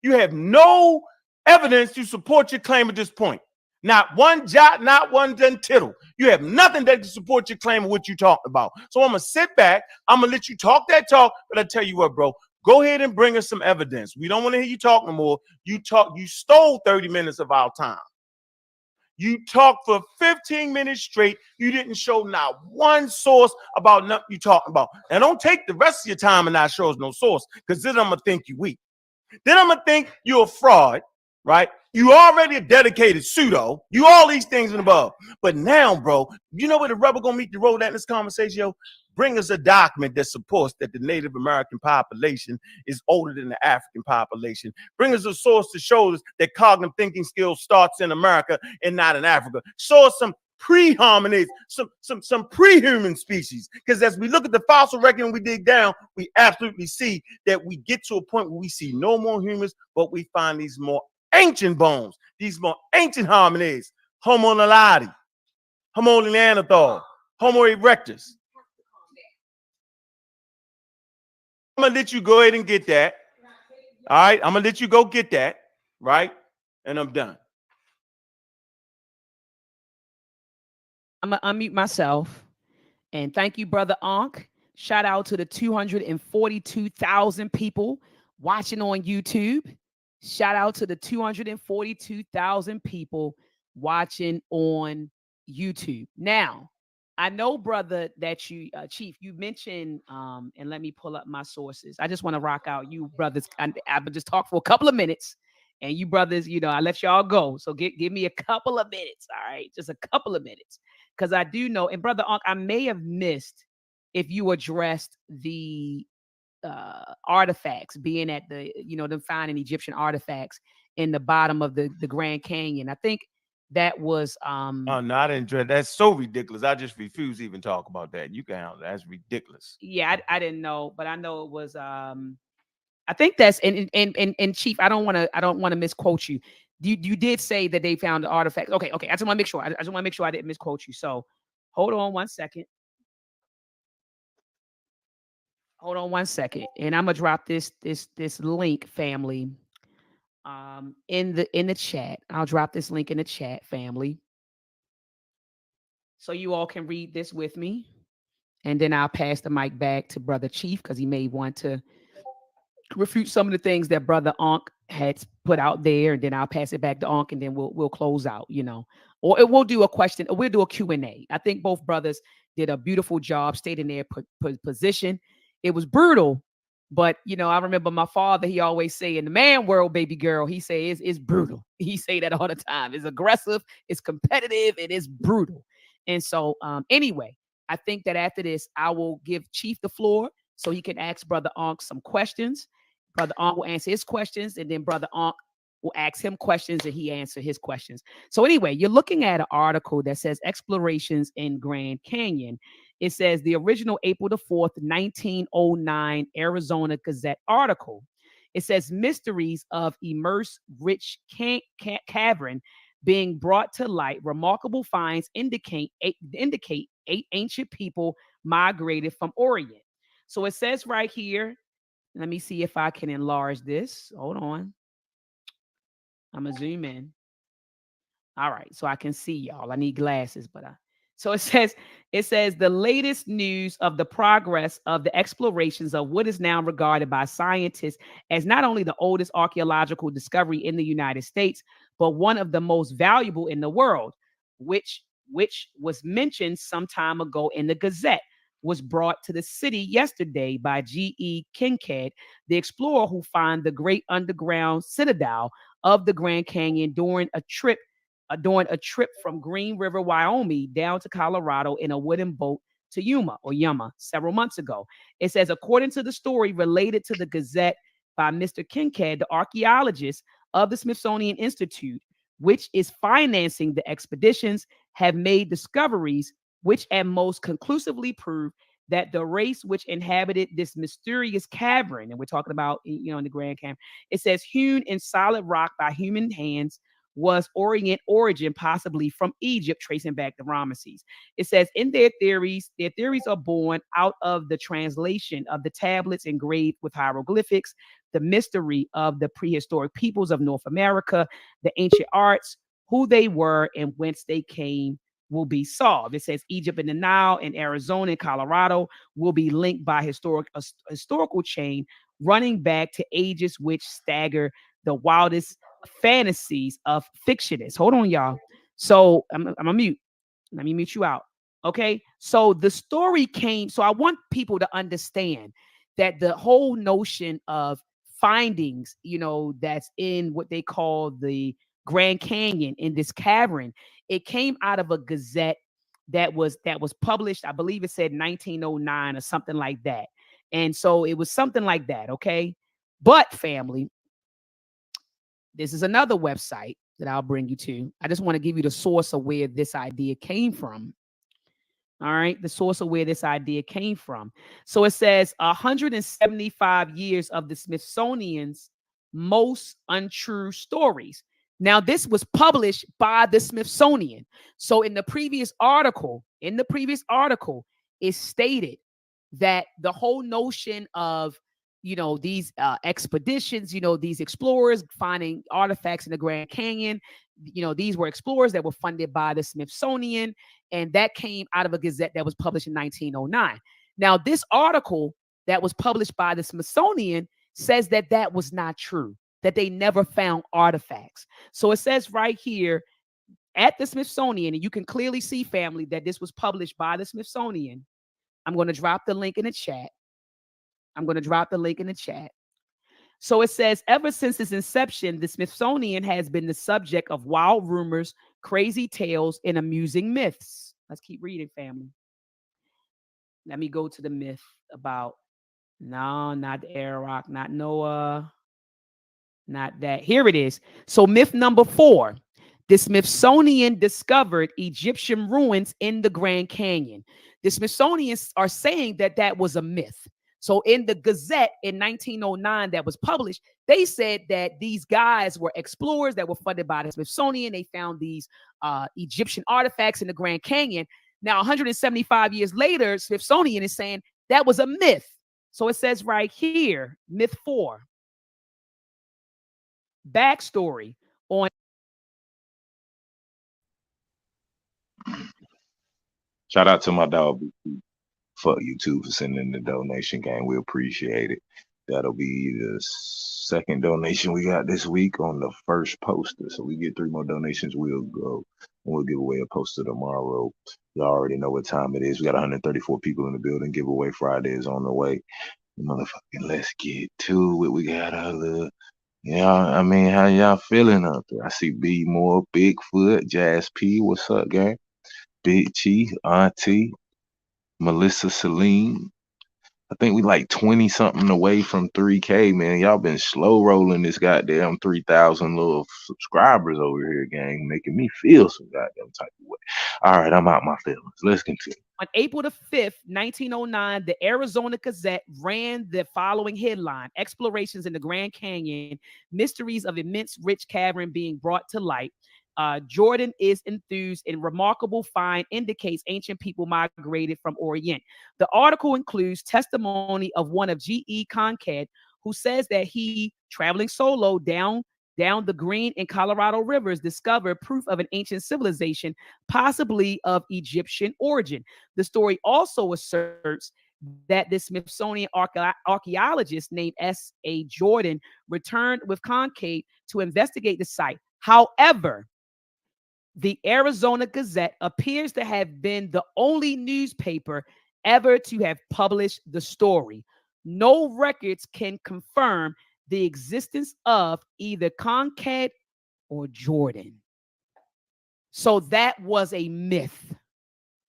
You have no evidence to support your claim at this point. Not one jot, not one tittle. You have nothing that can support your claim of what you talked about. So I'm going to sit back. I'm going to let you talk that talk. But I tell you what, bro, go ahead and bring us some evidence. We don't want to hear you talk no more. You stole 30 minutes of our time. You talked for 15 minutes straight. You didn't show not one source about nothing you talking about. Now, don't take the rest of your time and not show us no source, because then I'm going to think you weak. Then I'm going to think you're a fraud, right? You already a dedicated pseudo. You all these things and above. But now, bro, you know where the rubber going to meet the road at in this conversation, yo? Bring us a document that supports that the Native American population is older than the African population. Bring us a source to show us that cognitive thinking skills starts in America and not in Africa. Show us some pre-hominids, some pre-human species. Because as we look at the fossil record and we dig down, we absolutely see that we get to a point where we see no more humans, but we find these more ancient bones, these more ancient hominids, Homo naledi, Homo neanderthal, Homo erectus. gonna let you go ahead and get that. All right, I'm gonna let you go get that, right? And I'm done. I'm gonna unmute myself. And thank you, Brother Ankh. Shout out to the 242,000 people watching on YouTube. Shout out to the 242,000 people watching on YouTube. Now, I know, brother, that you, Chief, you mentioned, and let me pull up my sources. I just want to rock out you brothers. I've just talked for a couple of minutes, and you brothers, I let y'all go. So give me a couple of minutes, all right? Just a couple of minutes. Because I do know, and Brother Ankh, I may have missed if you addressed the artifacts being at the, them finding Egyptian artifacts in the bottom of the Grand Canyon. I think that was Oh no, I didn't dread. That's so ridiculous. I just refuse to even talk about that. You can handle that. That's ridiculous. Yeah, I didn't know, but I know it was I think that's and Chief, I don't want to misquote you. You did say that they found the artifacts. Okay. I just want to make sure. I just want to make sure I didn't misquote you. So hold on one second. Hold on one second. And I'm gonna drop this link, family. In the chat. I'll drop this link in the chat, family. So you all can read this with me. And then I'll pass the mic back to Brother Chief because he may want to refute some of the things that Brother Ankh had put out there, and then I'll pass it back to Ankh, and then we'll close out, or we'll do a question, or we'll do a Q&A. I think both brothers did a beautiful job stating their position. It was brutal, but I remember my father, he always say, in the man world, baby girl, he say it's brutal. He say that all the time. It's aggressive, it's competitive, it is brutal. And so anyway, I think that after this, I will give Chief the floor so he can ask Brother Ankh some questions. Brother Ankh will answer his questions, and then Brother Ankh will ask him questions, and he answer his questions. So anyway, you're looking at an article that says explorations in Grand Canyon. It says the original April the 4th, 1909 Arizona Gazette article. It says mysteries of immersed rich cavern being brought to light. Remarkable finds indicate 8 ancient people migrated from Orient. So it says right here, let me see if I can enlarge this. Hold on. I'm going to zoom in. All right. So I can see y'all. I need glasses, but so it says the latest news of the progress of the explorations of what is now regarded by scientists as not only the oldest archaeological discovery in the United States, but one of the most valuable in the world, which was mentioned some time ago in the Gazette, was brought to the city yesterday by G.E. Kincaid, the explorer who found the great underground citadel of the Grand Canyon during a trip from Green River, Wyoming, down to Colorado in a wooden boat to Yuma several months ago. It says, according to the story related to the Gazette by Mr. Kincaid, the archaeologists of the Smithsonian Institute, which is financing the expeditions, have made discoveries which at most conclusively prove that the race which inhabited this mysterious cavern, and we're talking about, in the Grand Canyon, it says hewn in solid rock by human hands, was Orient origin, possibly from Egypt, tracing back to Ramesses. It says in their theories are born out of the translation of the tablets engraved with hieroglyphics, the mystery of the prehistoric peoples of North America, the ancient arts, who they were and whence they came, will be solved. It says Egypt and the Nile and Arizona and Colorado will be linked by historical chain running back to ages which stagger the wildest fantasies of fictionists. Hold on, y'all. So I'm a mute. Let me mute you out. Okay. So the story came. So I want people to understand that the whole notion of findings, that's in what they call the Grand Canyon in this cavern, it came out of a Gazette that was published, I believe it said 1909 or something like that. And so it was something like that. Okay. But family, this is another website that I'll bring you to. I just want to give you the source of where this idea came from. All right, the source of where this idea came from. So it says 175 years of the Smithsonian's most untrue stories. Now, this was published by the Smithsonian. So in the previous article, it stated that the whole notion of these expeditions, these explorers finding artifacts in the Grand Canyon. These were explorers that were funded by the Smithsonian, and that came out of a gazette that was published in 1909. Now, this article that was published by the Smithsonian says that that was not true, that they never found artifacts. So it says right here at the Smithsonian, and you can clearly see, family, that this was published by the Smithsonian. I'm going to drop the link in the chat. So it says, ever since its inception, the Smithsonian has been the subject of wild rumors, crazy tales, and amusing myths. Let's keep reading, family. Let me go to the myth about, no, not the Arak, not Noah, not that. Here it is. So myth number 4. The Smithsonian discovered Egyptian ruins in the Grand Canyon. The Smithsonians are saying that that was a myth. So in the Gazette in 1909 that was published, they said that these guys were explorers that were funded by the Smithsonian. They found these Egyptian artifacts in the Grand Canyon. Now, 175 years later, Smithsonian is saying that was a myth. So it says right here, myth 4. Backstory on. Shout out to my dog. Fuck you too for sending the donation, gang. We appreciate it. That'll be the second donation we got this week on the first poster. So we get 3 more donations, we'll go and we'll give away a poster tomorrow. Y'all already know what time it is. We got 134 people in the building. Giveaway Friday is on the way. Motherfucking, let's get to it. We got our little, I mean, how y'all feeling out there? I see B Moore, Bigfoot, Jazz P. What's up, gang? Big Chief, Auntie, Melissa, Celine. I think we like 20 something away from 3K, man. Y'all been slow rolling this goddamn 3,000 little subscribers over here, gang, making me feel some goddamn type of way. All right, I'm out my feelings. Let's continue. On April the 5th, 1909, the Arizona Gazette ran the following headline: Explorations in the Grand Canyon, mysteries of immense rich cavern being brought to light. Jordan is enthused, and remarkable find indicates ancient people migrated from Orient. The article includes testimony of one of G.E. Conrad, who says that he, traveling solo down the Green and Colorado rivers, discovered proof of an ancient civilization, possibly of Egyptian origin. The story also asserts that the Smithsonian archaeologist named S.A. Jordan returned with Conrad to investigate the site. However, the Arizona Gazette appears to have been the only newspaper ever to have published the story. No records can confirm the existence of either Conrad or Jordan. So that was a myth.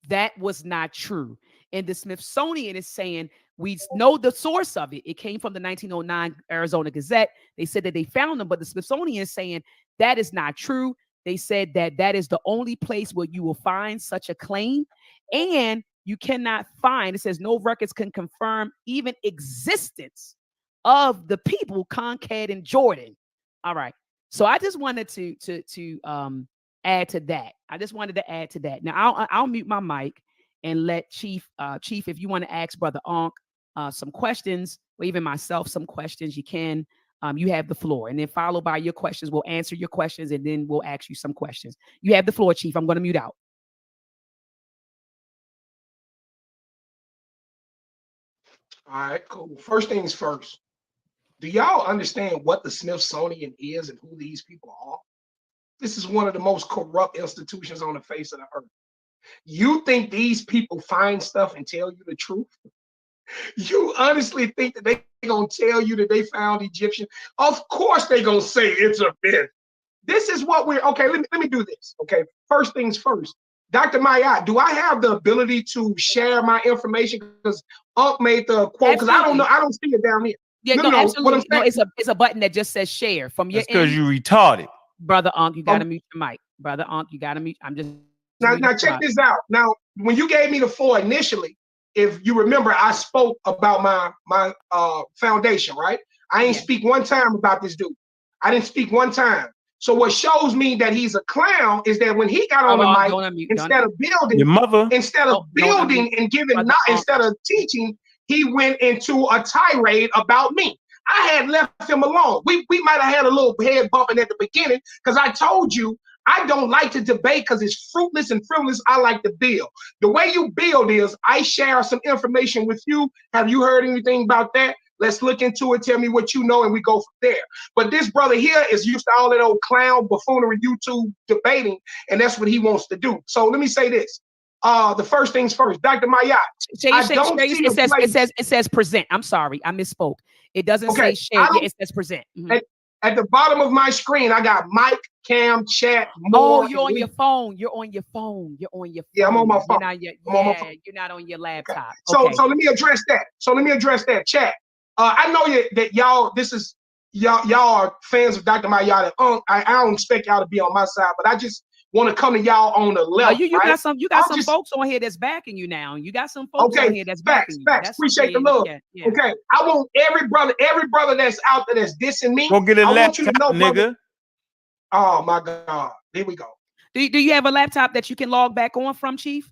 That was not true. And the Smithsonian is saying, we know the source of it. It came from the 1909 Arizona Gazette. They said that they found them, but the Smithsonian is saying that is not true. They said that that is the only place where you will find such a claim, and you cannot find, it says no records can confirm even existence of the people Conrad and Jordan. All right. So I just wanted to add to that. I just wanted to add to that. Now I'll mute my mic and let Chief, if you want to ask Brother Ankh some questions, or even myself some questions, you can. You have the floor, and then followed by your questions. We'll answer your questions, and then we'll ask you some questions. You have the floor, Chief. I'm going to mute out. All right, cool. First things first. Do y'all understand what the Smithsonian is and who these people are? This is one of the most corrupt institutions on the face of the earth. You think these people find stuff and tell you the truth? You honestly think that they're going to tell you that they found Egyptian? Of course they're going to say it's a myth. This is what we're, okay, let me do this, okay? First things first. Dr. Mayat, do I have the ability to share my information? Because Unc made the quote, because I don't know, I don't see it down here. Yeah, no, absolutely. No, it's a button that just says share from your end. Because you retarded. Brother Unc, you got to mute your mic. Brother Unc, you got to mute. I'm just. Now check this out. Now, when you gave me the floor initially, if you remember, I spoke about my foundation, right? I ain't speak one time about this dude. I didn't speak one time. So what shows me that he's a clown is that when he got on the mic, instead of building, and giving, instead of teaching, he went into a tirade about me. I had left him alone. We might have had a little head bumping at the beginning because I told you I don't like to debate because it's fruitless and frivolous. I like to build. The way you build is I share some information with you. Have you heard anything about that? Let's look into it. Tell me what you know, and we go from there. But this brother here is used to all that old clown buffoonery YouTube debating, and that's what he wants to do. So let me say this. The first things first, Dr. Mayat. It says present. I'm sorry, I misspoke. It doesn't say share. Yeah, it says present. At the bottom of my screen, I got mic, cam, chat, more. Oh, you're on your phone. You're on your phone. You're on your phone. Yeah, I'm on my phone. You're not on your laptop. Okay. So let me address that. Chat. I know that y'all. This is y'all are fans of Dr. Mayat. I don't expect y'all to be on my side, but I just want to come to y'all on the level. You got some folks on here that's backing you now. You got some folks on here that's backing you. Facts. Appreciate the love. Yeah. Okay. I want every brother that's out there that's dissing me. Go get a laptop, nigga. Brother, oh my God. Here we go. Do you have a laptop that you can log back on from, Chief?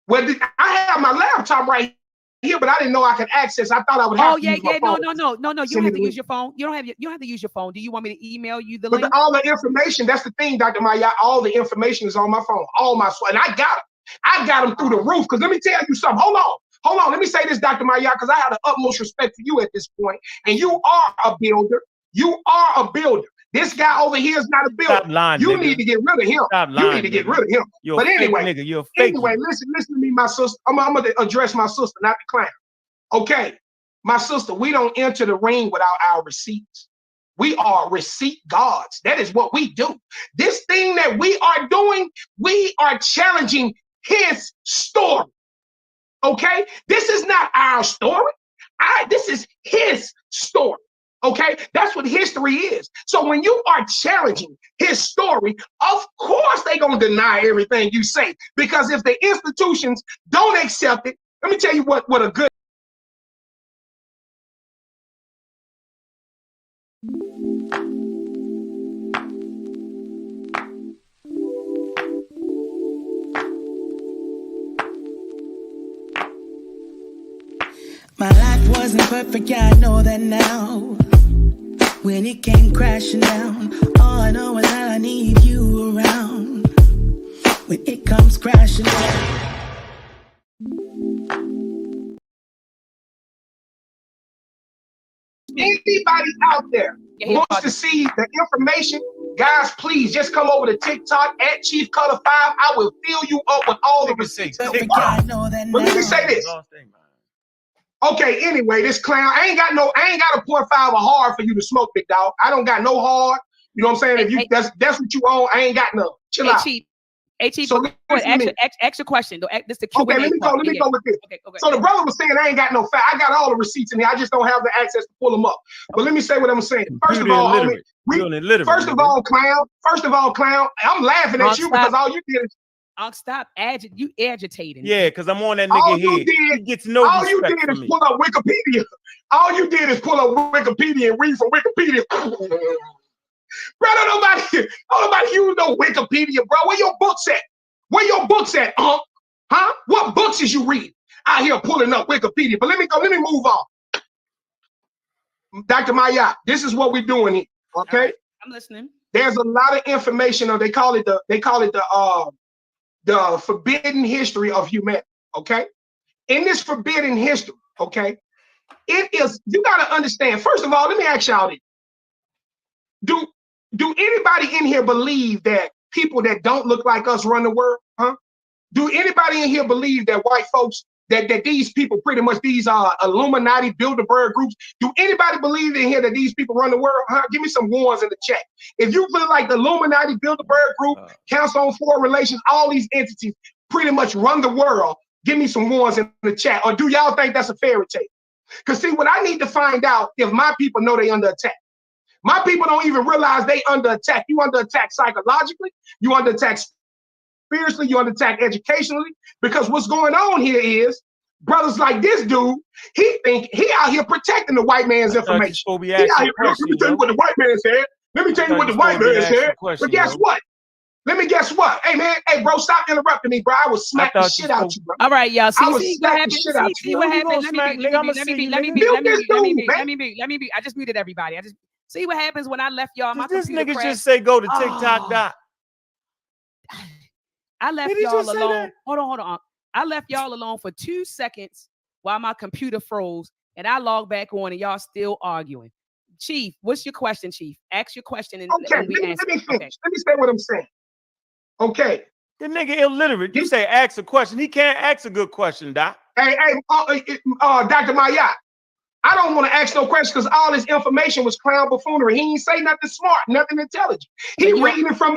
Well, I have my laptop right here, but I didn't know I could access. I thought I would have to use my phone. No. You don't have to use your phone. You don't have to use your phone. Do you want me to email you the link? But all the information, that's the thing, Dr. Maya, all the information is on my phone. And I got them through the roof. Because let me tell you something. Hold on. Let me say this, Dr. Maya, because I have the utmost respect for you at this point. And you are a builder. This guy over here is not a builder. Stop lying, you nigga. need to get rid of him. Stop lying, you need to get rid of him. But anyway, nigga, you're a fake anyway, listen to me, my sister. I'm going to address my sister, not the clown. Okay, my sister, we don't enter the ring without our receipts. We are receipt gods. That is what we do. This thing that we are doing, we are challenging his story. Okay, this is not our story. This is his story. Okay, that's what history is. So when you are challenging his story, of course they're going to deny everything you say. Because if the institutions don't accept it, let me tell you what a good. My life wasn't perfect, yeah, I know that now. When it came crashing down, all I know is that I need you around. When it comes crashing down. Anybody out there wants to see the information, guys, please just come over to TikTok at Chief Color 5. I will fill you up with all the receipts. But let me say this. Okay, anyway, this clown, I ain't got a .5 of hard for you to smoke, big dog. I don't got no hard. You know what I'm saying? If you that's what you own, I ain't got none. Chill out. Chief, so extra question. This the Q&A. Okay, let me go with this. Okay. So the brother was saying I ain't got no fat. I got all the receipts in here. I just don't have the access to pull them up. But let me say what I'm saying. First of all, clown, I'm laughing at you because all you did is stop agitating. Yeah, because I'm on that nigga head. He gets no respect. All you did is pull up Wikipedia. All you did is pull up Wikipedia and read from Wikipedia. Bro, don't nobody use no Wikipedia, bro. Where your books at? Huh? What books is you read? Out here pulling up Wikipedia. But let me move on. Dr. Maya, this is what we're doing here. Okay? Right. I'm listening. There's a lot of information, or they call it the forbidden history of humanity. Okay? In this forbidden history, okay, it is, you gotta understand. First of all, let me ask y'all this. Do anybody in here believe that people that don't look like us run the world? Huh? Do anybody in here believe that white folks, that these people, pretty much these Illuminati Bilderberg groups, do anybody believe in here that these people run the world? Huh? Give me some ones in the chat. If you feel like the Illuminati Bilderberg group, Council on Foreign Relations, all these entities pretty much run the world, give me some ones in the chat. Or do y'all think that's a fairy tale? Because see, what I need to find out if my people know they under attack. My people don't even realize they under attack. You under attack psychologically, you under attack spiritually, you under attack educationally. Because what's going on here is brothers like this dude, he out here protecting the white man's information. Let me tell you what the white man said. But guess what? Let me guess what? Hey, man. Hey, bro, stop interrupting me, bro. I will smack the shit out you, bro. All right, y'all. I will See what smack the happened. shit out See you. what happened. Let me mute. See what happens when I left y'all. My This computer nigga crashed. just say go to TikTok. Dot. I left y'all alone. Hold on. I left y'all alone for 2 seconds while my computer froze, and I logged back on, and y'all still arguing. Chief, what's your question, Chief? Ask your question, and okay, we answer. Let me finish. Okay. Let me say what I'm saying. Okay. The nigga illiterate. You say ask a question. He can't ask a good question, Doc. Hey, Dr. Mayat, I don't want to ask no questions because all this information was clown buffoonery. He ain't say nothing smart, nothing intelligent. He reading from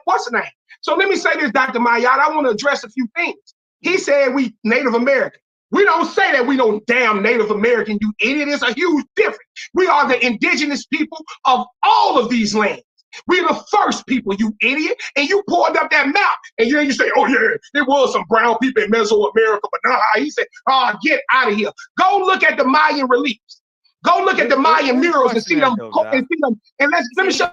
what's the name? So let me say this, Dr. Mayat. I want to address a few things. He said we Native American. We don't say that we no damn Native American, you idiot. It's a huge difference. We are the indigenous people of all of these lands. We're the first people, you idiot. And you pulled up that map, and you say, oh yeah, there was some brown people in Mesoamerica, but nah. He said, oh, get out of here. Go look at the Mayan reliefs. Go look at the Mayan murals and see them. And let me show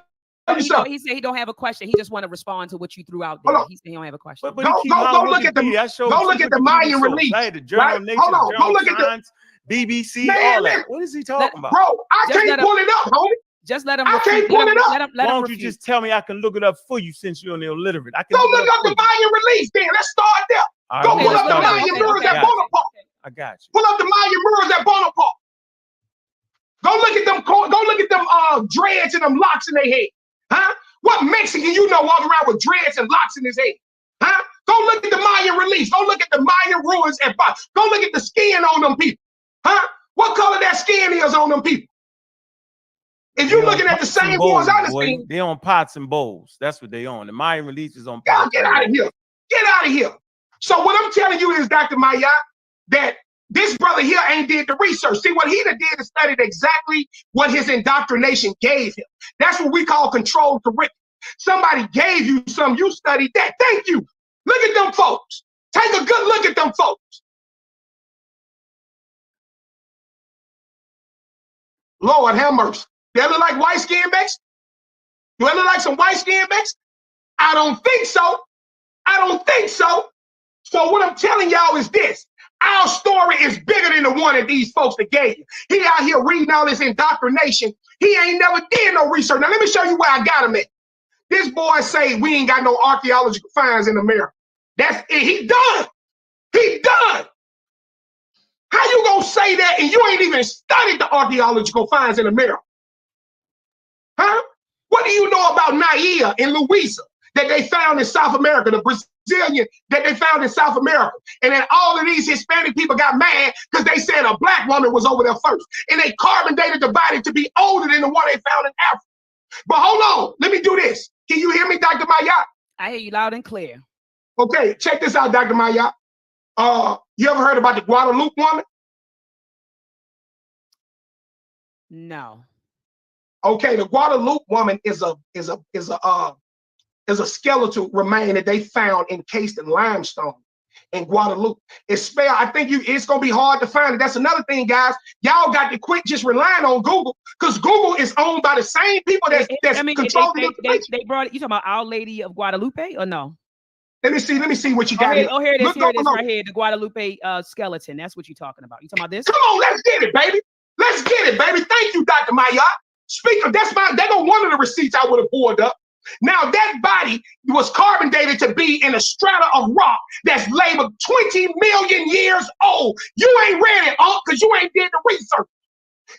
you something. He said he don't have a question. He just want to respond to what you threw out there. He said he don't have a question. But go look at the Mayan reliefs. I had the Journal of Nature, Go look at the BBC, all that. What is he talking about? Bro, I can't pull it up, homie. Just let him. I can't pull it up. Why don't you just tell me I can look it up for you since you're illiterate? I can go look up the Mayan reliefs then. Let's start there. Go pull up the Mayan murals at Bonaparte. I got you. Pull up the Mayan murals at Bonaparte. Go look at them. Go look at them dreads and them locks in their head. Huh? What Mexican you know walking around with dreads and locks in his head? Huh? Go look at the Mayan reliefs. Go look at the Mayan ruins and go look at the skin on them people. Huh? What color that skin is on them people? If you're looking at the same ones I understand, they on pots and bowls. That's what they on. The Mayan relief is on. God, get out of here. Get out of here. So what I'm telling you is, Dr. Mayat, that this brother here ain't did the research. See, what he did is studied exactly what his indoctrination gave him. That's what we call controlled curriculum. Somebody gave you some, you studied that. Thank you. Look at them folks. Take a good look at them folks. Lord have mercy. Do they look like white skin Mexicans? Do they look like some white skin Mexicans? I don't think so. I don't think so. So what I'm telling y'all is this. Our story is bigger than the one that these folks that gave you. He out here reading all this indoctrination. He ain't never did no research. Now let me show you where I got him at. This boy say we ain't got no archaeological finds in America. That's it. He done. He done. How you gonna say that and you ain't even studied the archaeological finds in America? Huh? What do you know about Naia in Louisa that they found in South America, the Brazilian that they found in South America? And then all of these Hispanic people got mad because they said a black woman was over there first. And they carbon dated the body to be older than the one they found in Africa. But hold on, let me do this. Can you hear me, Dr. Mayat? I hear you loud and clear. Okay, check this out, Dr. Mayat. You ever heard about the Guadalupe woman? No. Okay, the Guadalupe woman is a skeletal remain that they found encased in limestone in Guadalupe. It's spelled, I think it's gonna be hard to find it. That's another thing, guys. Y'all got to quit just relying on Google, because Google is owned by the same people that's controlling the information. They brought it. You talking about Our Lady of Guadalupe or no? Let me see what you got here. Oh, here it is. Here it is right here. The Guadalupe skeleton. That's what you're talking about. You talking about this? Come on, let's get it, baby. Let's get it, baby. Thank you, Dr. Mayat. Speaker, that's one of the receipts I would have pulled up. Now that body was carbon dated to be in a strata of rock that's labeled 20 million years old. You ain't read it, because you ain't did the research.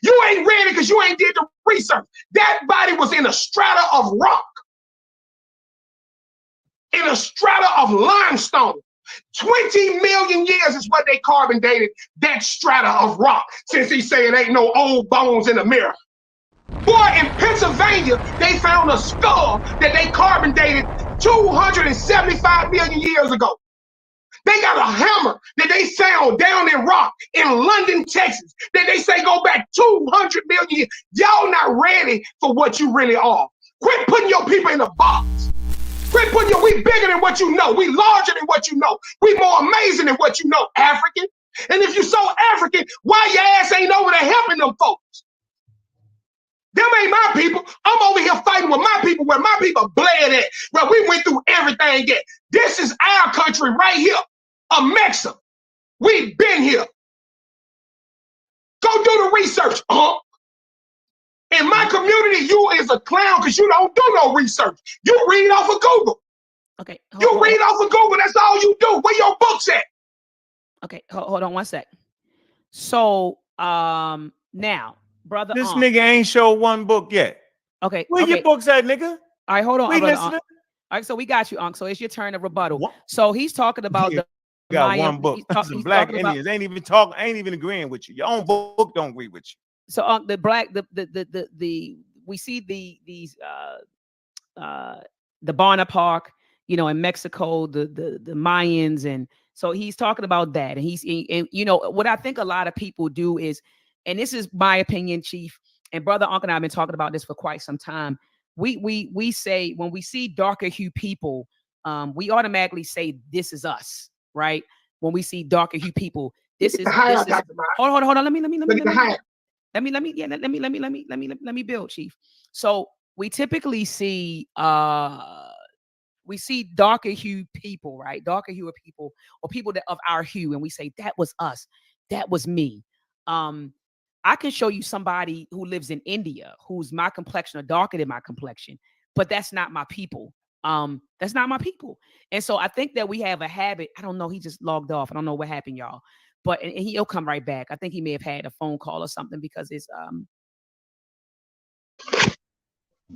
You ain't read it because you ain't did the research. That body was in a strata of rock. In a strata of limestone. 20 million years is what they carbon dated that strata of rock, since he saying ain't no old bones in America. Boy, in Pennsylvania, they found a skull that they carbon dated 275 million years ago. They got a hammer that they found down in rock in London, Texas, that they say go back 200 million years. Y'all not ready for what you really are. Quit putting your people in a box. Quit putting we bigger than what you know. We larger than what you know. We more amazing than what you know, African. And if you so African, why your ass ain't over there helping them folks? Them ain't my people. I'm over here fighting with my people where my people bled at, where we went through everything at. This is our country right here, Mexico. We've been here. Go do the research, In my community, you is a clown because you don't do no research. You read off of Google. Okay. You read off of Google. That's all you do. Where your books at? Okay, hold on one sec. So, now, brother, this nigga ain't showed one book yet. Okay, where your books at, nigga? All right, hold on. We brother, listening? All right, so we got you, Unc. So it's your turn to rebuttal. What? So he's talking about the got Mayan, one book. Some black Indians ain't even talking, ain't even agreeing with you. Your own book don't agree with you. So the black, we see these the Barna Park, you know, in Mexico, the Mayans, and so he's talking about that, and and you know what I think a lot of people do is, and this is my opinion, Chief, and brother Unc and I have been talking about this for quite some time. We say when we see darker hue people, we automatically say this is us, right? When we see darker hue people, this is hold on. Let me build, Chief. So we typically see darker hue people, right? Darker hue people or people that of our hue, and we say that was us, that was me. I can show you somebody who lives in India who's my complexion or darker than my complexion, but that's not my people. That's not my people. And so I think that we have a habit. I don't know. He just logged off. I don't know what happened, y'all. But and he'll come right back. I think he may have had a phone call or something because it's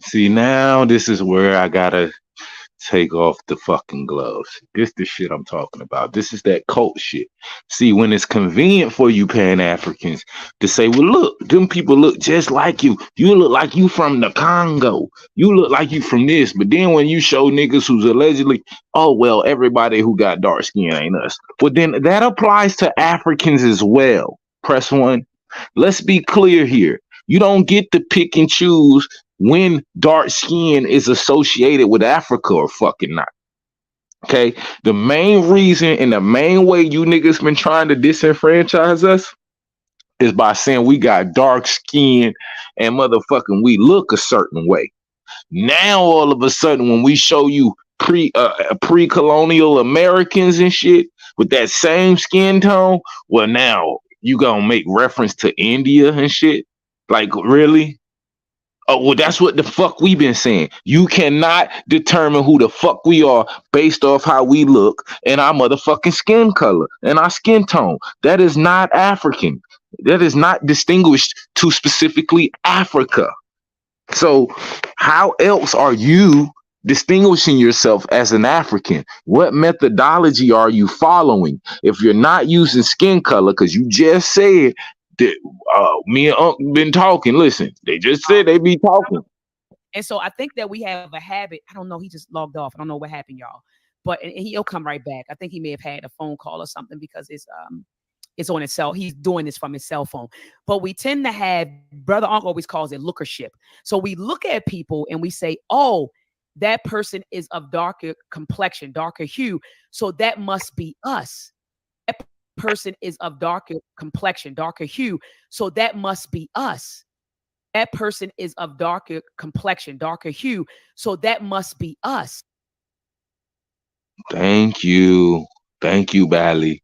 See, now this is where I gotta take off the fucking gloves. This the shit I'm talking about. This is that cult shit. See, when it's convenient for you Pan-Africans to say, well, look, them people look just like you. You look like you from the Congo. You look like you from this. But then when you show niggas who's allegedly, oh, well, everybody who got dark skin ain't us. Well, then that applies to Africans as well. Press 1. Let's be clear here. You don't get to pick and choose when dark skin is associated with Africa or fucking not. Okay? The main reason and the main way you niggas been trying to disenfranchise us is by saying we got dark skin and motherfucking we look a certain way. Now all of a sudden when we show you pre-colonial Americans and shit with that same skin tone, well now you gonna make reference to India and shit? Like really? Oh, well, that's what the fuck we been saying. You cannot determine who the fuck we are based off how we look and our motherfucking skin color and our skin tone. That is not African. That is not distinguished to specifically Africa. So how else are you distinguishing yourself as an African? What methodology are you following? If you're not using skin color, because you just said that me and Unc been talking. Listen, they just said they be talking. And so I think that we have a habit. I don't know. He just logged off. I don't know what happened, y'all. But and he'll come right back. I think he may have had a phone call or something because it's on his cell. He's doing this from his cell phone. But we tend to have, brother Unc always calls it lookership. So we look at people and we say, oh, that person is of darker complexion, darker hue. So that must be us. That person is of darker complexion, darker hue. So that must be us. That person is of darker complexion, darker hue. So that must be us. Thank you. Thank you, Bally.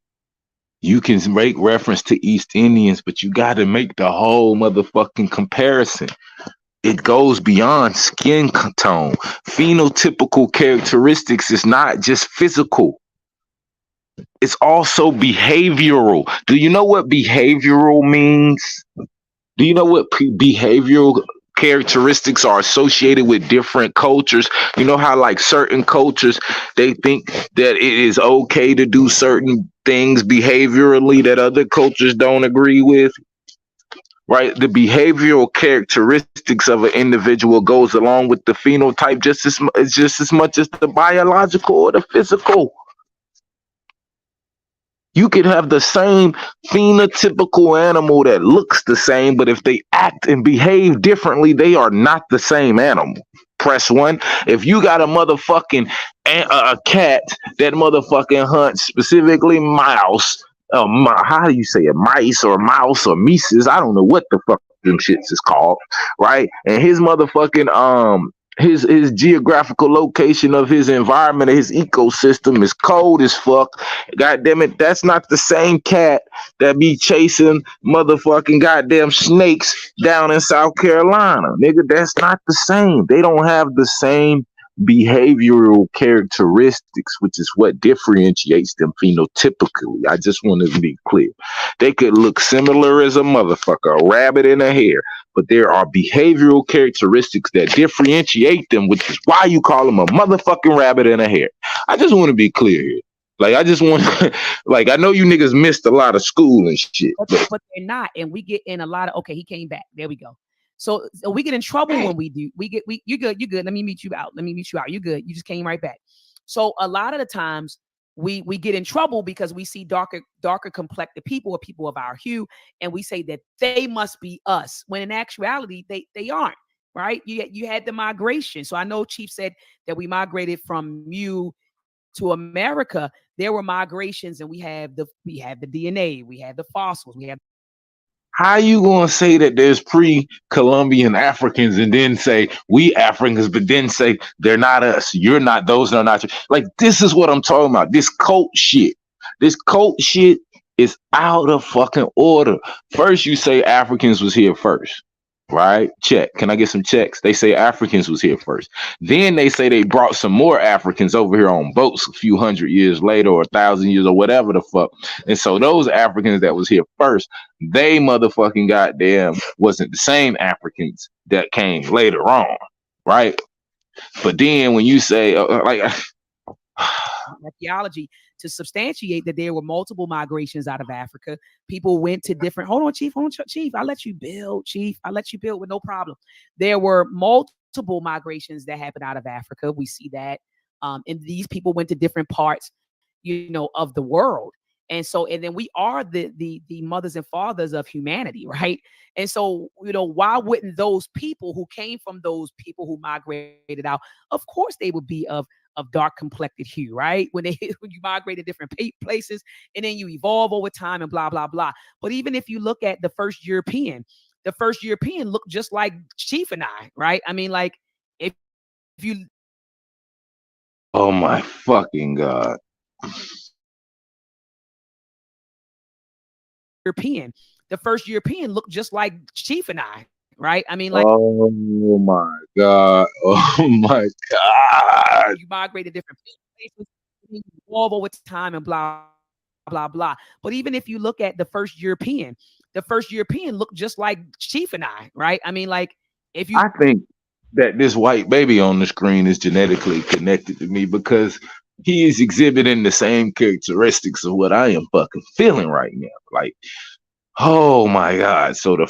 You can make reference to East Indians, but you got to make the whole motherfucking comparison. It goes beyond skin tone. Phenotypical characteristics is not just physical. It's also behavioral. Do you know what behavioral means? Do you know what behavioral characteristics are associated with different cultures? You know how like certain cultures, they think that it is okay to do certain things behaviorally that other cultures don't agree with? Right? The behavioral characteristics of an individual goes along with the phenotype just as much as the biological or the physical. You could have the same phenotypical animal that looks the same, but if they act and behave differently, they are not the same animal. Press 1. If you got a motherfucking a cat that motherfucking hunts specifically mouse, how do you say it? Mice or mouse or Mises? I don't know what the fuck them shits is called, right? And his motherfucking his geographical location of his environment, his ecosystem is cold as fuck. God damn it, that's not the same cat that be chasing motherfucking goddamn snakes down in South Carolina. Nigga, that's not the same. They don't have the same behavioral characteristics, which is what differentiates them phenotypically. I just wanted to be clear. They could look similar as a motherfucker, a rabbit in a hare, but there are behavioral characteristics that differentiate them, which is why you call them a motherfucking rabbit in a hare. I just want to be clear here. Like, I just want, like, I know you niggas missed a lot of school and shit, but they're not, and we get in a lot of. Okay, he came back. There we go. So we get in trouble when we do. You good. Let me meet you out. You good. You just came right back. So a lot of the times we get in trouble because we see darker complected people or people of our hue, and we say that they must be us, when in actuality they aren't. Right? You had the migration. So I know Chief said that we migrated from you to America. There were migrations, and we have the DNA, we have the fossils, we have. How you gonna say that there's pre-Columbian Africans and then say we Africans, but then say they're not us? You're not those. Are not like this is what I'm talking about. This cult shit. This cult shit is out of fucking order. First, you say Africans was here first. Right? Check. Can I get some checks? They say Africans was here first. Then they say they brought some more Africans over here on boats a few hundred years later or 1,000 years or whatever the fuck. And so those Africans that was here first, they motherfucking goddamn wasn't the same Africans that came later on. Right? But then when you say archaeology to substantiate that there were multiple migrations out of Africa. People went to different. Hold on, Chief. I'll let you build, Chief. I'll let you build with no problem. There were multiple migrations that happened out of Africa. We see that, and these people went to different parts, of the world. And so, and then we are the mothers and fathers of humanity, right? And so, why wouldn't those people who came from those people who migrated out, of course, they would be of dark complected hue, right? When you migrate to different places and then you evolve over time and blah, blah, blah. But even if you look at the first European looked just like Chief and I, right? I mean, like if you. Oh my fucking God. The first European looked just like Chief and I, right? I mean, like, oh my God. Oh my God. You migrate to different places, you evolve over time and blah, blah, blah. But even if you look at the first European looked just like Chief and I, right? I mean, like, if you. I think that this white baby on the screen is genetically connected to me because he is exhibiting the same characteristics of what I am fucking feeling right now. Like, oh my God. So the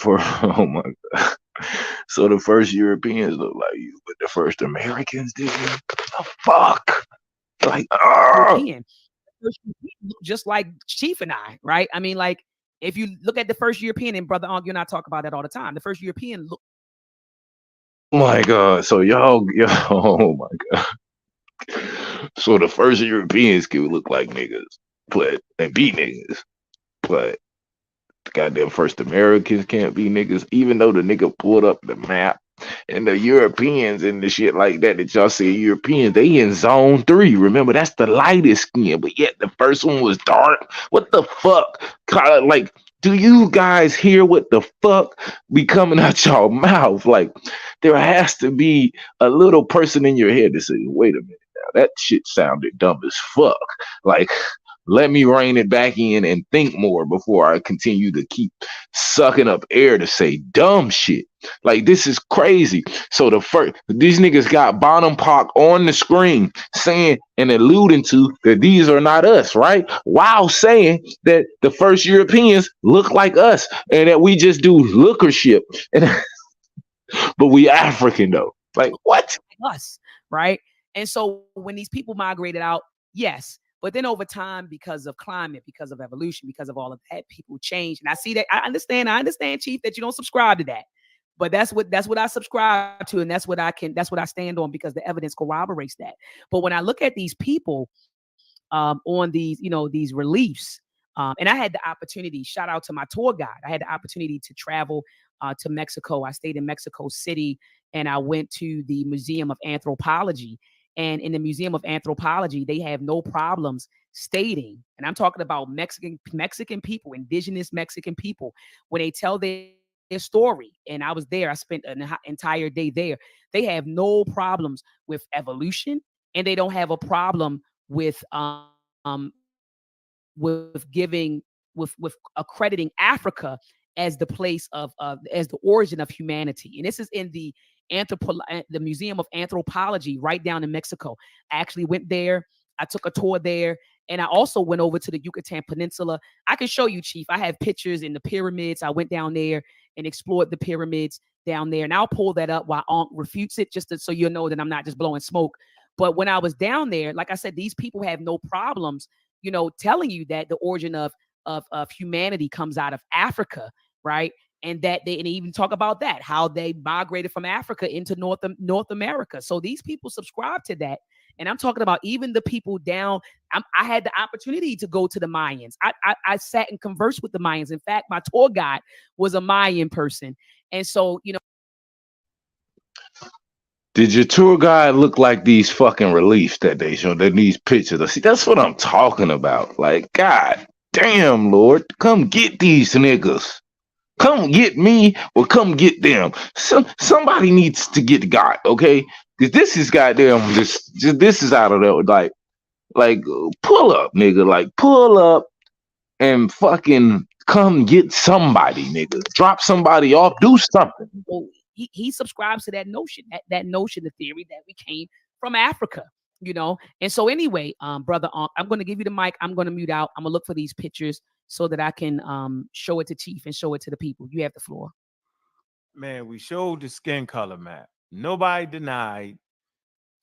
first Europeans look like you, but the first Americans didn't. The fuck? Like, European. The first European looked just like Chief and I, right? I mean, like, if you look at the first European, and Brother Onk, you and I talk about that all the time. The first European looked. Oh my God. So y'all, oh my God. So the first Europeans could look like niggas, and be niggas. But the goddamn first Americans can't be niggas, even though the nigga pulled up the map. And the Europeans and the shit like that y'all say Europeans, they in zone 3. Remember, that's the lightest skin, but yet the first one was dark. What the fuck? Like, do you guys hear what the fuck be coming out y'all mouth? Like, there has to be a little person in your head that says, wait a minute now, that shit sounded dumb as fuck. Like, let me rein it back in and think more before I continue to keep sucking up air to say dumb shit. Like, this is crazy. So these niggas got Bonham Park on the screen saying and alluding to that these are not us, right? While saying that the first Europeans look like us and that we just do lookership. But we African though. Like, what? Us, right? And so when these people migrated out, yes. But then over time, because of climate, because of evolution, because of all of that, people change. And I see that. I understand, Chief, that you don't subscribe to that. But that's what I subscribe to, and that's what I stand on, because the evidence corroborates that. But when I look at these people on these, these reliefs, And I had the opportunity, shout out to my tour guide. I had the opportunity to travel to Mexico. I stayed in Mexico City and I went to the Museum of Anthropology. And in the Museum of Anthropology, they have no problems stating, and I'm talking about Mexican people, indigenous Mexican people, when they tell their story. And I was there. I spent an entire day there. They have no problems with evolution, and they don't have a problem with giving with accrediting Africa as the place of as the origin of humanity. And this is in the Museum of Anthropology right down in Mexico. I actually went there. I took a tour there, and I also went over to the Yucatan Peninsula. I can show you, Chief. I have pictures in the pyramids. I went down there and explored the pyramids down there, and I'll pull that up while Ankh refutes it, just so you'll know that I'm not just blowing smoke. But when I was down there, like I said, these people have no problems, telling you that the origin of humanity comes out of Africa, right? And that they even talk about that, how they migrated from Africa into North America. So these people subscribe to that. And I'm talking about even the people down. I had the opportunity to go to the Mayans. I sat and conversed with the Mayans. In fact, my tour guide was a Mayan person. And so, Did your tour guide look like these fucking reliefs that they showed? These pictures. See, that's what I'm talking about. Like, God damn, Lord, come get these niggas. Come get me or come get them. Somebody needs to get God, okay? Because this is goddamn. This is out of there. Like, pull up, nigga. Like, pull up and fucking come get somebody, nigga. Drop somebody off. Do something. Well, he subscribes to that notion, that notion, the theory that we came from Africa, And so anyway, brother, I'm going to give you the mic. I'm going to mute out. I'm going to look for these pictures so that I can show it to Chief and show it to the people. You have the floor. Man, we showed the skin color map. Nobody denied.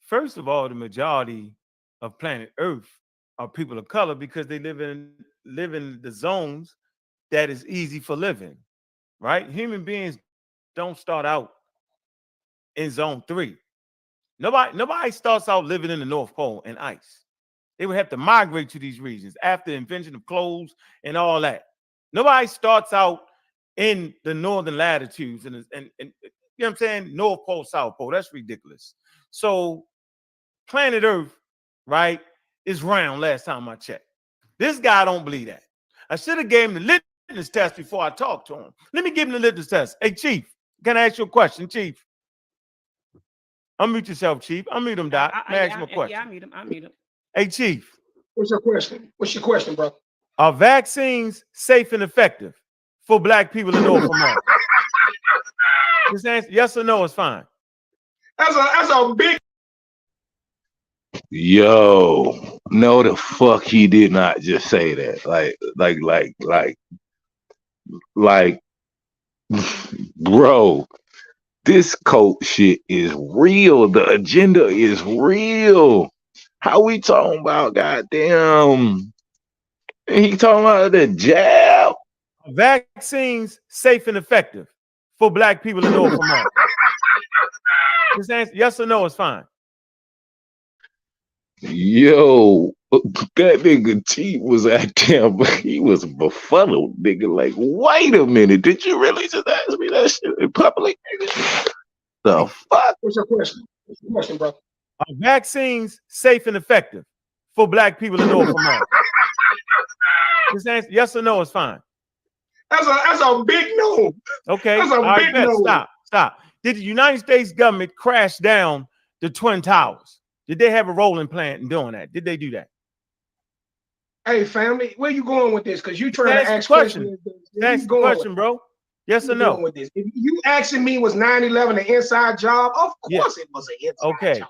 First of all, the majority of planet Earth are people of color because they live in the zones that is easy for living, right? Human beings don't start out in zone 3. Nobody starts out living in the North Pole in ice. They would have to migrate to these regions after the invention of clothes and all that. Nobody starts out in the northern latitudes and you know what I'm saying? North Pole, South Pole. That's ridiculous. So planet Earth, right, is round last time I checked. This guy don't believe that. I should have gave him the litmus test before I talked to him. Let me give him the litmus test. Hey, Chief, can I ask you a question, Chief? Unmute yourself, Chief. Unmute him, Doc. Can I ask him a question? Yeah, I mute him. Hey, Chief. What's your question? What's your question, bro? Are vaccines safe and effective for Black people in North America? Just answer yes or no is fine. That's a big. Yo, no, the fuck he did not just say that. Like, bro, this cult shit is real. The agenda is real. How we talking about goddamn? He talking about the jab. Vaccines safe and effective for Black people in North America. Just answer yes or no is fine. Yo, that nigga Chief was at damn, he was befuddled, nigga. Like, wait a minute, did you really just ask me that shit in public, nigga? The fuck? What's your question? What's your question, bro? Are vaccines safe and effective for Black people in North America? Just answer yes or no is fine. That's a big no. Okay. That's a big no. Stop. Did the United States government crash down the Twin Towers? Did they have a role in plant in doing that? Did they do that? Hey, family, where you going with this? Because you trying to ask questions. Ask the question, bro. Yes or no? With this? If you asking me, was 9/11 an inside job? Of course it was an inside job.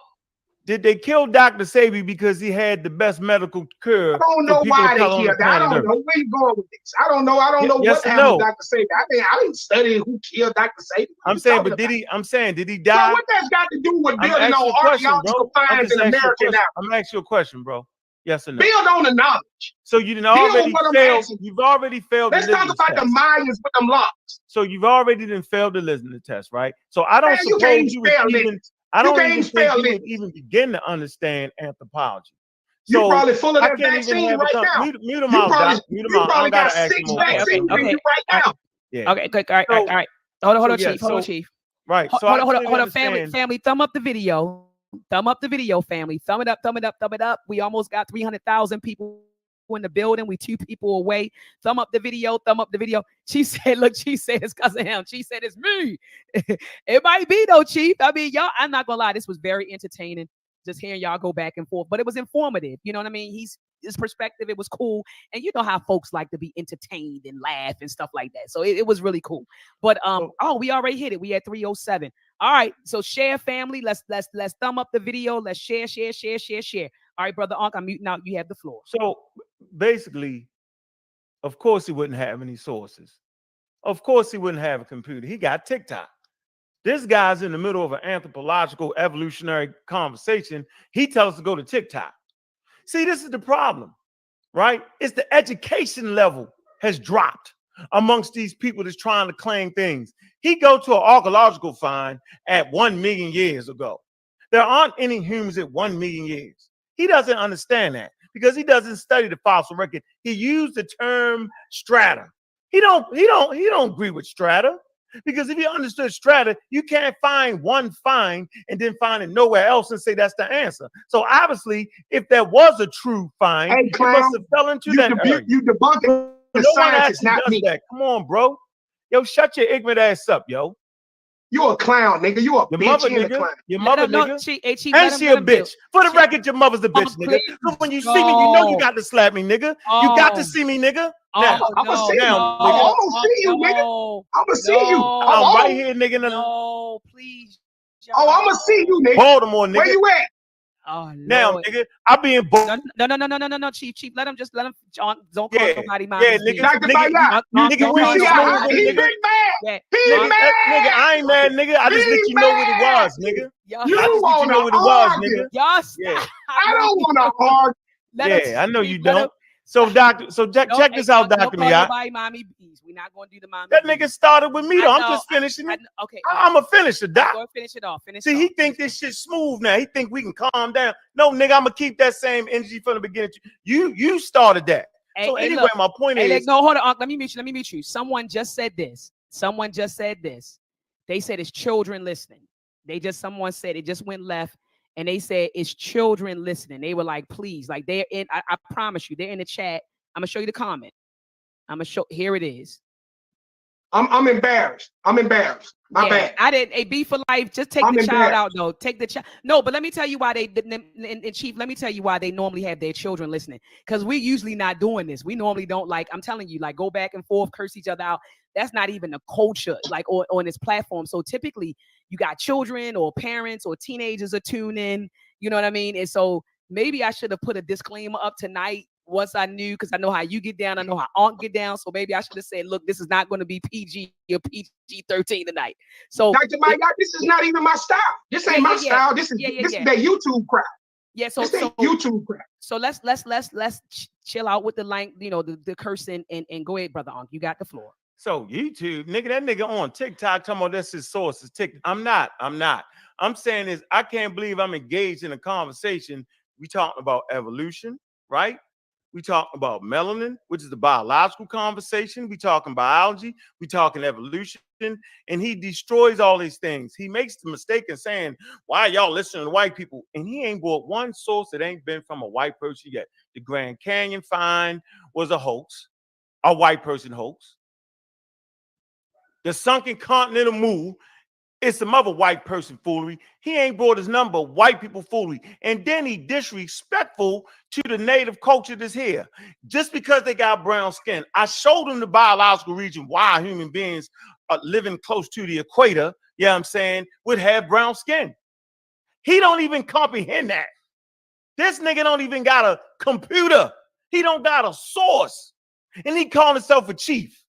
Did they kill Dr. Sebi because he had the best medical cure? I don't know why they killed that. I don't know where you going with this. I don't know what happened to Dr. Sebi. I didn't study who killed Dr. Sebi. I'm saying, did he die? So what that's got to do with building on archaeological finds in America now? I'm asking you a question, bro. Yes or no? Build on the knowledge. So you didn't already fail. You've already failed. Let's talk about the Mayans with them locks. So you've already failed the listening test, right? So I don't suppose you would even. I don't even think you would even begin to understand anthropology. You So probably full of I that can't even vaccine have a right now. mute him You out, probably Doc. Mute him you out. I probably don't got gotta ask 6 him more vaccines questions. in you right now. Yeah. Okay, good. All right. Hold on, Chief. Hold on, Chief. Right. So Hold I on, clearly family. understand. Family, thumb up the video. Thumb up the video, family. Thumb it up, thumb it up, thumb it up. We almost got 300,000 people in the building. We 2 people away. Thumb up the video, thumb up the video. She said, look, she said it's because of him. She said it's me. It might be though, Chief. I mean, y'all, I'm not gonna lie, this was very entertaining. Just hearing y'all go back and forth, but it was informative. You know what I mean? His perspective, it was cool. And you know how folks like to be entertained and laugh and stuff like that. So it was really cool. But we already hit it. We had 307. All right. So share, family. Let's thumb up the video. Let's share. All right, brother Unc, I'm muting out. You have the floor. So basically, of course he wouldn't have any sources. Of course he wouldn't have a computer. He got TikTok. This guy's in the middle of an anthropological evolutionary conversation. He tells us to go to TikTok. See, this is the problem, right? It's the education level has dropped amongst these people that's trying to claim things. He go to an archaeological find at 1 million years ago. There aren't any humans at 1 million years. He doesn't understand that because he doesn't study the fossil record. He used the term strata. He don't agree with strata. Because if you understood strata, you can't find one find and then find it nowhere else and say that's the answer. So obviously, if there was a true find, hey, clown, it must have fell into that area. You debunking the no one science, actually not does me. that. Come on, bro. Yo, shut your ignorant ass up, yo. You a clown, nigga. You a your bitch mother, and a nigga. clown. Your mother, No, nigga. Chief, and she a bitch. For the record, your mother's a bitch, nigga. So when you see me, you know you got to slap me, nigga. You got to see me, nigga. Now, I'm gonna see you. now, I'm nigga. gonna see you, nigga. I'm gonna see you. I'm right here, nigga. No, please. Oh, I'm gonna see you, nigga. Baltimore, nigga. Where you at? Oh, now, Lord. nigga, I be in No, Chief. Let him don't call nobody mom. Yeah, nigga, nigga, we ain't smooth, He nigga. big mad. He Nigga, mad. nigga, I ain't mad, nigga. I just let you know what it was, nigga. You I just let you wanna know what it was, argue? nigga. Y'all Yeah. I don't wanna argue. Yeah, I know you don't. So, doctor, check this out, Dr. Miyat. Nobody mommy bees. We're not gonna do the mommy. That nigga started with me, though. I'm just finishing it. Okay. I'm a finisher, Doc. Go finish it off. See, he think this shit's smooth now. He think we can calm down. No, nigga, I'm gonna keep that same energy from the beginning. You started that. So anyway, look, my point is, no, hold on. Let me meet you. Someone just said this. They said it's children listening. Someone said it just went left. And they said it's children listening. They were like, please, like they're in. I promise you, they're in the chat. I'm gonna show you the comment. Here it is. I'm embarrassed. My bad. I didn't. A B for life. Just take the child out, though. Take the child. No, but let me tell you why and Chief. Let me tell you why they normally have their children listening. Because we're usually not doing this. We normally don't I'm telling you, go back and forth, curse each other out. That's not even the culture, on this platform. So typically, you got children or parents or teenagers are tuning in. You know what I mean? And so maybe I should have put a disclaimer up tonight. Once I knew, because I know how you get down, I know how Aunt get down. So maybe I should have said, look, this is not going to be PG or PG-13 tonight. So Dr. Mike, this is not even my style. This ain't my style. This is that YouTube crowd. Yeah, so YouTube crowd. So let's chill out with the the cursing and go ahead, brother Aunt. You got the floor. So YouTube, nigga, that nigga on TikTok talking about that's his source is TikTok. I'm not. I'm saying is I can't believe I'm engaged in a conversation. We talking about evolution, right? We talking about melanin, which is the biological conversation. We talking biology. We talking evolution. And he destroys all these things. He makes the mistake in saying, why y'all listening to white people? And he ain't brought one source that ain't been from a white person yet. The Grand Canyon find was a hoax, a white person hoax. The sunken continental move is some other white person foolery. He ain't brought his number, white people foolery. And then he disrespectful to the native culture that's here. Just because they got brown skin. I showed him the biological region why human beings are living close to the equator, you know what I'm saying, would have brown skin. He don't even comprehend that. This nigga don't even got a computer. He don't got a source. And he calling himself a chief.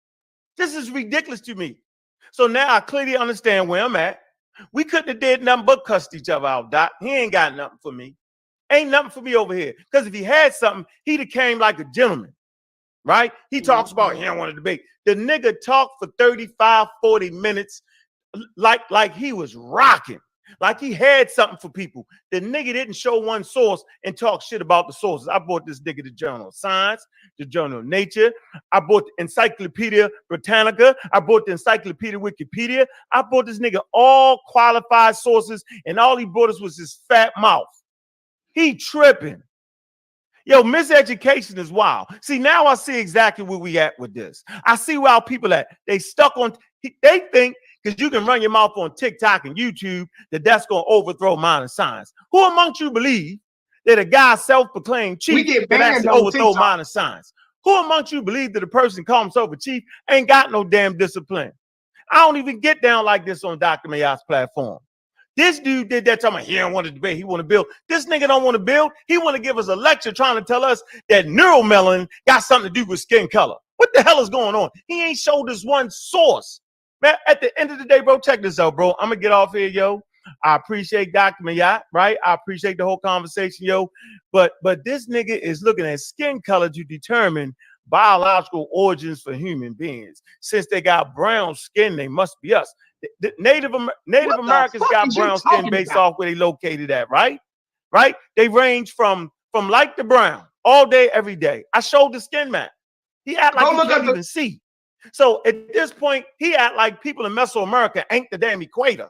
This is ridiculous to me. So now I clearly understand where I'm at. We couldn't have did nothing but cuss each other out, Doc. He ain't got nothing for me. Ain't nothing for me over here. Because if he had something, he'd have came like a gentleman, right? He talks about he don't want to debate. The nigga talked for 35, 40 minutes like he was rocking. Like he had something for people. The nigga didn't show one source and talk shit about the sources. I bought this nigga the Journal of Science, the Journal of Nature. I bought the Encyclopedia Britannica. I bought the Encyclopedia Wikipedia. I bought this nigga all qualified sources, and all he brought us was his fat mouth. He tripping. Yo, miseducation is wild. See, now I see exactly where we at with this. I see where our people at. They stuck on, they think because you can run your mouth on TikTok and YouTube that's going to overthrow modern science. Who amongst you believe that a guy self-proclaimed chief can actually overthrow modern science? Who amongst you believe that a person calling himself a chief ain't got no damn discipline? I don't even get down like this on Dr. Mayat's platform. This dude did that time. He don't want to debate. He want to build. This nigga don't want to build. He want to give us a lecture trying to tell us that neuromelanin got something to do with skin color. What the hell is going on? He ain't showed us one source. Man, at the end of the day, bro, check this out, bro. I'm going to get off here, yo. I appreciate Dr. Mayat, right? I appreciate the whole conversation, yo. But this nigga is looking at skin color to determine biological origins for human beings. Since they got brown skin, they must be us. The Native Americans got brown skin based off where they located at, right? Right? They range from light to brown all day, every day. I showed the skin map. He act like he can't even see. So at this point, he act like people in Mesoamerica ain't the damn equator.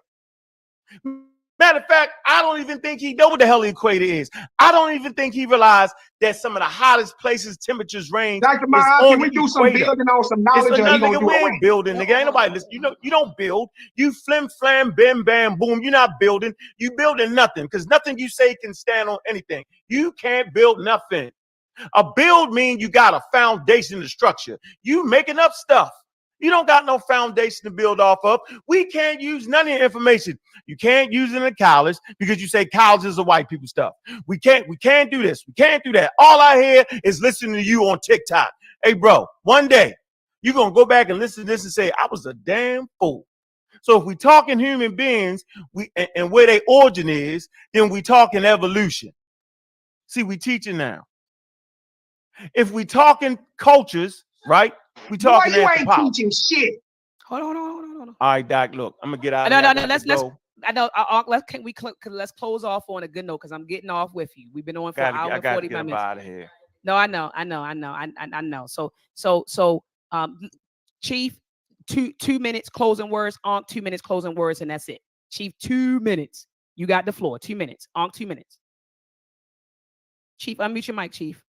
Matter of fact, I don't even think he know what the hell the equator is. I don't even think he realized that some of the hottest places temperatures range. Dr. Mayat, can we do some building on some knowledge? Nigga, we ain't building, nigga. Ain't nobody listen. You don't build. You flim flam, bim bam, boom. You're not building. You building nothing because nothing you say can stand on anything. You can't build nothing. A build means you got a foundation, the structure. You making up stuff. You don't got no foundation to build off of. We can't use none of your information. You can't use it in college because you say college is a white people stuff. We can't do this. We can't do that. All I hear is listening to you on TikTok. Hey, bro, one day you're going to go back and listen to this and say, I was a damn fool. So if we talking human beings and where their origin is, then we talking evolution. See, we teaching now. If we talking cultures, right? We talking. Boy, you ain't teaching shit. Hold on. All right, Doc. Look, I'm gonna get out. No. Let's close off on a good note because I'm getting off with you. We've been on for an hour and 45 minutes. Out of here. No, I know. So, Chief, 2 minutes closing words. 2 minutes closing words, and that's it. Chief, 2 minutes. You got the floor. 2 minutes. 2 minutes. Chief, unmute your mic, Chief.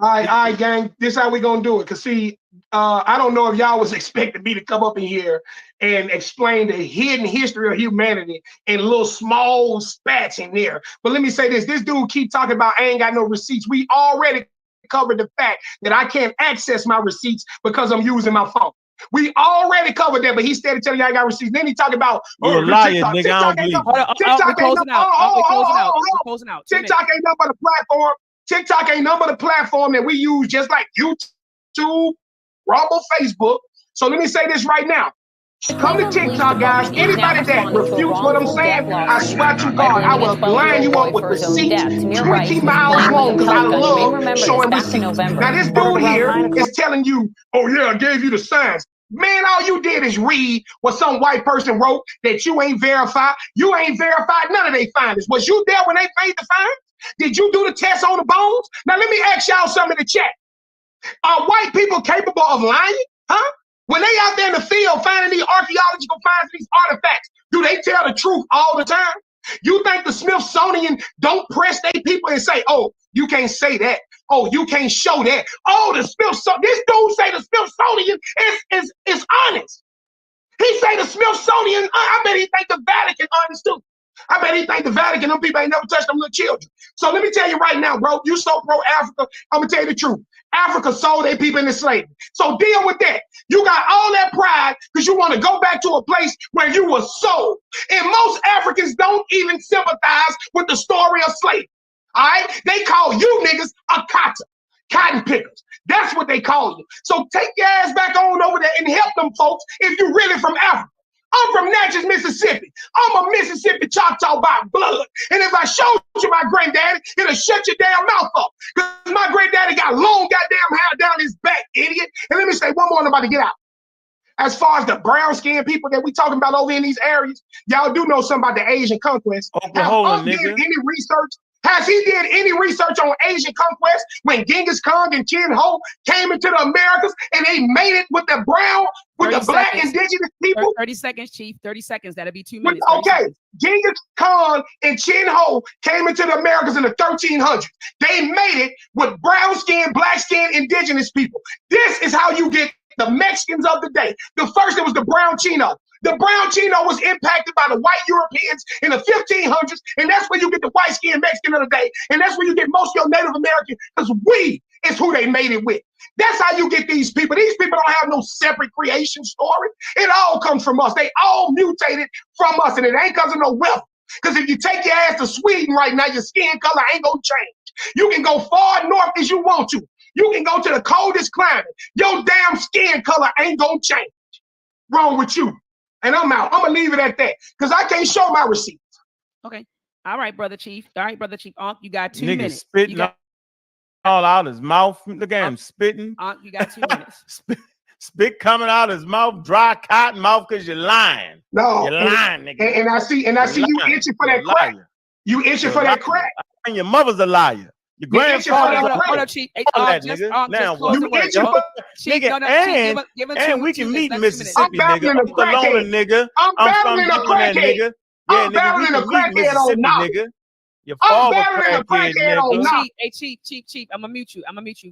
All right, gang. This is how we gonna do it. Cause see, I don't know if y'all was expecting me to come up in here and explain the hidden history of humanity in little small spats in there. But let me say this: this dude keep talking about I ain't got no receipts. We already covered the fact that I can't access my receipts because I'm using my phone. We already covered that, but he started telling you I got receipts. Then he talking about you're a liar, nigga. TikTok ain't nothing but a platform. TikTok ain't nothing but a platform that we use just like YouTube, Rumble, Facebook. So let me say this right now. Come to TikTok, guys. Anybody that refutes what I'm saying, I swear to God, I will line you up with receipts 20 miles long because I love showing receipts. Now, this dude here is telling you, oh, yeah, I gave you the signs. Man, all you did is read what some white person wrote that you ain't verified. You ain't verified none of their findings. Was you there when they made the findings? Did you do the test on the bones? Now, let me ask y'all something in the chat. Are white people capable of lying? Huh? When they out there in the field finding these archaeological finds, these artifacts, do they tell the truth all the time? You think the Smithsonian don't press their people and say, oh, you can't say that. Oh, you can't show that. Oh, the Smithsonian, this dude say the Smithsonian is honest. He say the Smithsonian, I bet he think the Vatican honest too. I bet he think the Vatican, them people ain't never touched them little children. So let me tell you right now, bro, you so pro-Africa, I'm gonna tell you the truth. Africa sold their people into slavery. So deal with that. You got all that pride because you want to go back to a place where you were sold. And most Africans don't even sympathize with the story of slavery. All right? They call you niggas a cotton pickers. That's what they call you. So take your ass back on over there and help them folks if you're really from Africa. I'm from Natchez, Mississippi. I'm a Mississippi Choctaw by blood. And if I showed you my granddaddy, it'll shut your damn mouth up. Because my granddaddy got long goddamn hair down his back, idiot. And let me say one more, I'm about to get out. As far as the brown skinned people that we talking about over in these areas, y'all do know something about the Asian conquest. Oklahoma, Have Unc did nigga. any research? Has he did any research on Asian conquest when Genghis Khan and Chin Ho came into the Americas and they made it with the brown, with the black indigenous people? 30 seconds, Chief. 30 seconds. That'll be 2 minutes. Okay, Genghis Khan and Chin Ho came into the Americas in the 1300s. They made it with brown skin, black skin, indigenous people. This is how you get the Mexicans of the day. The first, it was the brown Chino. The brown Chino was impacted by the white Europeans in the 1500s, and that's where you get the white skinned Mexican of the day, and that's where you get most of your Native American, because we is who they made it with. That's how you get these people. These people don't have no separate creation story. It all comes from us. They all mutated from us, and it ain't because of no wealth. Because if you take your ass to Sweden right now, your skin color ain't gonna change. You can go far north as you want to. You can go to the coldest climate. Your damn skin color ain't gonna change. Wrong with you. And I'm out. I'm gonna leave it at that because I can't show my receipts. Okay. All right, brother Chief. All right, brother Chief. Unc, you got 2 Nigga minutes. spitting all out his mouth. Look at him spitting. Unc, you got 2 minutes. Spit coming out his mouth, dry cotton mouth, because you're lying. No, you're lying, nigga. And I see you itching for that crack. You itching for that crack. And your mother's a liar. Your grandfather's a liar. Chief. Now what? And we can meet in Mississippi, nigga. I'm Bologna, nigga. I'm from Maryland, nigga. Yeah, nigga, we can meet in Mississippi, nigga. Your father crackhead, nigga. Hey, Chief. I'm gonna mute you.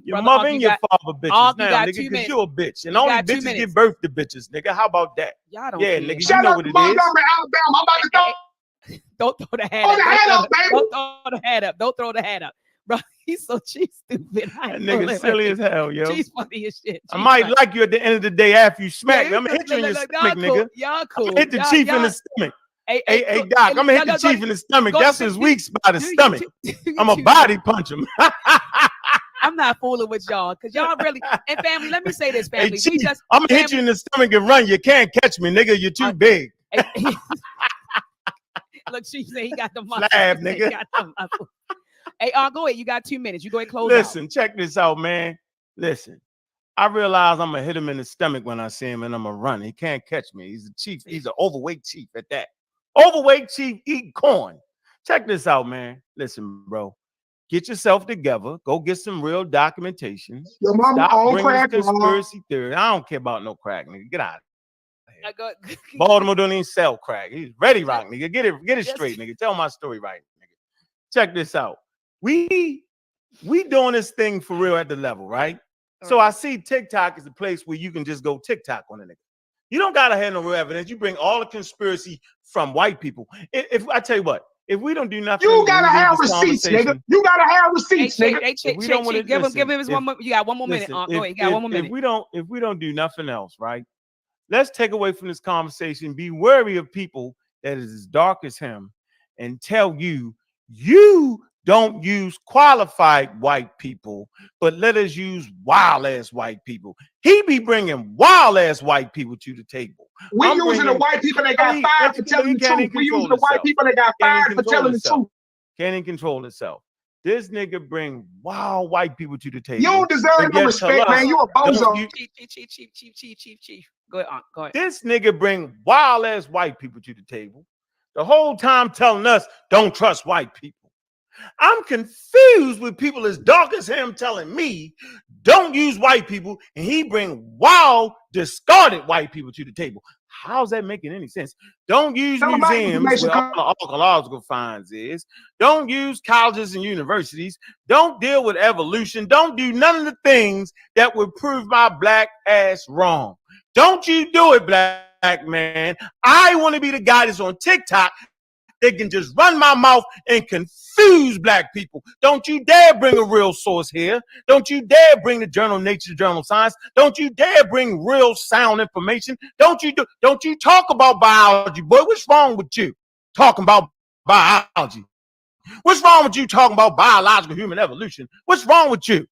Your mother and your father bitches now, nigga, because you're a bitch. And only bitches give birth to bitches, nigga. How about that? Y'all don't yeah, care. nigga, Shout you know out what to it is. Montgomery, Alabama. I'm about to go. Don't throw the hat up. The hat up, baby. Don't throw the hat up. Don't throw the hat up. Bro, he's so cheap, stupid. That nigga silly as hell, yo. She's funny as shit. I might like you at the end of the day after you smack me. I'm gonna hit you in your stomach, nigga. Y'all cool. I'm gonna hit the chief in the stomach. Hey, Doc, I'm gonna hit the chief in the stomach. That's his weak spot, his stomach. I'm a body punch him. I'm not fooling with y'all because y'all really, and family, let me say this, family. Hey, Chief, I'm gonna hit you in the stomach and run. You can't catch me, nigga. You're too big. Look, Chief said he got the muscle. Slab, nigga. Hey, go ahead. You got 2 minutes. You go ahead and close Listen, check this out, man. Listen, I realize I'm gonna hit him in the stomach when I see him, and I'm gonna run. He can't catch me. He's a chief. He's an overweight chief at that. Overweight chief eating corn. Check this out, man. Listen, bro. Get yourself together. Go get some real documentation. Your mama on crack, conspiracy theory. I don't care about no crack, nigga. Get out of here. Baltimore don't even sell crack. He's ready rock, nigga. Get it straight, nigga. Tell my story right, nigga. Check this out. We doing this thing for real at the level, right? So I see TikTok is a place where you can just go TikTok on a nigga. You don't gotta have no real evidence. You bring all the conspiracy from white people. If I tell you what, if we don't do nothing, you gotta have receipts, nigga. You gotta have receipts, nigga. Give him his 1 minute. You got 1 more minute. Go ahead. You got 1 more minute. If we don't do nothing else, right? Let's take away from this conversation. Be wary of people that is as dark as him and tell you don't use qualified white people, but let us use wild ass white people. He be bringing wild ass white people to the table. We using the white people that got fired for telling the truth. We using the white people that got fired for telling the truth. Can't even control itself. This nigga bring wild white people to the table. You don't deserve no respect, man. You a bozo. Chief. Go ahead. This nigga bring wild ass white people to the table. The whole time telling us don't trust white people. I'm confused with people as dark as him telling me don't use white people, and he bring wild, discarded white people to the table. How's that making any sense? Don't use museums where all the archaeological finds is. Don't use colleges and universities. Don't deal with evolution. Don't do none of the things that would prove my black ass wrong. Don't you do it, black man. I want to be the guy that's on TikTok that can just run my mouth and confuse black people. Don't you dare bring a real source here. Don't you dare bring the journal Nature, the journal Science. Don't you dare bring real sound information. Don't you talk about biology, boy. What's wrong with you talking about biology? What's wrong with you talking about biological human evolution? What's wrong with you?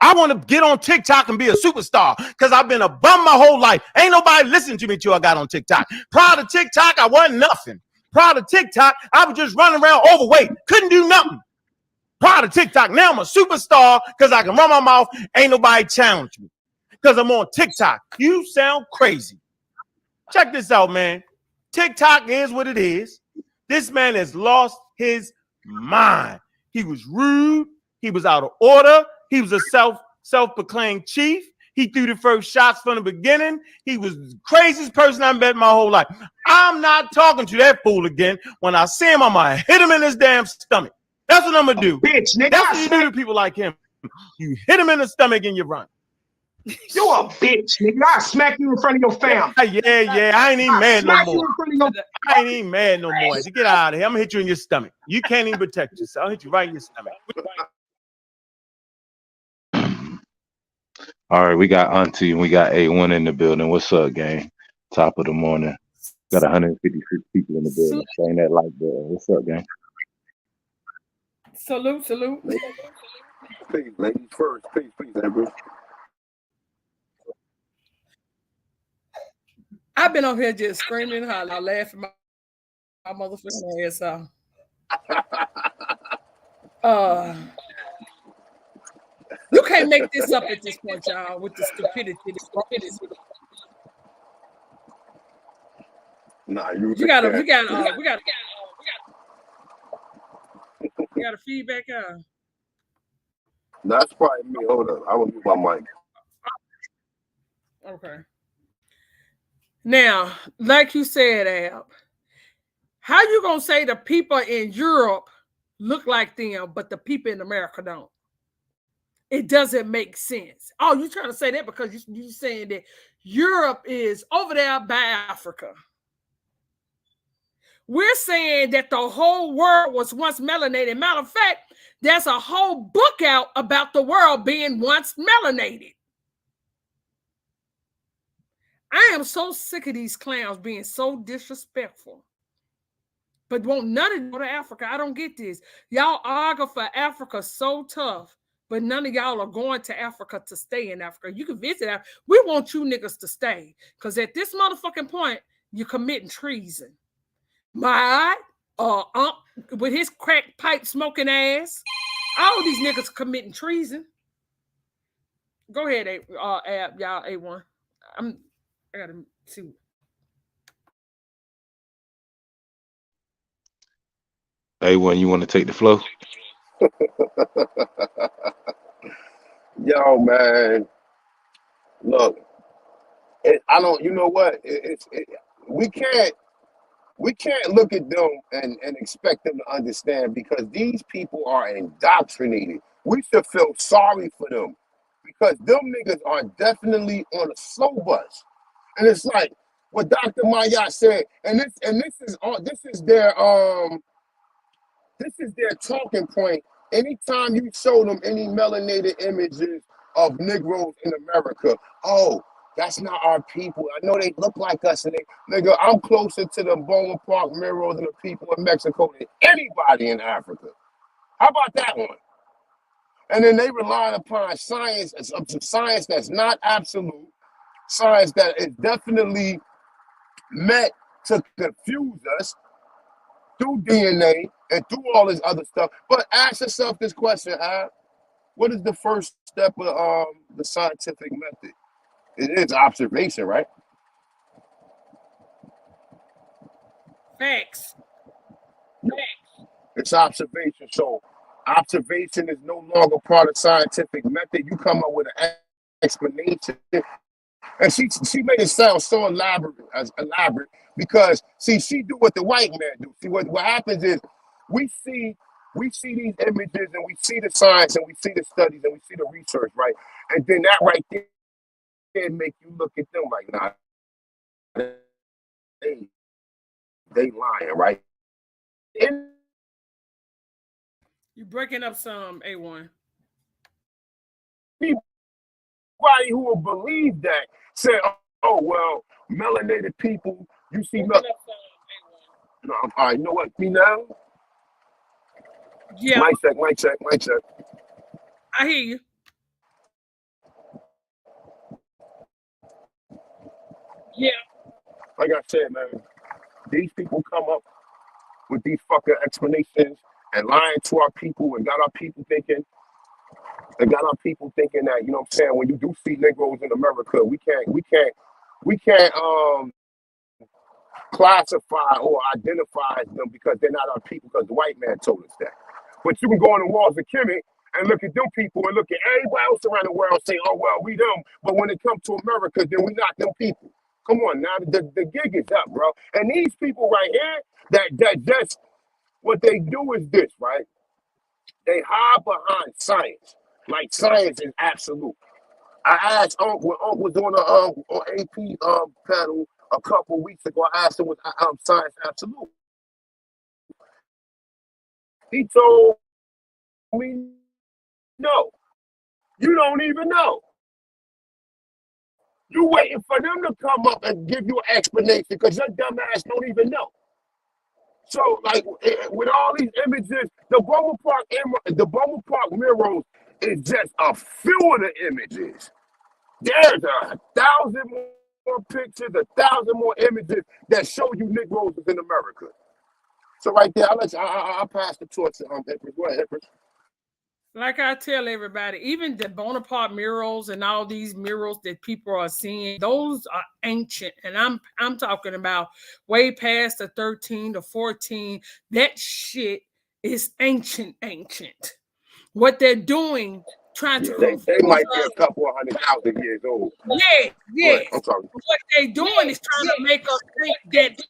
I want to get on TikTok and be a superstar because I've been a bum my whole life. Ain't nobody listening to me till I got on TikTok. Prior to TikTok, I wasn't nothing. Prior to TikTok, I was just running around overweight. Couldn't do nothing. Prior to TikTok, now I'm a superstar because I can run my mouth. Ain't nobody challenge me because I'm on TikTok. You sound crazy. Check this out, man. TikTok is what it is. This man has lost his mind. He was rude. He was out of order. He was a self-proclaimed chief. He threw the first shots from the beginning. He was the craziest person I've met my whole life. I'm not talking to that fool again. When I see him, I'm going to hit him in his damn stomach. That's what I'm going to do. Bitch, nigga. That's what you do to people like him. You hit him in the stomach and you run. You a bitch, nigga. I smack you in front of your family. Yeah. I ain't even mad no smack you more. in front of your I ain't even mad no more. You get out of here. I'm going to hit you in your stomach. You can't even protect yourself. I'll hit you right in your stomach. All right, we got Auntie and we got A1 in the building. What's up, gang? Top of the morning. Got 156 people in the building. Saying that like that. What's up, gang? Salute. Peace, ladies first. Peace, Amber. I've been over here just screaming and hollering, laughing my motherfucking ass off. You can't make this up at this point, y'all, with the stupidity. Nah, we got a feedback. That's probably me. Hold up. I will mute my mic. Okay. Now, like you said, Ab, how you gonna say the people in Europe look like them, but the people in America don't? It doesn't make sense. Oh, you trying to say that because you saying that Europe is over there by Africa. We're saying that the whole world was once melanated. Matter of fact, there's a whole book out about the world being once melanated. I am so sick of these clowns being so disrespectful. But won't none of them go to Africa? I don't get this. Y'all argue for Africa so tough, but none of y'all are going to Africa to stay in Africa. You can visit Africa. We want you niggas to stay. Because at this motherfucking point, you're committing treason. My with his crack pipe smoking ass, all these niggas committing treason. Go ahead, Ab, y'all, A1. I gotta see. A1, you want to take the flow? Yo, man. Look, I don't. You know what? We can't look at them and expect them to understand because these people are indoctrinated. We should feel sorry for them because them niggas are definitely on a slow bus. And it's like what Dr. Maya said, and this is their talking point. Anytime you show them any melanated images of Negroes in America, oh, that's not our people. I know they look like us, and nigga, I'm closer to the Bone Park Mirrors and the people in Mexico than anybody in Africa. How about that one? And then they rely upon science, science that's not absolute, science that is definitely meant to confuse us through DNA and through all this other stuff. But ask yourself this question, what is the first step of the scientific method? It is observation, right? Facts. It's observation. So observation is no longer part of scientific method. You come up with an explanation. And she made it sound so elaborate because she do what the white man do. See what happens is we see these images and we see the science and we see the studies and we see the research, right? And then that right there make you look at them like, nah, they lying, right? You breaking up some, A1. Anybody who will believe that say, oh well, melanated people, you see no, all right, you know what? Me now? Yeah. Mic check. I hear you. Yeah. Like I said, man, these people come up with these fucking explanations and lying to our people and got our people thinking that, you know what I'm saying, when you do see Negroes in America, we can't classify or identify them because they're not our people because the white man told us that. But you can go on the walls of Kemet and look at them people and look at everybody else around the world and say, oh, well, we them. But when it comes to America, then we not them people. Come on now, the gig is up, bro. And these people right here, that just, what they do is this, right? They hide behind science. Like science is absolute. I asked Uncle when Uncle was on AP panel a couple weeks ago. I asked him was science absolute. He told me no. You don't even know. You waiting for them to come up and give you an explanation because your dumb ass don't even know. So, like, with all these images, the Boma Park murals is just a few of the images. There's 1,000 more pictures, 1,000 more images that show you Negroes in America. So right there, I'll pass the torch to Empress. Go ahead, Empress. Like I tell everybody, even the Bonaparte murals and all these murals that people are seeing, those are ancient. And I'm talking about way past the 13 to 14. That shit is ancient. What they're doing, trying to they might be a couple of 100,000 years old. Yeah. I'm sorry. What they're doing is trying to make us think that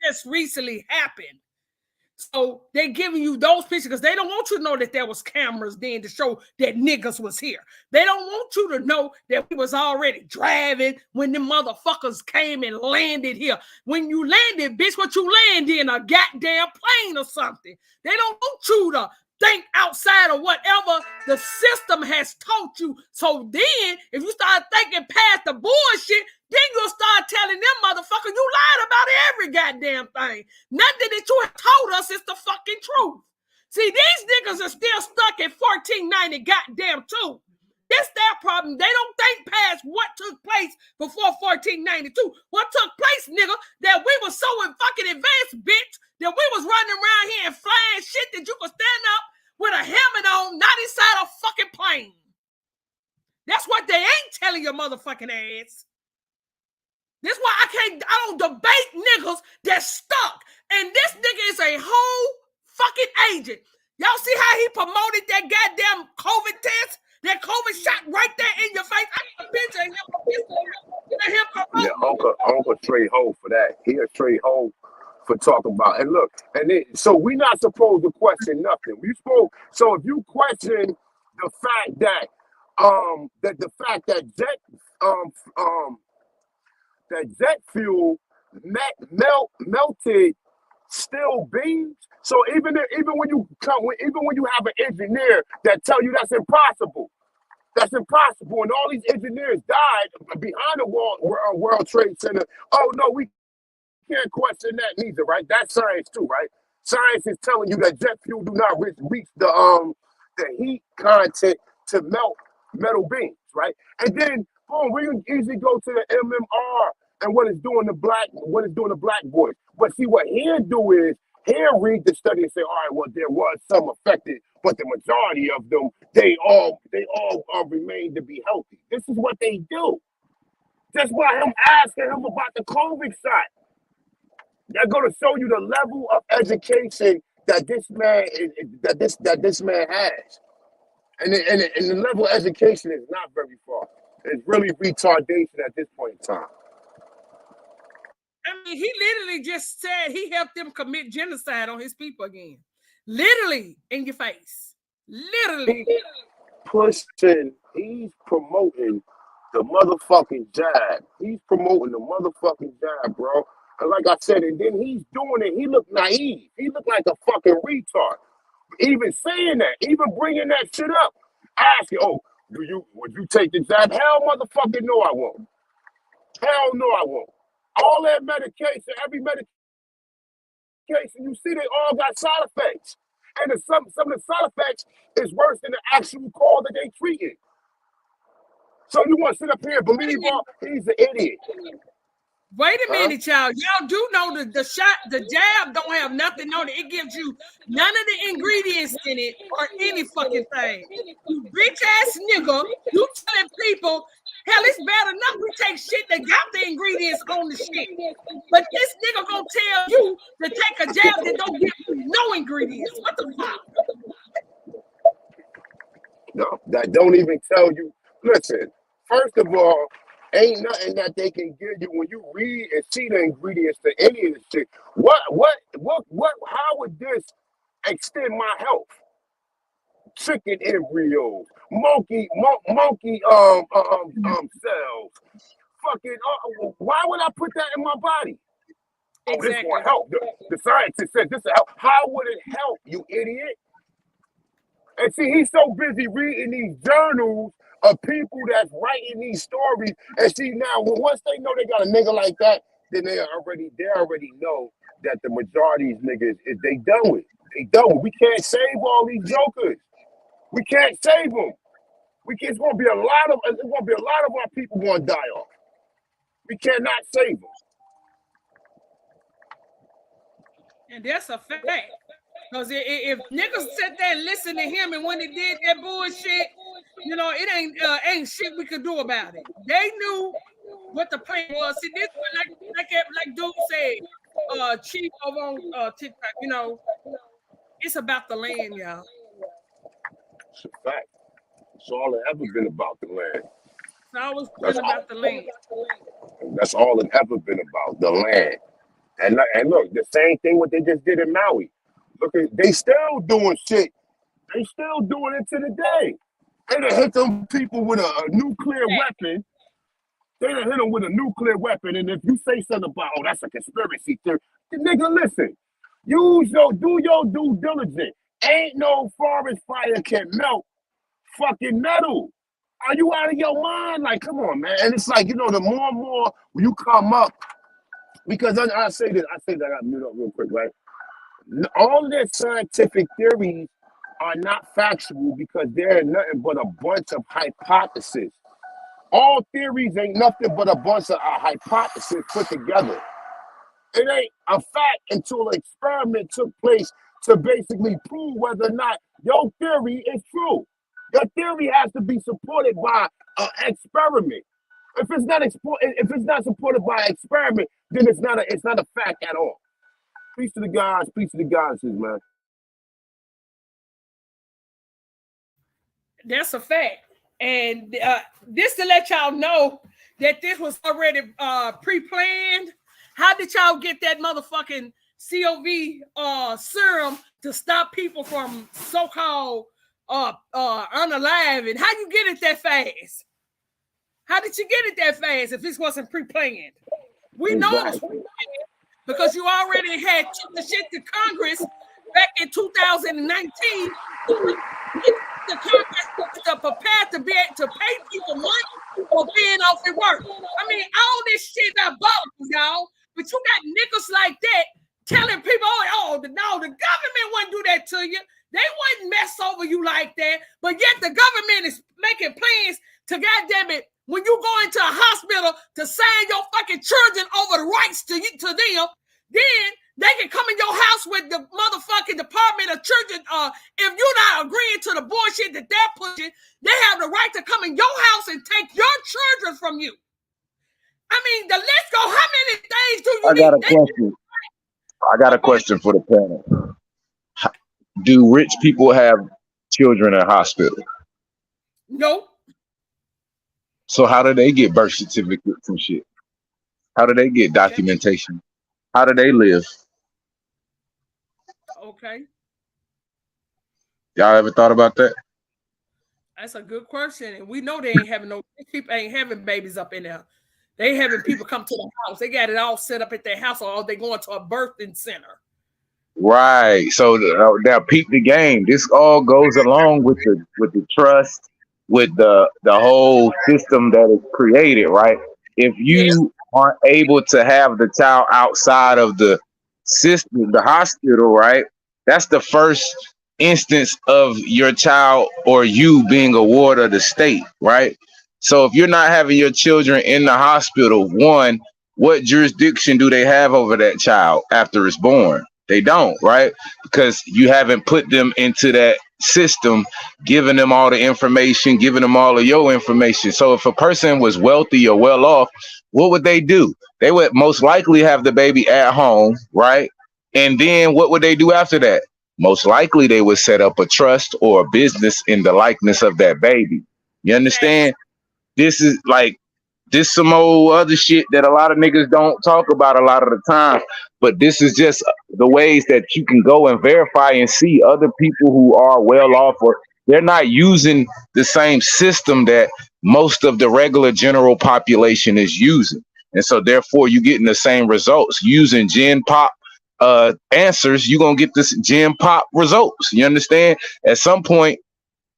just recently happened. So they're giving you those pictures because they don't want you to know that there was cameras then to show that niggas was here. They don't want you to know that we was already driving when the motherfuckers came and landed here. When you landed, bitch, what you land in, a goddamn plane or something. They don't want you to think outside of whatever the system has taught you. So then, if you start thinking past the bullshit, then you'll start telling them motherfuckers you lied about every goddamn thing. Nothing that you have told us is the fucking truth. See, these niggas are still stuck at 1490 goddamn too. That's their problem. They don't think past what took place before 1492. What took place, nigga, that we were so fucking advanced, bitch, that we was running around here and flying shit that you could stand up with a helmet on, not inside a fucking plane. That's what they ain't telling your motherfucking ass. That's why I don't debate niggas that's stuck. And this nigga is a whole fucking agent. Y'all see how he promoted that goddamn COVID test? That COVID shot right there in your face. I got a picture of him. Yeah, Uncle straight hoe for that. He a straight hoe for talking about. And look, so we're not supposed to question nothing. So if you question the fact that that jet fuel melted steel beams. So even when you have an engineer that tell you that's impossible, and all these engineers died behind the World Trade Center. Oh no, we can't question that neither, right? That's science too, right? Science is telling you that jet fuel do not reach the heat content to melt metal beams, right? And then boom, we can easily go to the MMR and what it's doing to black boys. But see, what he'll do is he'll read the study and say, all right, well, there was some affected, but the majority of them, they all remain to be healthy. This is what they do. That's why I'm asking him about the COVID shot. They're going to show you the level of education that this man has. And the level of education is not very far. It's really retardation at this point in time. I mean, he literally just said he helped them commit genocide on his people again. Literally in your face. Literally. He's promoting the motherfucking jab. He's promoting the motherfucking jab, bro. And like I said, and then he's doing it. He looked naive. He looked like a fucking retard. Even saying that, even bringing that shit up. Asking, would you take the jab? Hell motherfucking no, I won't. Hell no, I won't. All that medication, every medication you see, they all got side effects. And some of the side effects is worse than the actual cause that they treating. So you want to sit up here and believe he's an idiot. Wait a minute, y'all. Y'all do know the jab don't have nothing on it. It gives you none of the ingredients in it or any fucking thing. You bitch ass nigga, you telling people Hell, it's bad enough we take shit that got the ingredients on the shit. But this nigga gonna tell you to take a jab that don't give you no ingredients. What the fuck? No, that don't even tell you. Listen, first of all, ain't nothing that they can give you when you read and see the ingredients to any of this shit. How would this extend my health? Chicken embryos, monkey cells. Fucking, why would I put that in my body? Oh, this will help. The scientist said this will help. How would it help, you idiot? And see, he's so busy reading these journals of people that's writing these stories. And see, now, once they know they got a nigga like that, then they already know that the majority of these niggas, they done with. They done with. We can't save all these jokers. We can't save them. It's gonna be a lot of our people gonna die off. We cannot save them. And that's a fact. Because if niggas sit there and listen to him, and when he did that bullshit, you know, it ain't shit we could do about it. They knew what the plan was. See, this one, like dude said, Chief over on TikTok, you know, it's about the land, y'all. It's a fact. It's all it ever been about, the land. It's always been about the land. That's all it ever been about, the land. And look, the same thing what they just did in Maui. Look, they still doing shit. They still doing it to the day. They done hit them people with a nuclear weapon. They done hit them with a nuclear weapon. And if you say something about, oh, that's a conspiracy theory, the nigga, listen. Do your due diligence. Ain't no forest fire can melt fucking metal. Are you out of your mind? Like, come on, man. And it's like, you know, the more and more you come up, because I say that I got mute up real quick, right? All of their scientific theories are not factual because they're nothing but a bunch of hypotheses. All theories ain't nothing but a bunch of hypotheses put together. It ain't a fact until an experiment took place to basically prove whether or not your theory is true. Your theory has to be supported by an experiment. If it's not supported by an experiment, then it's not a fact at all. Peace to the goddesses, man. That's a fact. And this to let y'all know that this was already pre-planned. How did y'all get that motherfucking COV serum to stop people from so-called unalive? And how you get it that fast? How did you get it that fast if this wasn't pre-planned? We know it was pre-planned because you already had took the shit to Congress back in 2019. The Congress to prepare to be able to pay people money for being off at work. I mean, all this shit diabolical, y'all. But you got niggas like that telling people, the government wouldn't do that to you. They wouldn't mess over you like that. But yet the government is making plans to, goddamn it, when you go into a hospital to sign your fucking children over the rights to them, then they can come in your house with the motherfucking Department of Children. If you're not agreeing to the bullshit that they're pushing, they have the right to come in your house and take your children from you. I mean, the list go. How many things do you need? I got a question for the panel. Do rich people have children in hospital? No. So how do they get birth certificates and shit? How do they get documentation? How do they live? Okay. Y'all ever thought about that? That's a good question. And we know they ain't having people ain't having babies up in there. They having people come to the house. They got it all set up at their house, or they going to a birthing center. Right. So now peep the game. This all goes along with the trust, with the whole system that is created, right? If you aren't able to have the child outside of the system, the hospital, right? That's the first instance of your child or you being a ward of the state, right? So if you're not having your children in the hospital, one, what jurisdiction do they have over that child after it's born? They don't, right? Because you haven't put them into that system, giving them all the information, giving them all of your information. So if a person was wealthy or well off, what would they do? They would most likely have the baby at home, right? And then what would they do after that? Most likely they would set up a trust or a business in the likeness of that baby. You understand? This is like this some old other shit that a lot of niggas don't talk about a lot of the time. But this is just the ways that you can go and verify and see other people who are well off, or they're not using the same system that most of the regular general population is using. And so therefore you getting the same results. Using Gen Pop answers, you're gonna get this Gen Pop results. You understand? At some point,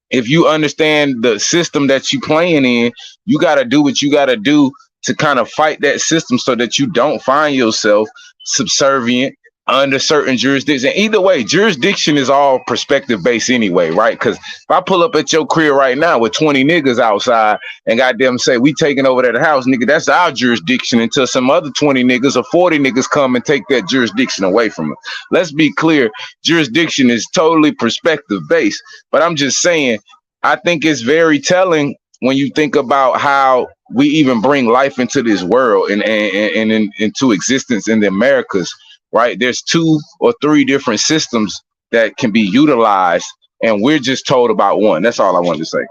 if you understand the system that you playing in, you got to do what you got to do to kind of fight that system so that you don't find yourself subservient under certain jurisdictions. And either way, jurisdiction is all perspective based anyway, right? Because if I pull up at your crib right now with 20 niggas outside and goddamn say we taking over that house, nigga, that's our jurisdiction until some other 20 niggas or 40 niggas come and take that jurisdiction away from us. Let's be clear, jurisdiction is totally perspective based. But I'm just saying, I think it's very telling when you think about how we even bring life into this world and into existence in the Americas, right? There's 2 or 3 different systems that can be utilized, and we're just told about one. That's all I wanted to say.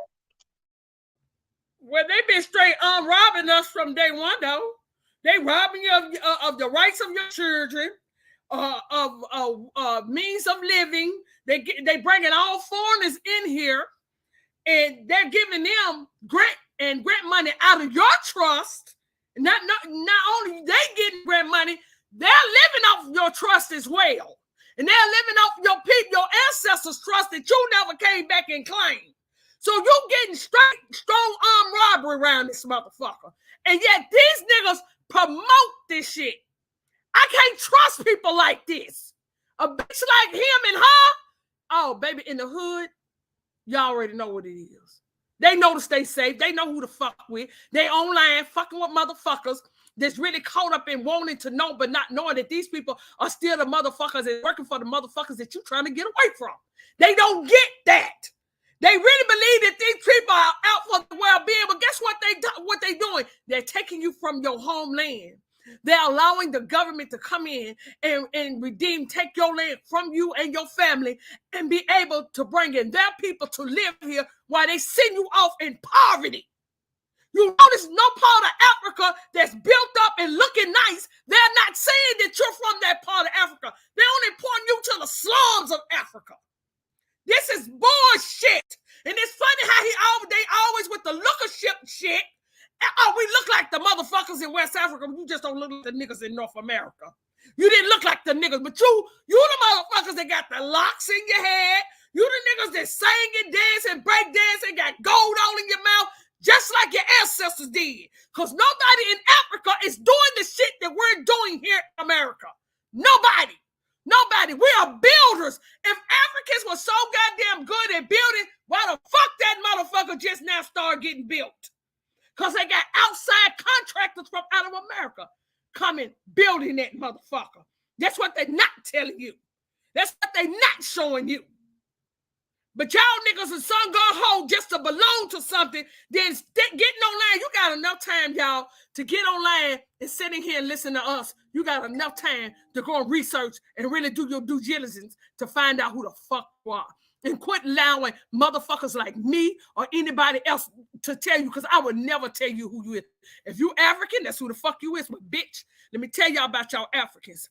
Well, they've been straight robbing us from day one, though. They robbing you of the rights of your children, of means of living. They bringing all foreigners in here, and they're giving them grant money out of your trust. Not only they getting grant money, they're living off your trust as well. And they're living off your ancestors' trust that you never came back and claimed. So you're getting strong arm robbery around this motherfucker. And yet these niggas promote this shit. I can't trust people like this. A bitch like him and her, oh, baby, in the hood, y'all already know what it is. They know to stay safe. They know who to fuck with. They online fucking with motherfuckers that's really caught up in wanting to know, but not knowing that these people are still the motherfuckers and working for the motherfuckers that you're trying to get away from. They don't get that. They really believe that these people are out for the well-being, but guess what they doing? They're taking you from your homeland. They're allowing the government to come in and take your land from you and your family and be able to bring in their people to live here while they send you off in poverty. You notice no part of Africa that's built up and looking nice. They're not saying that you're from that part of Africa. They're only pointing you to the slums of Africa. This is bullshit. And it's funny how they always with the lookership shit. Oh, we look like the motherfuckers in West Africa. You just don't look like the niggas in North America. You didn't look like the niggas, but you the motherfuckers that got the locks in your head. You the niggas that sing and dance and break dance and got gold all in your mouth, just like your ancestors did. Because nobody in Africa is doing the shit that we're doing here in America. Nobody. We are builders. If Africans were so goddamn good at building, why the fuck that motherfucker just now started getting built? Because they got outside contractors from out of America coming building that motherfucker. That's what they're not telling you. That's what they're not showing you. But y'all niggas is some gung-ho just to belong to something, then getting online. You got enough time, y'all, to get online and sitting here and listen to us. You got enough time to go and research and really do your due diligence to find out who the fuck you are. And quit allowing motherfuckers like me or anybody else to tell you, because I would never tell you who you is. If you African, that's who the fuck you is. But bitch, let me tell y'all about y'all Africans.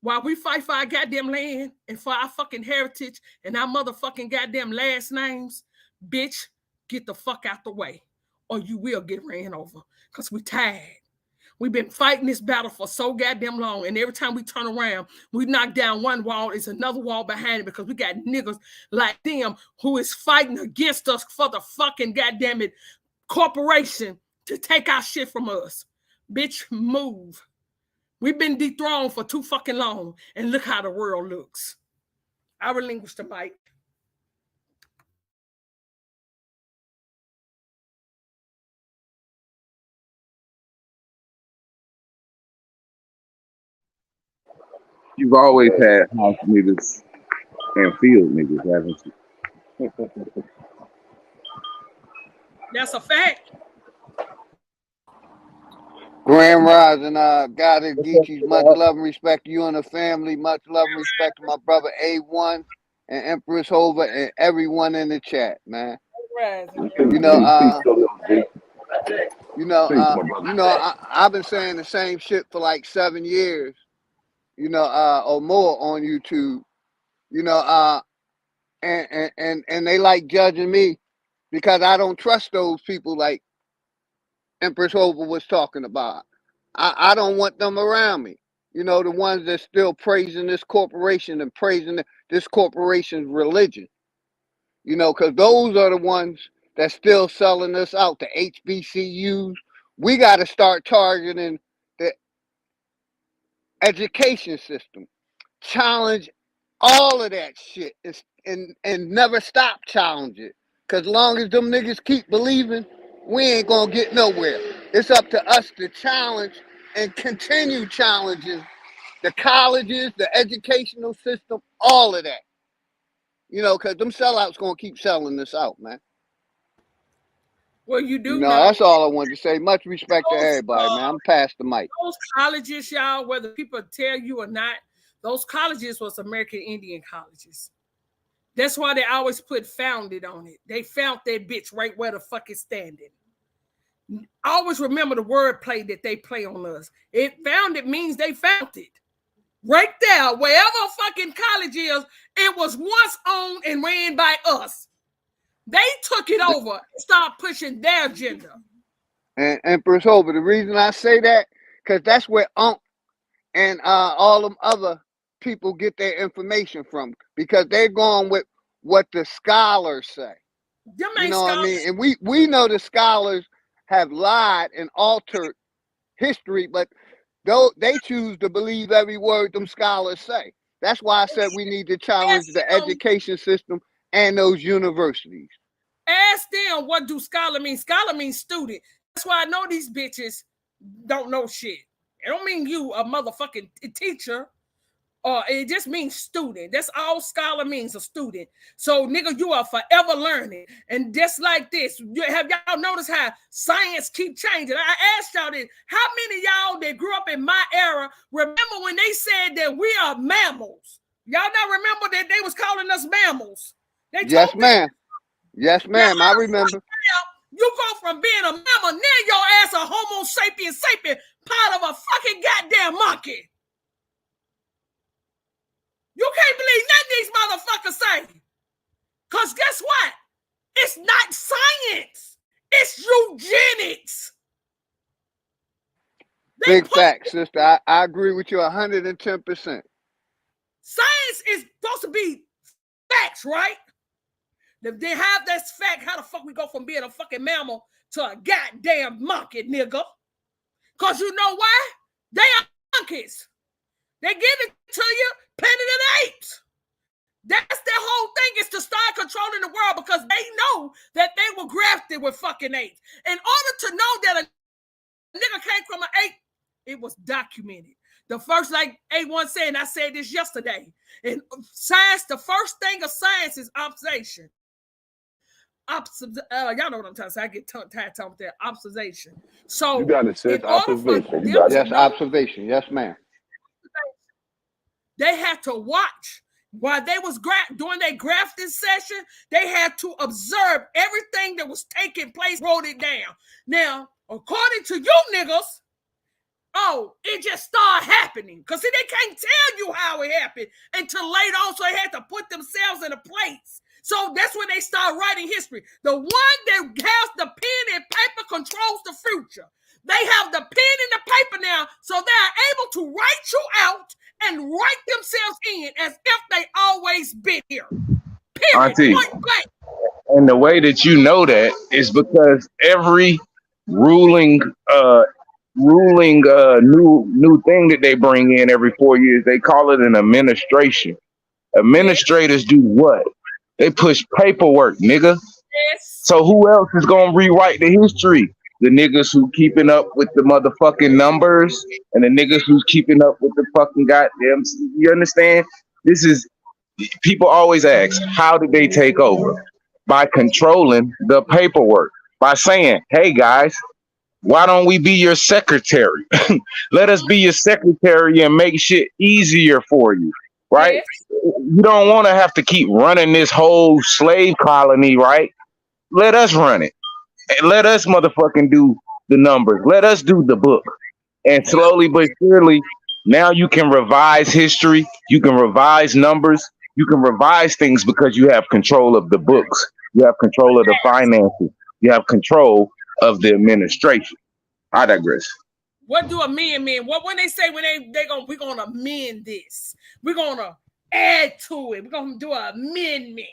While we fight for our goddamn land and for our fucking heritage and our motherfucking goddamn last names, bitch, get the fuck out the way or you will get ran over, because we tired. We've been fighting this battle for so goddamn long, and every time we turn around, we knock down one wall, it's another wall behind it, because we got niggas like them who is fighting against us for the fucking goddamn it corporation to take our shit from us. Bitch, move. We've been dethroned for too fucking long, and look how the world looks. I relinquish the mic. You've always had house niggas and field niggas, haven't you? That's a fact. Grand Rising, God and Geechees, much love and respect to you and the family. Much love and respect to my brother A1 and Empress Hova and everyone in the chat, man. I've been saying the same shit for like 7 years, or more on YouTube, and they like judging me because I don't trust those people like Empress Hova was talking about. I don't want them around me. The ones that still praising this corporation and praising this corporation's religion. Because those are the ones that's still selling us out, the HBCUs. We got to start targeting the education system. Challenge all of that shit and never stop challenging it. Because as long as them niggas keep believing, we ain't going to get nowhere. It's up to us to challenge and continue challenging the colleges, the educational system, all of that. Because them sellouts going to keep selling this out, man. Well, you do know. That's all I wanted to say. Much respect to everybody, man. I'm past the mic. Those colleges, y'all, whether people tell you or not, those colleges was American Indian colleges. That's why they always put founded on it. They found that bitch right where the fuck it's standing. Always remember the wordplay that they play on us. It founded means they found it. Right there, wherever fucking college is, it was once owned and ran by us. They took it over and started pushing their agenda. And Empress Hova, the reason I say that, because that's where Unc and all them other people get their information from, because they're going with what the scholars say. You know what I mean? And we know the scholars have lied and altered history, but they choose to believe every word them scholars say. That's why I said we need to challenge the education system and those universities. Ask them, what do scholar mean? Scholar means student. That's why I know these bitches don't know shit. It don't mean you a motherfucking teacher. It just means student. That's all scholar means, a student. So, nigga, you are forever learning. And just like this, have y'all noticed how science keep changing? I asked y'all this. How many of y'all that grew up in my era remember when they said that we are mammals? Y'all not remember that they was calling us mammals? Yes, ma'am. Yes, ma'am. I remember. You go from being a mammal, now your ass a Homo sapiens sapien, part of a fucking goddamn monkey. You can't believe nothing these motherfuckers say. Because guess what? It's not science. It's eugenics. Big fact, sister. I agree with you 110%. Science is supposed to be facts, right? If they have this fact, how the fuck we go from being a fucking mammal to a goddamn monkey, nigga? Because you know why? They are monkeys. They give it to you, Planet of the Apes. That's their whole thing, is to start controlling the world, because they know that they were grafted with fucking apes. In order to know that a nigga came from an ape, it was documented. The first, like A1 said, and I said this yesterday, in science, the first thing of science is observation. Y'all know what I'm talking about. I get tired talking about that observation. So you got it, sis. Observation. Yes, observation. Yes, ma'am. They had to watch while they was doing their grafting session. They had to observe everything that was taking place, wrote it down. Now, according to you niggas, it just started happening. Because see, they can't tell you how it happened until later on, so they had to put themselves in a place. So that's when they start writing history. The one that has the pen and paper controls the future. They have the pen and the paper now, so they're able to write you out and write themselves in as if they always been here. Period. Auntie, Point blank. and the way that you know that is because every ruling new thing that they bring in every 4 years, they call it an administration. Administrators do what? They push paperwork, nigga. Yes. So who else is gonna rewrite the history? the niggas who keeping up with the motherfucking numbers and the niggas who's keeping up with the fucking goddamn. You understand? This is people always ask, how did they take over? By controlling the paperwork, by saying, hey guys, why don't we be your secretary? Let us be your secretary and make shit easier for you, right? Yes. You don't want to have to keep running this whole slave colony, right? Let us run it. And let us motherfucking do the numbers. Let us do the book. And slowly but surely, now you can revise history. You can revise numbers. You can revise things because you have control of the books. You have control of the finances. You have control of the administration. I digress. What do amend mean? What when they say we're gonna amend this, we're gonna add to it, we're gonna do an amendment.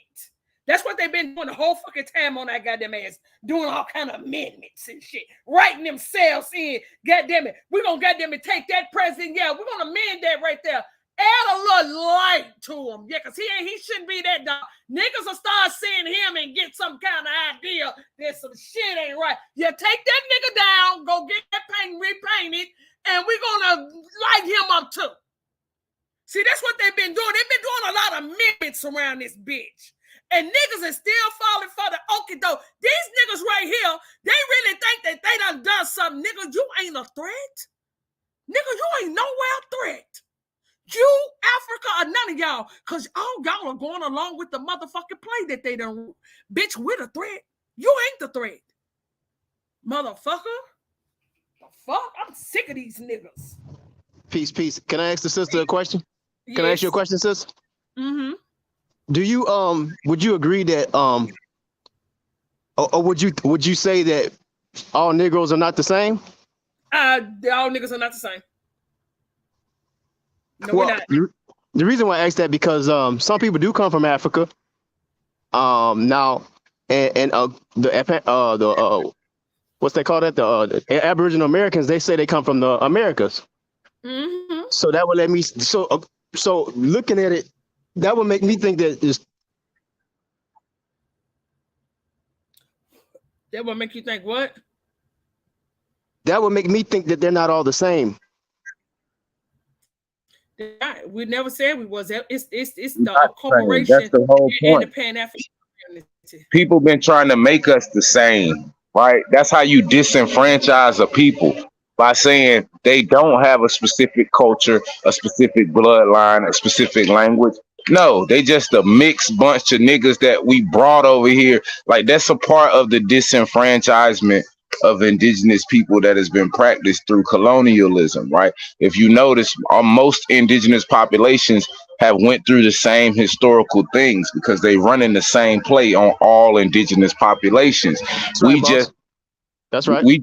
That's what they've been doing the whole fucking time on that goddamn ass, doing all kind of amendments and shit, writing themselves in. Goddamn it, we're gonna goddamn it take that president. Yeah, we're gonna amend that right there. Add a little light to him, yeah, because he shouldn't be that dog. Niggas will start seeing him and get some kind of idea that some shit ain't right. Yeah, take that nigga down, go get that paint repainted, and we're gonna light him up too. See, that's what they've been doing. They've been doing a lot of amendments around this bitch. And niggas is still falling for the okie doke. These niggas right here, they really think that they done something. Nigga, you ain't a threat. Nigga, you ain't nowhere a threat. You, Africa, or none of y'all, because all y'all are going along with the motherfucking play that they done. Bitch, we're the threat. You ain't the threat. Motherfucker. The fuck? I'm sick of these niggas. Peace. Can I ask the sister a question? Yes. Can I ask you a question, sis? Mm-hmm. Do you would you agree that or would you say that all Negroes are not the same? All niggas are not the same. No, well, we're not. The reason why I ask that because some people do come from Africa. Now and the what's they call that, the Aboriginal Americans, they say they come from the Americas. Mm-hmm. So that would let me so looking at it, that would make me think that is. That would make you think what? That would make me think that they're not all the same. We never said we was. It's the Not corporation. saying. That's the whole and the point. Pan-African community. People been trying to make us the same, right? That's how you disenfranchise a people, by saying they don't have a specific culture, a specific bloodline, a specific language. No, they just a mixed bunch of niggas that we brought over here. Like, that's a part of the disenfranchisement of indigenous people that has been practiced through colonialism, right? If you notice, most indigenous populations have went through the same historical things because they run in the same play on all indigenous populations. That's right, boss. That's right. We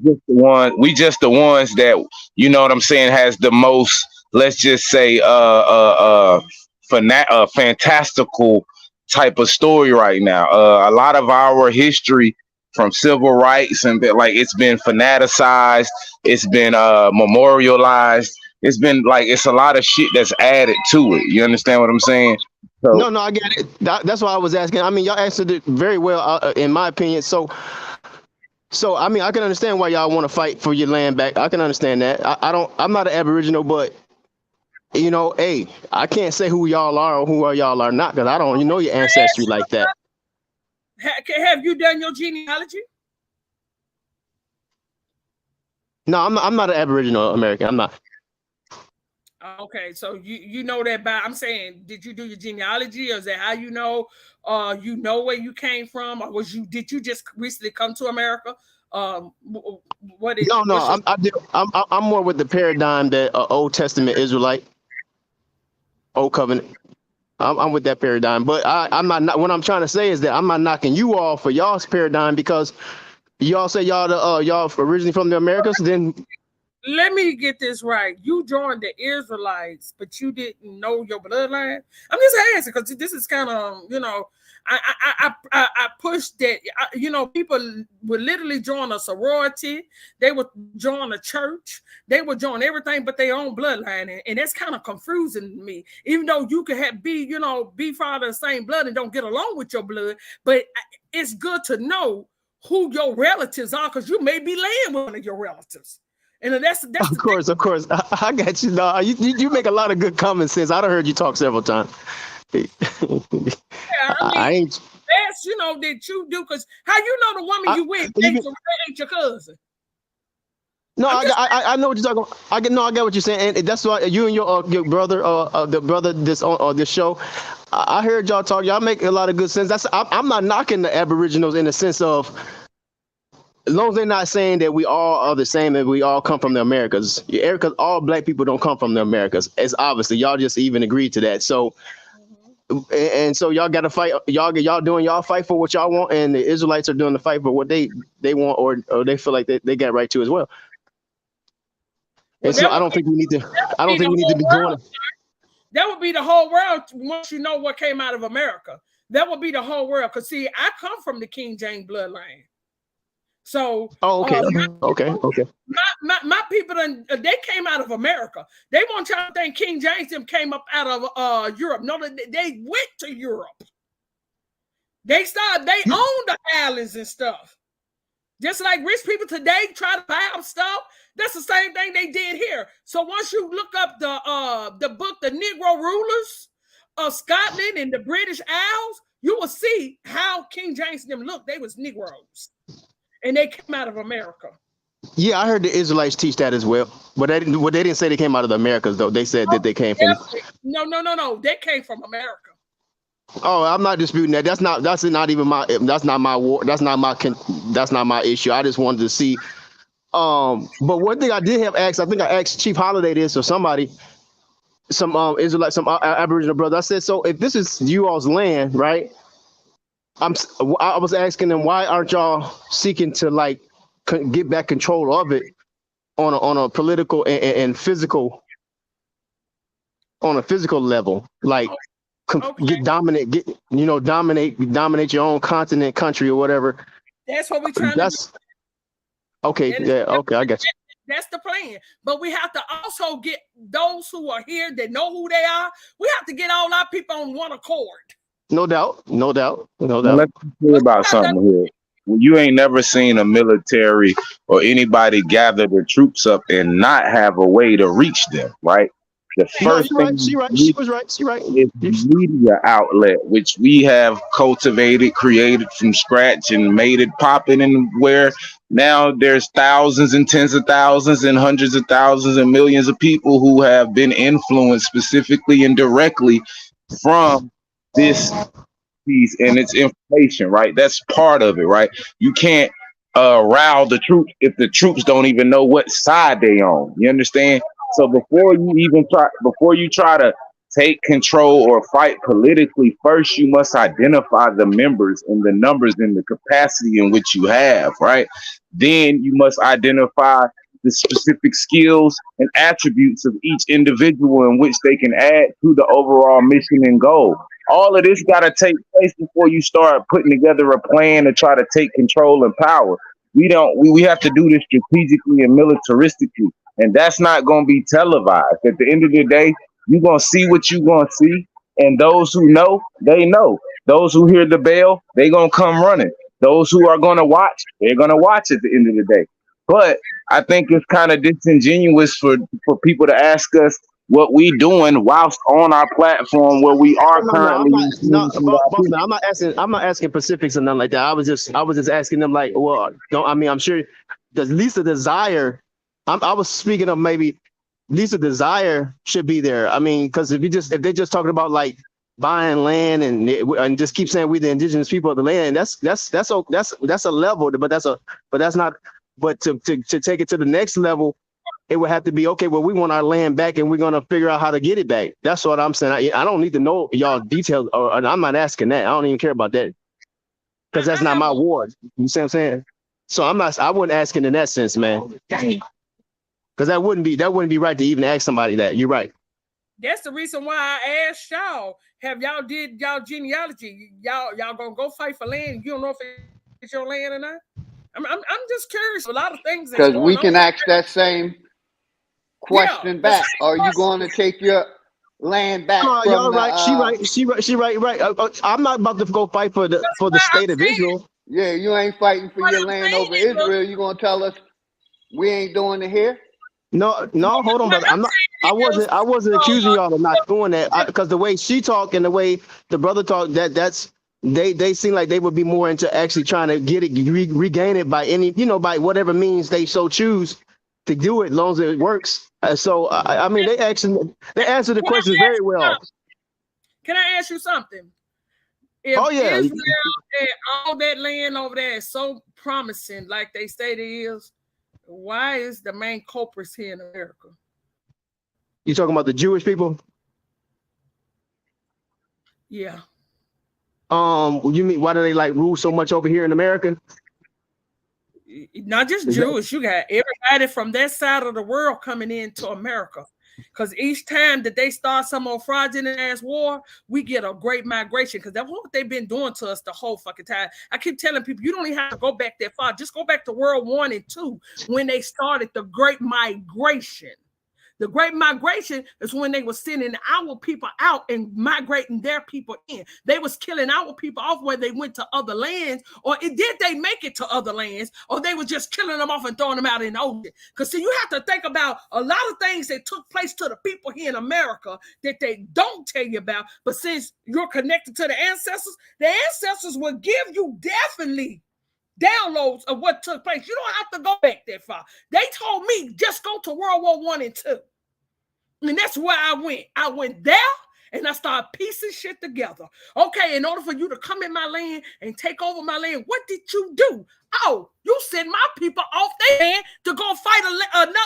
just the ones that, you know what I'm saying, has the most, let's just say, fantastical type of story right now. A lot of our history from civil rights and like, it's been fanaticized, it's been memorialized, it's been like, it's a lot of shit that's added to it. You understand what I'm saying? So, no, I get it. That's why I was asking. I mean, y'all answered it very well, in my opinion. So I mean, I can understand why y'all want to fight for your land back. I can understand that. I'm not an Aboriginal, but you know, hey, I can't say who y'all are or who y'all are not because I don't know your ancestry like that. Have you done your genealogy? No, I'm not an Aboriginal American. I'm not. Okay, so you know that by, I'm saying, did you do your genealogy, or is that how you know where you came from, or did you just recently come to America? What is No, I'm more with the paradigm that Old Testament Israelite, Old Covenant. I'm with that paradigm, but I'm not. What I'm trying to say is that I'm not knocking you all for y'all's paradigm because y'all say y'all originally from the Americas. Then let me get this right. You joined the Israelites, but you didn't know your bloodline. I'm just asking because this is kind of, you know, I pushed that. You know, people would literally join a sorority. They would join a church. They would join everything but their own bloodline, and that's kind of confusing to me. Even though you could be father of the same blood and don't get along with your blood, but it's good to know who your relatives are, because you may be laying with one of your relatives. And that's Of course. I got you. No, you make a lot of good common sense. I done heard you talk several times. Yeah, I ain't. that's that you do, because how you know the woman you with ain't your cousin? No, I know what you're talking about. I get what you're saying, and that's why you and your brother, the brother this on this show, I heard y'all talk. Y'all make a lot of good sense. I'm not knocking the Aboriginals in the sense of, as long as they're not saying that we all are the same and we all come from the Americas. Because all black people don't come from the Americas. It's obviously y'all just even agreed to that. So. And so y'all got to fight. Y'all doing y'all fight for what y'all want, and the Israelites are doing the fight for what they want, or they feel like they got right to as well. And so I don't think we need to. I don't think we need to be doing it. That would be the whole world once you know what came out of America. That would be the whole world. Because see, I come from the King James bloodline. So okay. My people they came out of America. They won't try to think King James them came up out of Europe. No, they went to Europe. They owned the islands and stuff. Just like rich people today try to buy up stuff, that's the same thing they did here. So once you look up the book, The Negro Rulers of Scotland and the British Isles, you will see how King James them looked. They was Negroes. And they came out of America. Yeah, I heard the Israelites teach that as well. But they didn't say they came out of the Americas, though. They said that they came from. No. They came from America. Oh, I'm not disputing that. That's not my issue. I just wanted to see. But one thing I did have asked, I think I asked Chief Holiday this or somebody, some Israelite, some Aboriginal brother. I said, so if this is you all's land, right? I was asking them, why aren't y'all seeking to like get back control of it on a political and physical, on a physical level, like dominate your own continent, country, or whatever. That's what we're trying to do. Okay, okay, I got you. That's the plan. But we have to also get those who are here that know who they are. We have to get all our people on one accord. No doubt. Now, let's be clear about something here. Well, you ain't never seen a military or anybody gather the troops up and not have a way to reach them, right? The first thing she right. is media outlet, which we have cultivated, created from scratch, and made it popping, and where now there's thousands and tens of thousands and hundreds of thousands and millions of people who have been influenced specifically and directly from this piece and its information, right? That's part of it, right? You can't rile the troops if the troops don't even know what side they on. You understand? So before you try to take control or fight politically, first you must identify the members and the numbers and the capacity in which you have, right? Then you must identify the specific skills and attributes of each individual in which they can add to the overall mission and goal. All of this got to take place before you start putting together a plan to try to take control and power. We have to do this strategically and militaristically, and that's not going to be televised. At the end of the day, you're going to see what you're going to see, and those who know, they know. Those who hear the bell, they going to come running. Those who are going to watch, they're going to watch at the end of the day. But I think it's kind of disingenuous for people to ask us what we doing whilst on our platform where we are currently. I'm not asking specifics or nothing like that. I was just asking them like, well, I'm sure at least the desire. I was speaking of maybe at least the desire should be there. I mean, because if they're just talking about like buying land and just keep saying we the indigenous people of the land, that's a level, but to take it to the next level, it would have to be, okay, well, we want our land back and we're going to figure out how to get it back. That's what I'm saying. I don't need to know y'all details, or I'm not asking that. I don't even care about that because that's not my ward. You see what I'm saying? So I wasn't asking in that sense, man. Because that wouldn't be right to even ask somebody that. You're right. That's the reason why I asked y'all, have y'all did y'all genealogy? Y'all gonna go fight for land? You don't know if it's your land or not? I'm just curious. A lot of things because we can ask that same question back. Are you going to take your land back? Y'all right. She right. I'm not about to go fight for the state of Israel. Yeah, you ain't fighting for your land over Israel. You gonna tell us we ain't doing it here? No, hold on, brother. I wasn't accusing y'all of not doing that because the way she talked and the way the brother talked, they seem like they would be more into actually trying to get it, regain it by any, by whatever means they so choose to do it, as long as it works. So I mean, they answered the questions very well. Can I ask you something? If Israel and all that land over there is so promising, like they say it is, why is the main culprits here in America? You talking about the Jewish people? Yeah. You mean why do they like rule so much over here in America? Not just Jewish, you got everybody from that side of the world coming into America. Because each time that they start some more fraudulent ass war, we get a great migration. Because that's what they've been doing to us the whole fucking time. I keep telling people, you don't even have to go back that far. Just go back to World War I and II when they started the Great Migration. The Great Migration is when they were sending our people out and migrating their people in. They was killing our people off where they went to other lands, or did they make it to other lands, or they were just killing them off and throwing them out in the ocean. Because see, you have to think about a lot of things that took place to the people here in America that they don't tell you about. But since you're connected to the ancestors will give you definitely downloads of what took place. You don't have to go back that far. They told me just go to World War I and II. And that's where I went. I went there and I started piecing shit together. Okay, in order for you to come in my land and take over my land, what did you do? Oh, you sent my people off their land to go fight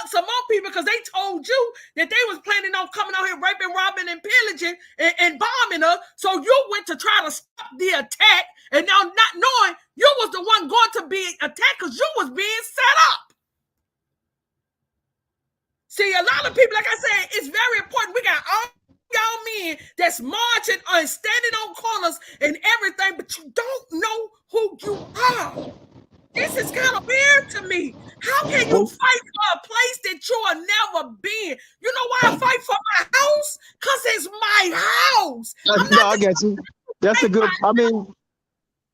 some more people because they told you that they was planning on coming out here raping, robbing, and pillaging and bombing us. So you went to try to stop the attack, and now not knowing you was the one going to be attacked because you was being set up. See, a lot of people, like I said, it's very important. We got all y'all men that's marching and standing on corners and everything, but you don't know who you are. This is kind of weird to me. How can you fight for a place that you have never been? You know why I fight for my house? Because it's my house. No, I get you. That's a good, I mean,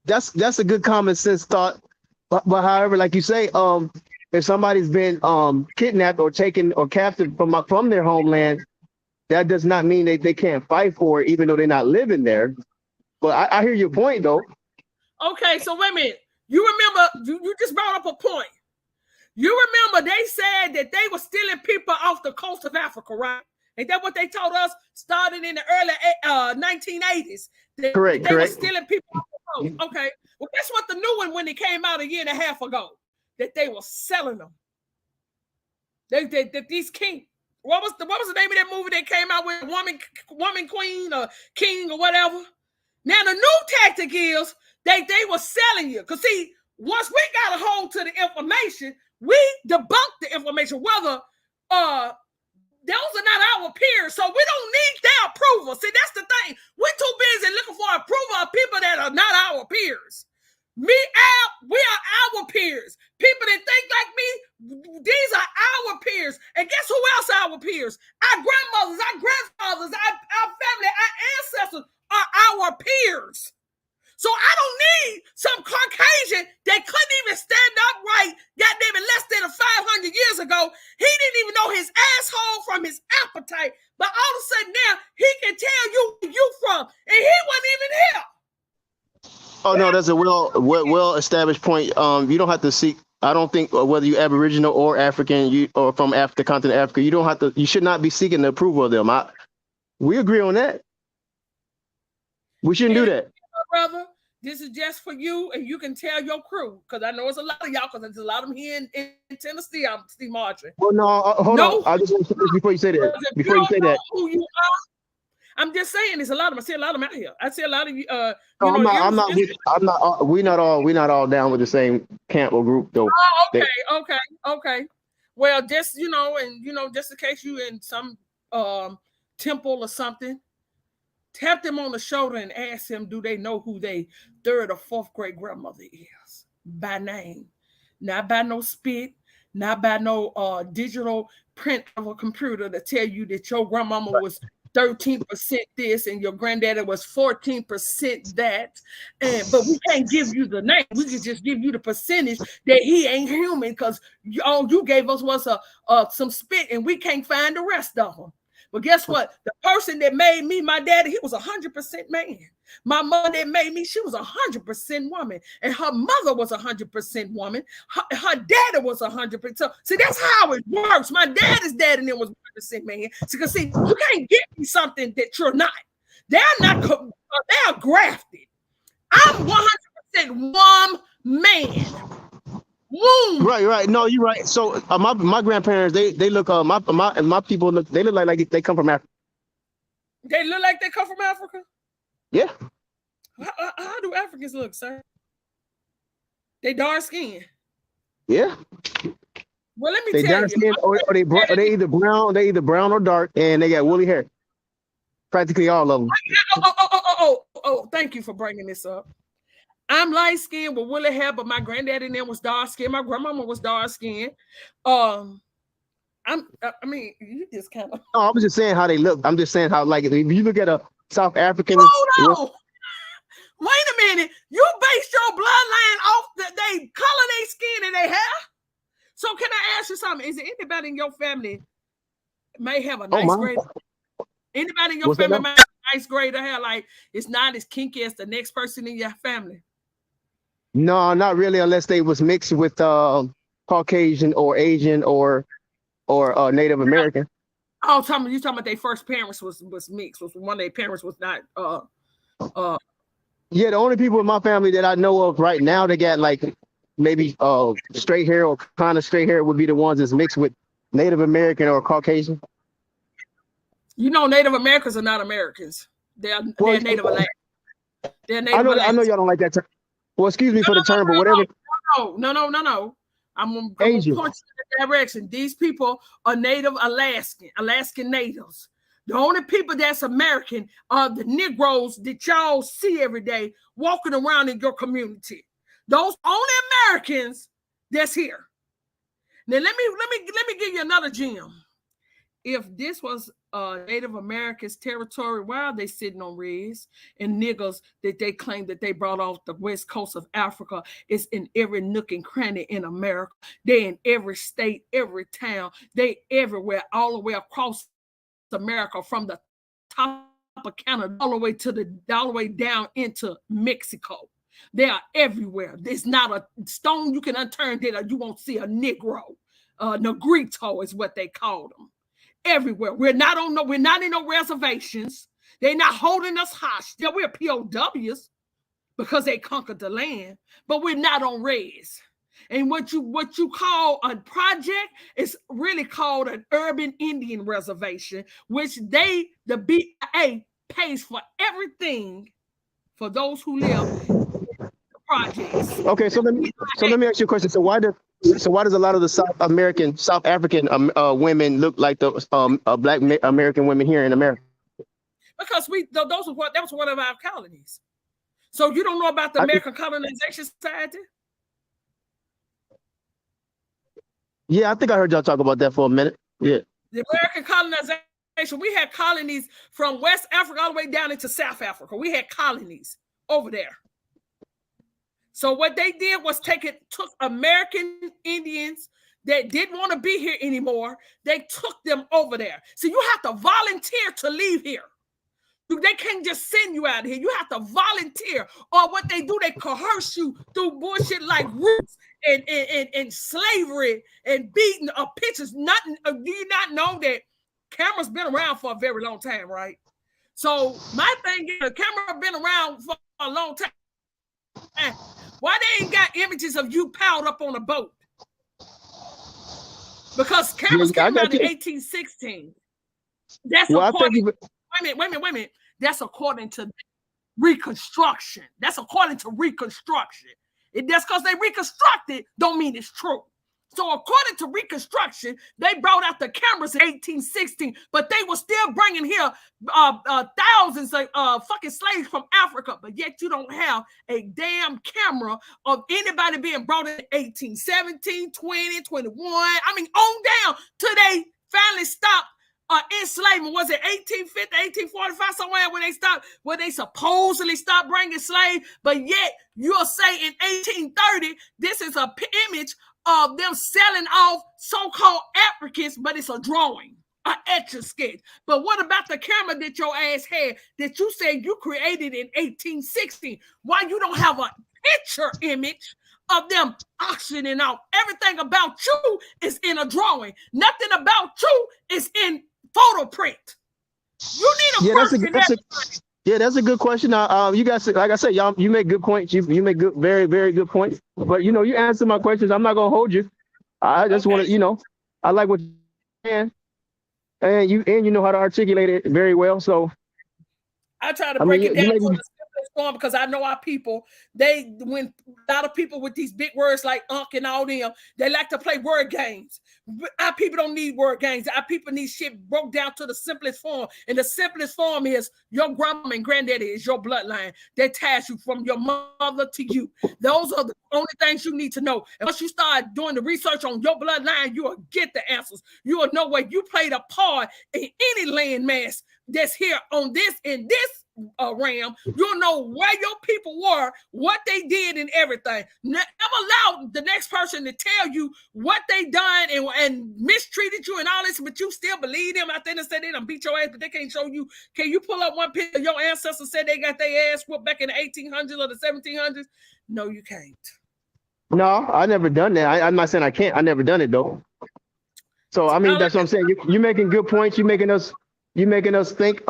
that's a good common sense thought. But however, like you say, if somebody's been kidnapped or taken or captured from their homeland, that does not mean they can't fight for it, even though they're not living there. But I hear your point, though. Okay, so wait a minute. You remember, you just brought up a point. You remember they said that they were stealing people off the coast of Africa, right? Ain't that what they told us? Started in the early 1980s. Correct. Were stealing people off the coast. Okay. Well, guess what the new one when it came out a year and a half ago? That they were selling them. These king. What was the name of that movie that came out with woman queen or king or whatever? Now the new tactic is they were selling you. Because see, once we got a hold to the information, we debunked the information, whether those are not our peers. So we don't need their approval. See, that's the thing. We're too busy looking for approval of people that are not our peers. We are our peers. People that think like me, these are our peers. And guess who else are our peers? Our grandmothers, our grandfathers, our family, our ancestors are our peers. So I don't need some Caucasian that couldn't even stand upright, goddamn it, less than 500 years ago. He didn't even know his asshole from his appetite. But all of a sudden now, he can tell you where you from. And he wasn't even here. Oh no, that's a well established point. You don't have to seek. I don't think whether you're Aboriginal or African, or from the continent of Africa, you don't have to. You should not be seeking the approval of them. We agree on that. We shouldn't do that, brother. This is just for you, and you can tell your crew because I know it's a lot of y'all. Because there's a lot of them here in Tennessee. I'm still marching. Well, no, hold on. I just want to say this before you say that. Before you say that, who you are, I'm just saying, there's a lot of them. I see a lot of them out here. I see a lot of you. We're not all down with the same camp or group though. Oh, okay. Well, just just in case you in some temple or something, tap them on the shoulder and ask them, do they know who they third or fourth great grandmother is by name, not by no spit, not by no digital print of a computer to tell you that your grandmama was 13% this, and your granddaddy was 14% that. But we can't give you the name. We can just give you the percentage that he ain't human, because all you gave us was some spit, and we can't find the rest of them. But guess what? The person that made me, my daddy, he was 100% man. My mother that made me, she was 100% woman. And her mother was 100% woman. Her daddy was 100%. So, see, that's how it works. My daddy's dad and then was 100% man. So, because see, you can't give me something that you're not. They're not, they're grafted. I'm 100% man. Womb. Right. No, you're right. So my grandparents, they look my people look, they look like they come from Africa. They look like they come from Africa? Yeah. How do Africans look, sir? They dark skin. Yeah. Well, let me they tell dark you. Skin, or they either brown or dark, and they got woolly hair. Practically all of them. Oh, thank you for bringing this up. I'm light skinned with woolly hair, but my granddaddy and them was dark skinned. My grandmama was dark skinned. I mean, you just kind of. No, I was just saying how they look. I'm just saying how, like, if you look at a South African. Hold on. Wait a minute. You based your bloodline off that they color their skin and their hair? So can I ask you something? Is there anybody in your family may have a nice grade? Anybody in your family may have a nice grade of hair? Like, it's not as kinky as the next person in your family? No, not really, unless they was mixed with Caucasian or Asian or Native American. Oh, you talking about their first parents was mixed? Was one of their parents was not Yeah, the only people in my family that I know of right now that got like maybe straight hair or kind of straight hair would be the ones that's mixed with Native American or Caucasian. You know, Native Americans are not Americans. They're Native Alaskan. They're Native I know y'all don't like that term. Well, excuse me for the term, but whatever. No. I'm going to point you in that direction. These people are Native Alaskan natives. The only people that's American are the Negroes that y'all see every day walking around in your community. Those only Americans that's here. Now let me give you another gem. If this was Native Americans' territory, why are they sitting on reds and niggers that they claim that they brought off the west coast of Africa? It's in every nook and cranny in America. They in every state, every town. They everywhere, all the way across America, from the top of Canada all the way down into Mexico. They are everywhere. There's not a stone you can unturn that you won't see a Negro. Negrito is what they call them. Everywhere. We're not in no reservations. They're not holding us hostage. Yeah, we're POWs because they conquered the land, but we're not on res. And what you call a project is really called an urban Indian reservation, which the BIA pays for everything for those who live in the projects. Okay, so let me ask you a question. So why does a lot of the South African women look like the Black American women here in America? Because that was one of our colonies. So you don't know about the American Colonization Society? Yeah, I think I heard y'all talk about that for a minute. Yeah. The American colonization, we had colonies from West Africa all the way down into South Africa. We had colonies over there. So what they did was took American Indians that didn't want to be here anymore. They took them over there. So you have to volunteer to leave here. They can't just send you out of here. You have to volunteer. Or what they do, they coerce you through bullshit like roots and slavery and beating pictures. Do you not know that camera's been around for a very long time, right? So my thing is, the camera been around for a long time. Why they ain't got images of you piled up on a boat? Because cameras came out in 1816. That's according. Wait a minute. That's according to Reconstruction. That's according to Reconstruction. That's because they reconstructed don't mean it's true. So according to Reconstruction, they brought out the cameras in 1816, but they were still bringing here thousands of fucking slaves from Africa. But yet you don't have a damn camera of anybody being brought in 1817, 20, 21. I mean, on down till they finally stopped enslavement. Was it 1850, 1845, somewhere where they supposedly stopped bringing slaves, but yet you'll say in 1830, this is a image of them selling off so-called Africans, but it's a drawing, an etch-a-sketch. But what about the camera that your ass had that you said you created in 1860? Why you don't have a picture image of them auctioning off? Everything about you is in a drawing. Nothing about you is in photo print. You need a that's a good question. You guys, like I said, y'all, you make good points. You make good, very, very good points. But you answer my questions. I'm not gonna hold you. I just want to, I like what you can, and you know how to articulate it very well. So I try to break it down to the simplest form because I know our people. When a lot of people with these big words like and all them, they like to play word games. Our people don't need word games. Our people need shit broke down to the simplest form. And the simplest form is your grandma and granddaddy is your bloodline that ties you from your mother to you. Those are the only things you need to know. And once you start doing the research on your bloodline, you will get the answers. You will know where you played a part in any landmass that's here on this in this realm. You'll know where your people were, what they did, and everything. Never allow the next person to tell you what they done and mistreated you and all this, but you still believe them. I think they said they done beat your ass, but they can't show you. Can you pull up one picture of your ancestors said they got their ass whooped back in the 1800s or the 1700s? No, you can't. No, I never done that. I'm not saying I can't. I never done it though. So I mean, that's what I'm saying. You're making good points. You're making us think,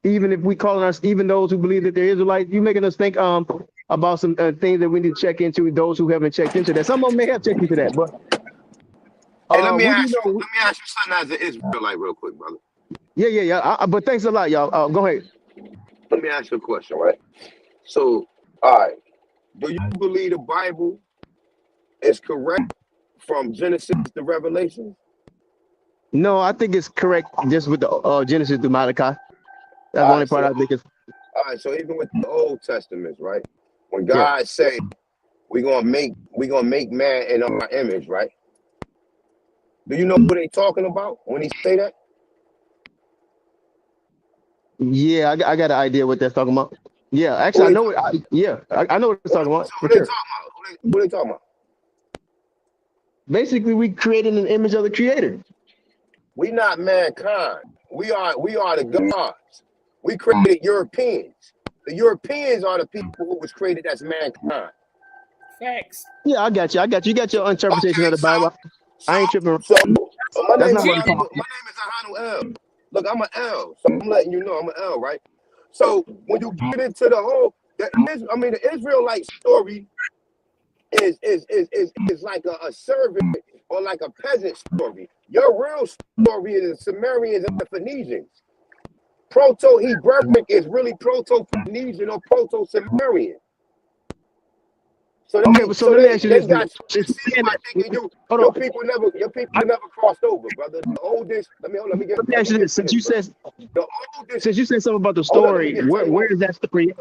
even if we calling us, even those who believe that they're Israelites, you making us think about some things that we need to check into, those who haven't checked into that. Some of them may have checked into that, but hey, let me ask you something as an Israelite real quick, brother. Yeah. But thanks a lot, y'all. Go ahead. Let me ask you a question, right? So, all right, do you believe the Bible is correct from Genesis to Revelation? No, I think it's correct just with the Genesis to Malachi. That's the only part I think is. All right, so even with the Old Testament, right? When God say we're gonna make man in our image, right? Do you know what they talking about when he say that? Yeah, I got an idea what they're talking about. Yeah, actually, I know it. I know what they're talking about. What they talking about? What they talking about? Basically, we created an image of the Creator. We not mankind. We are the gods. We created Europeans. The Europeans are the people who was created as mankind. Facts. Yeah, I got you. You got your interpretation of the Bible. I ain't tripping. My name is Ahanu L. Look, I'm an L, so I'm letting you know I'm an L, right? So when you get into the whole, the Israelite story is like a servant or like a peasant story. Your real story is the Sumerians and the Phoenicians. Proto-Hebraic is really Proto-Phoenician or Proto-Sumerian. So let me ask you this. Your people never crossed over, brother. The oldest, let me ask you this. Since you said something about the story, where is that story?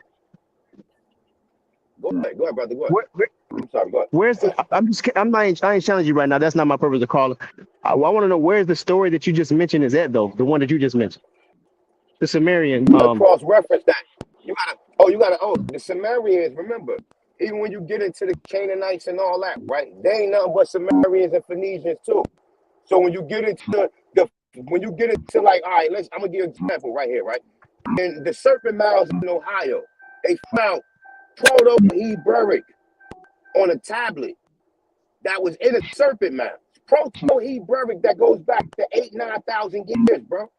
Go ahead, brother. Go ahead. I'm sorry, go ahead. I ain't challenging you right now. That's not my purpose of calling. I want to know where's the story that you just mentioned is at though, the one that you just mentioned. The Sumerian. Cross-reference that. You gotta the Sumerians, remember, even when you get into the Canaanites and all that, right? They ain't nothing but Sumerians and Phoenicians too. So when you get into like, all right, I'm gonna give you an example right here, right? In the Serpent Mounds in Ohio, they found Proto-Hebraic on a tablet that was in a serpent mound. Proto-Hebraic that goes back to 9,000 years, bro.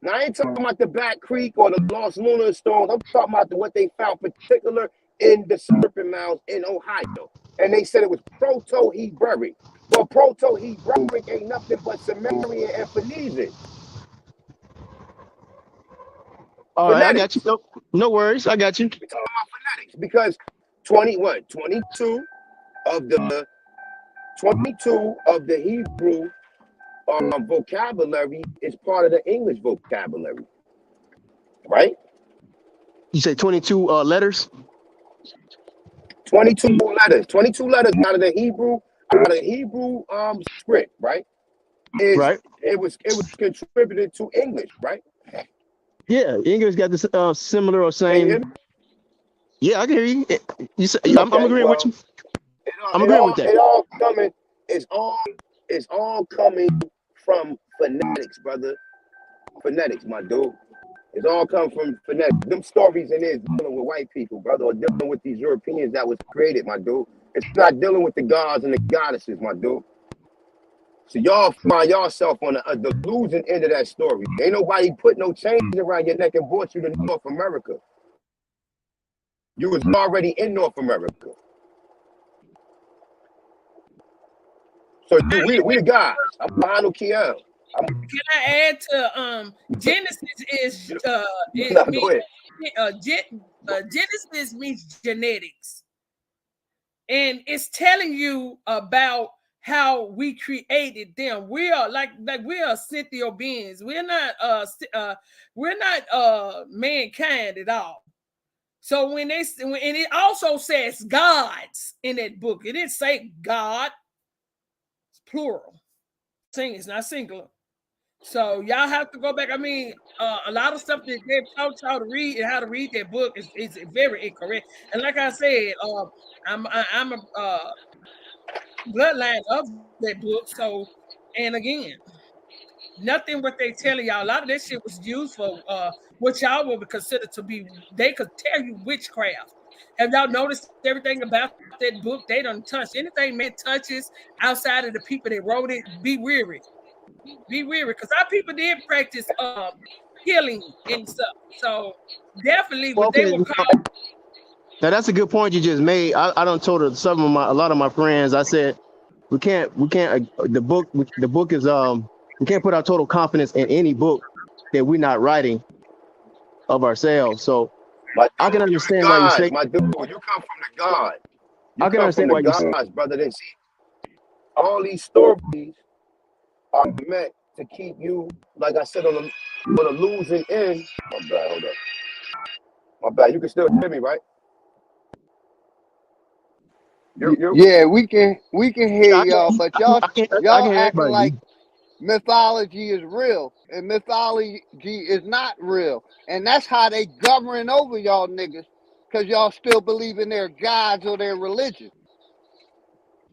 Now, I ain't talking about the Black Creek or the Lost Lunar Stones. I'm talking about what they found particular in the serpent mounds in Ohio. And they said it was Proto-Hebraic. Well, Proto-Hebraic ain't nothing but Sumerian and Phoenician. All right, I got you. No worries, I got you. We're talking about phonetics because 22 of the Hebrew vocabulary is part of the English vocabulary, right? You say 22 letters? 22 letters. 22 letters out of the Hebrew script, right? Is it was contributed to English, right? Yeah, English got this similar or Can you hear same. me? Yeah, I can hear you. You say, I'm Okay, agreeing with well, you. I'm agreeing with that. it all coming. It's all coming from phonetics, brother. Phonetics, my dude. It's all come from phonetics. Them stories in there is dealing with white people, brother, or dealing with these Europeans that was created, my dude. It's not dealing with the gods and the goddesses, my dude. So y'all find yourself on the losing end of that story. Ain't nobody put no chains around your neck and brought you to North America. You was already in North America. So we the guys. I'm behind Occult. Can I add to Genesis is No, go ahead. Genesis means genetics, and it's telling you about how we created them. We are like we are Cynthia beings. We're not mankind at all. So and it also says gods in that book. It didn't say God. It's plural. It's not singular. So y'all have to go back. I mean, a lot of stuff that they've taught y'all to read and how to read that book is very incorrect. And like I said, I'm a bloodline of that book. So, and again, nothing what they telling y'all. A lot of that shit was used for what y'all would consider to be. They could tell you witchcraft. Have y'all noticed everything about that book? They don't touch anything man touches outside of the people that wrote it. Be weary. Be weary, because our people did practice healing and stuff. So definitely what they Okay, will call. now that's a good point you just made. I don't told a lot of my friends. I said we can't the book is we can't put our total confidence in any book that we're not writing of ourselves. So I can You the understand why you gods, say. my dude. You come from the God. You I can come from understand the why you say. gods, brother. Then see, all these stories are meant to keep you, like I said, on the losing end. My bad, hold up. My bad. You can still hear me, right? Yeah, we can hear Yeah, y'all, but y'all I can hear acting everybody. like mythology is real, and mythology is not real, and that's how they govern over y'all niggas, cause y'all still believe in their gods or their religion.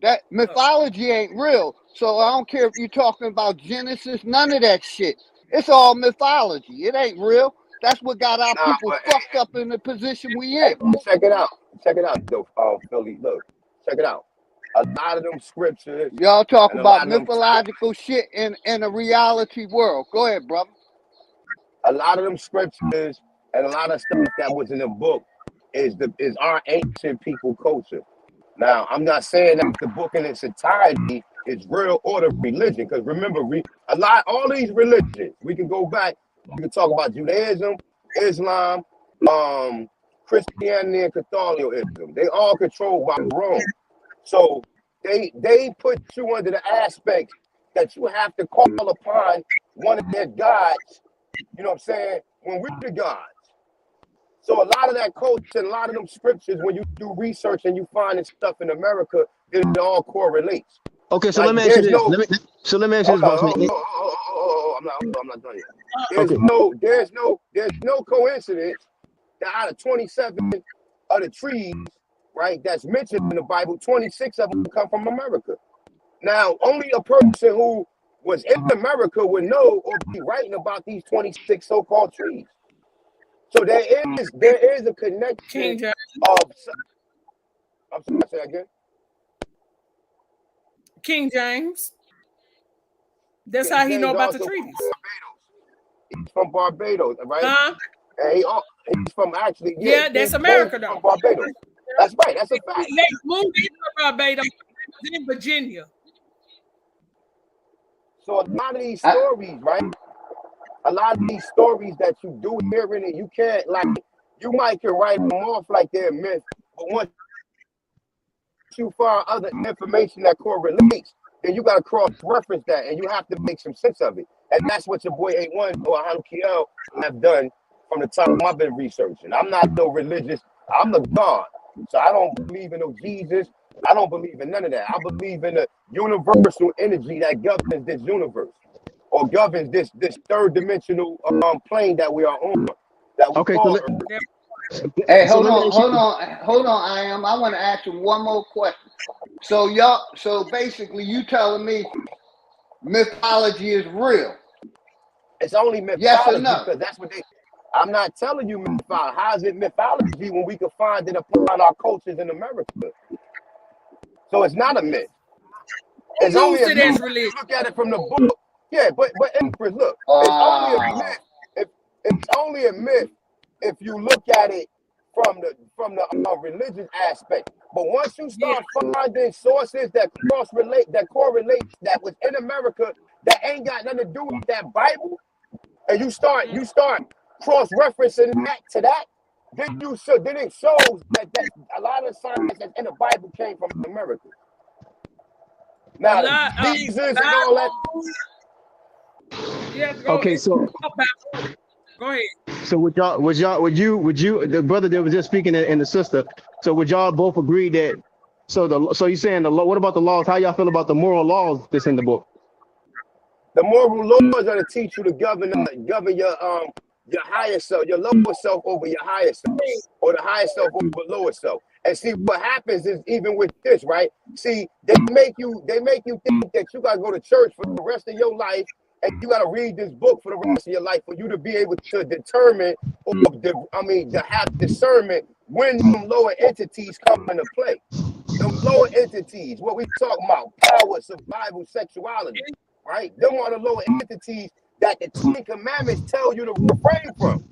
That mythology ain't real. So I don't care if you're talking about Genesis, none of that shit. It's all mythology. It ain't real. That's what got our Nah, people but fucked up in the position we hey, in. check it out. Check it out, though, Philly. Look, check it out. A lot of them scriptures Y'all talk and a about lot of them mythological shit in a reality world. Go ahead, brother. scriptures and a lot of stuff that was in the book is our ancient people culture. Now, I'm not saying that the book in its entirety is real or the religion, because remember, all these religions, we can go back, we can talk about Judaism, Islam, Christianity, and Catholicism. They all controlled by Rome. So they put you under the aspect that you have to call upon one of their gods, you know what I'm saying, when we're the gods. So a lot of that culture and a lot of them scriptures, when you do research and you find this stuff in America, it all correlates. Okay, so Like let me ask you there's this. no Let me ask you this, boss man. I'm not done yet. Okay. There's no coincidence that out of 27 of the trees, right, that's mentioned in the Bible, 26 of them come from America. Now, only a person who was in America would know or be writing about these 26 so-called trees. So there is a connection King James. of. I'm sorry, say that again. King James. That's King how he know James about the also treaties. he's from Barbados, right? Huh? And he's from actually, Yeah, King that's America James though. from Barbados. That's right. That's a fact. They moved into Barbados in Virginia. So a lot of these stories, right? A lot of these stories that you do hear in it, you can't you might can write them off like they're myth, but once you find other information that correlates, then you got to cross-reference that, and you have to make some sense of it. And that's what your boy A1 or Hanukiel have done from the time I've been researching. I'm not no religious. I'm the God. So I don't believe in no Jesus. I don't believe in none of that. I believe in the universal energy that governs this universe. or governs this third dimensional plane that we are on, that we Okay, call so Hey, so hold let me on, ask you. hold on. I want to ask you one more question. So y'all, so basically, you telling me mythology is real? It's only Yes or mythology no? because that's what they. I'm not telling you mythology. How is it mythology when we can find it upon our cultures in America? So it's not a myth. Who It's only used a it myth as if you religion? look at it from the book. Yeah, but Empress, look, it's only a myth. If it's only a myth if you look at it from the religious aspect. But once you start finding sources that correlate that was in America that ain't got nothing to do with that Bible, and you start cross-referencing that to that, then it shows that a lot of science that's in the Bible came from America. Now the Jesus and all that. Yeah, go Okay, ahead. so Go ahead. so would you the brother that was just speaking and the sister, so would y'all both agree that so you saying the law, what about the laws? How y'all feel about the moral laws that's in the book? The moral laws are to teach you to govern your higher self, your lower self over your higher self, or the higher self over lower self. And see what happens is even with this, right? See, they make you think that you gotta go to church for the rest of your life, and you gotta read this book for the rest of your life for you to be able to determine, to have discernment when them lower entities come into play. Them lower entities, what we talking about, power, survival, sexuality, right? Them are the lower entities that the Ten Commandments tell you to refrain from.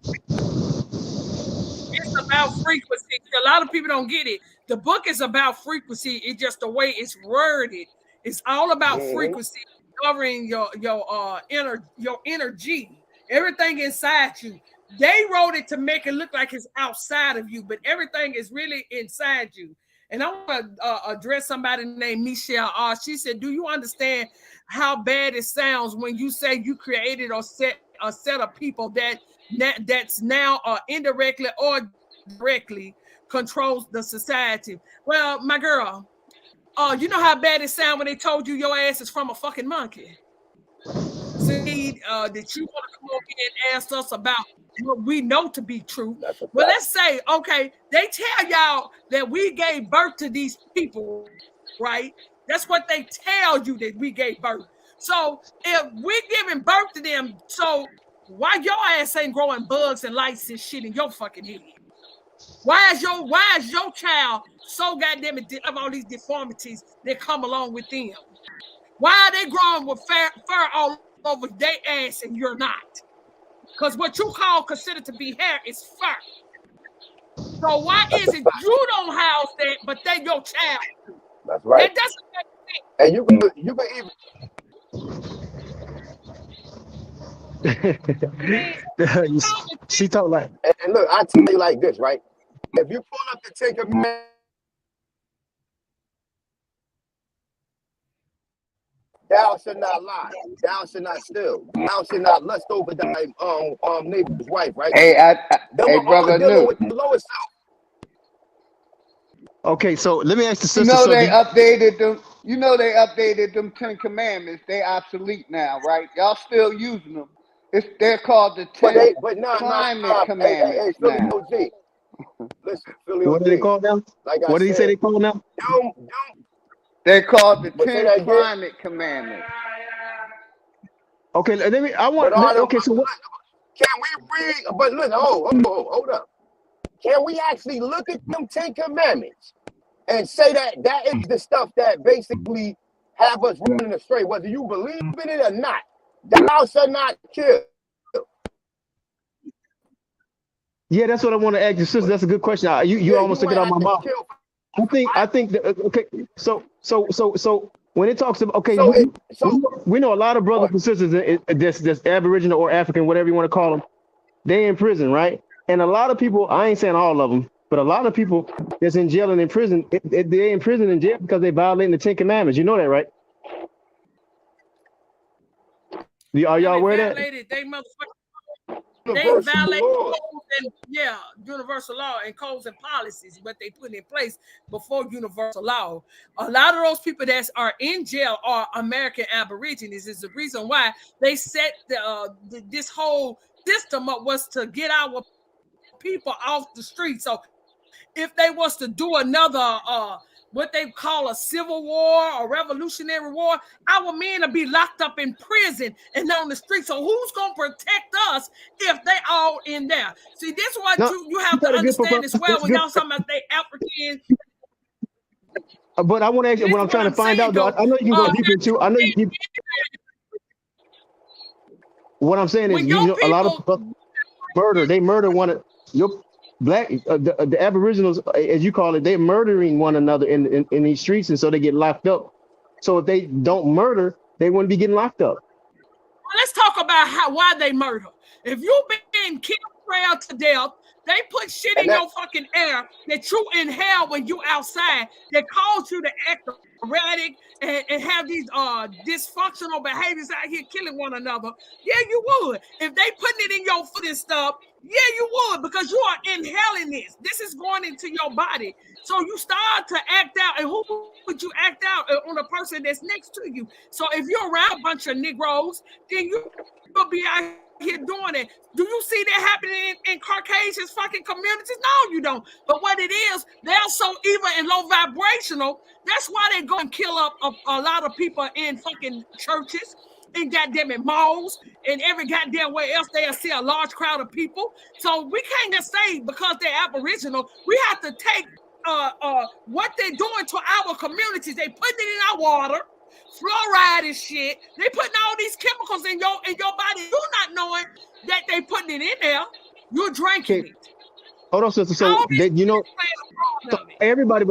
It's about frequency. A lot of people don't get it. The book is about frequency. It's just the way it's worded. It's all about frequency, covering your energy, everything inside you. They wrote it to make it look like it's outside of you, but everything is really inside you. And I want to address somebody named Michelle R. She said, "Do you understand how bad it sounds when you say you created or set a set of people that's now indirectly or directly controls the society?" Well, my girl, you know how bad it sounds when they told you your ass is from a fucking monkey. See, that you want to come over here and ask us about what we know to be true. Well, let's say, okay, they tell y'all that we gave birth to these people, right? That's what they tell you, that we gave birth. So if we're giving birth to them, so why your ass ain't growing bugs and lights and shit in your fucking head? Why is your child so goddamn of all these deformities that come along with them? Why are they growing with fur all over their ass and you're not? Because what you consider to be hair is fur. So why is it you don't house that, but they your child? That's right. That doesn't make sense. And you can even She talk like. and look, I tell you like this, right? If you pull up the Ten Commandments, thou shalt not lie, thou shalt not steal, thou shalt not lust over thy neighbor's wife, right? Hey, Them hey, are all brother, dealing New. with the lower self. Okay, so let me ask the You sister. know So they updated them. You know they updated them 10 Commandments. They obsolete now, right? Y'all still using them. They're called the 10 Climate Commandments Philly now. OG. Listen, Philly what do they OG. call them? Like I What did he say said, they call them? They're called the but say 10 that again. Climate Commandments. Okay, let me. I want. But Okay, so what? can we read? But listen, hold up. Can we actually look at them 10 Commandments and say that is the stuff that basically have us running astray, whether you believe in it or not? Thou shalt not kill. Yeah, that's what I want to ask you, sister. That's a good question. You almost took it out of my mouth. I think that, okay. So when it talks about, okay, we know a lot of brothers and sisters that's Aboriginal or African, whatever you want to call them. They in prison, right? And a lot of people, I ain't saying all of them, but a lot of people that's in jail and in prison, they in prison and jail because they violating the 10 Commandments. You know that, right? Are y'all aware of that? They motherfucking They universal violate laws. codes and universal law and codes and policies, what they put in place before universal law. A lot of those people that are in jail are American Aborigines. Is the reason why they set this whole system up was to get our people off the street. So if they was to do another what they call a civil war or revolutionary war, our men will be locked up in prison and on the street. So who's gonna protect us if they all in there? See, this is what you have to understand as well when y'all talking about they African. But I want to ask you what I'm trying to find out though. I know you can go deeper into. I know you. What I'm saying is, a lot of murder. They murder one of your black, the Aboriginals, as you call it. They're murdering one another in these streets, and so they get locked up. So if they don't murder, they wouldn't be getting locked up. Let's talk about why they murder. If you've been killed to death, they put shit in your fucking air that you inhale when you outside that cause you to act erratic and have these dysfunctional behaviors out here killing one another. Yeah, you would. If they putting it in your foot and stuff, yeah, you would, because you are inhaling this. This is going into your body. So you start to act out. And who would you act out on a person that's next to you? So if you're around a bunch of Negroes, then you'll be out here doing it. Do you see that happening in Caucasian fucking communities? No, you don't. But what it is, they're so evil and low vibrational. That's why they go and kill up a lot of people in fucking churches, in goddamn it malls, and every goddamn way else they'll see a large crowd of people. So we can't just say because they're Aboriginal, we have to take what they're doing to our communities. They putting it in our water, fluoride and shit. They putting all these chemicals in your body. You're not knowing that they putting it in there. You're drinking it. Hold on, sister. So so everybody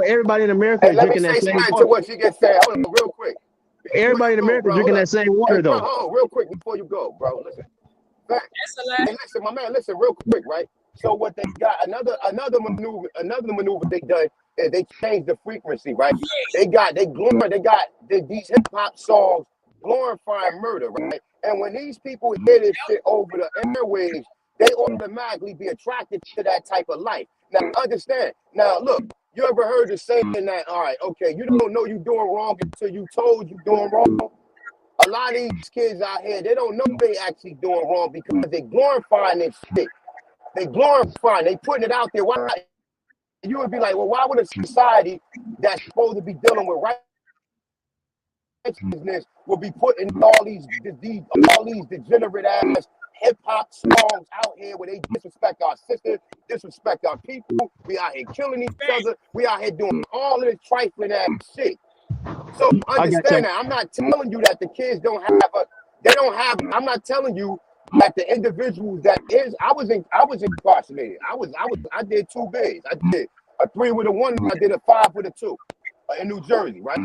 in America is Let me drinking that say same something water. to what you just said. Hold on, real quick. Everybody in America is drinking that same water, Bro, though. hold on, real quick before you go, bro. Listen. Hey, listen, my man, listen real quick, right? So what they got, another maneuver they done is they changed the frequency, right? They got these hip hop songs glorifying murder, right? And when these people hear this shit over the airwaves, they automatically be attracted to that type of life. Now understand. Now look, you ever heard the saying that, all right, okay, you don't know you're doing wrong until you told you doing wrong? A lot of these kids out here, they don't know they actually doing wrong because they glorifying this shit. They glorifying, they putting it out there. Why? You would be like, well, why would a society that's supposed to be dealing with righteousness will be putting all these degenerate ass hip hop songs out here where they disrespect our sisters, disrespect our people? We out here killing each other. We out here doing all of this trifling ass shit. So understand that. I'm not telling you that the kids don't have I'm not telling you that the individuals that is, I was incarcerated. I did 2 days. I did a 3 with a 1, I did a 5 with a 2 in New Jersey, right?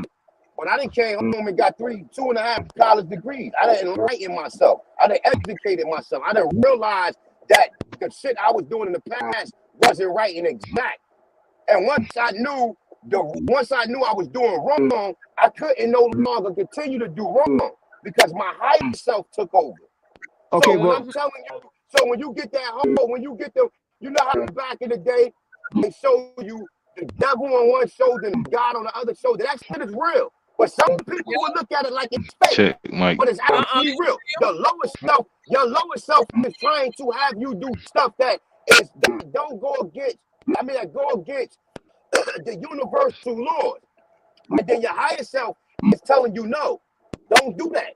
But I didn't came home and got 2.5 college degrees. I didn't enlighten myself. I didn't educate myself. I didn't realize that the shit I was doing in the past wasn't right and exact. And once I knew I was doing wrong, I couldn't no longer continue to do wrong because my higher self took over. Okay, so I'm telling you, so when you get that home, when you get the, you know how back in the day they show you the devil on one shoulder and God on the other shoulder. That shit is real. But some people will look at it like it's fake. But it's actually real. Your lower self is trying to have you do stuff that don't go against, that go against the universal laws. And then your higher self is telling you, no, don't do that.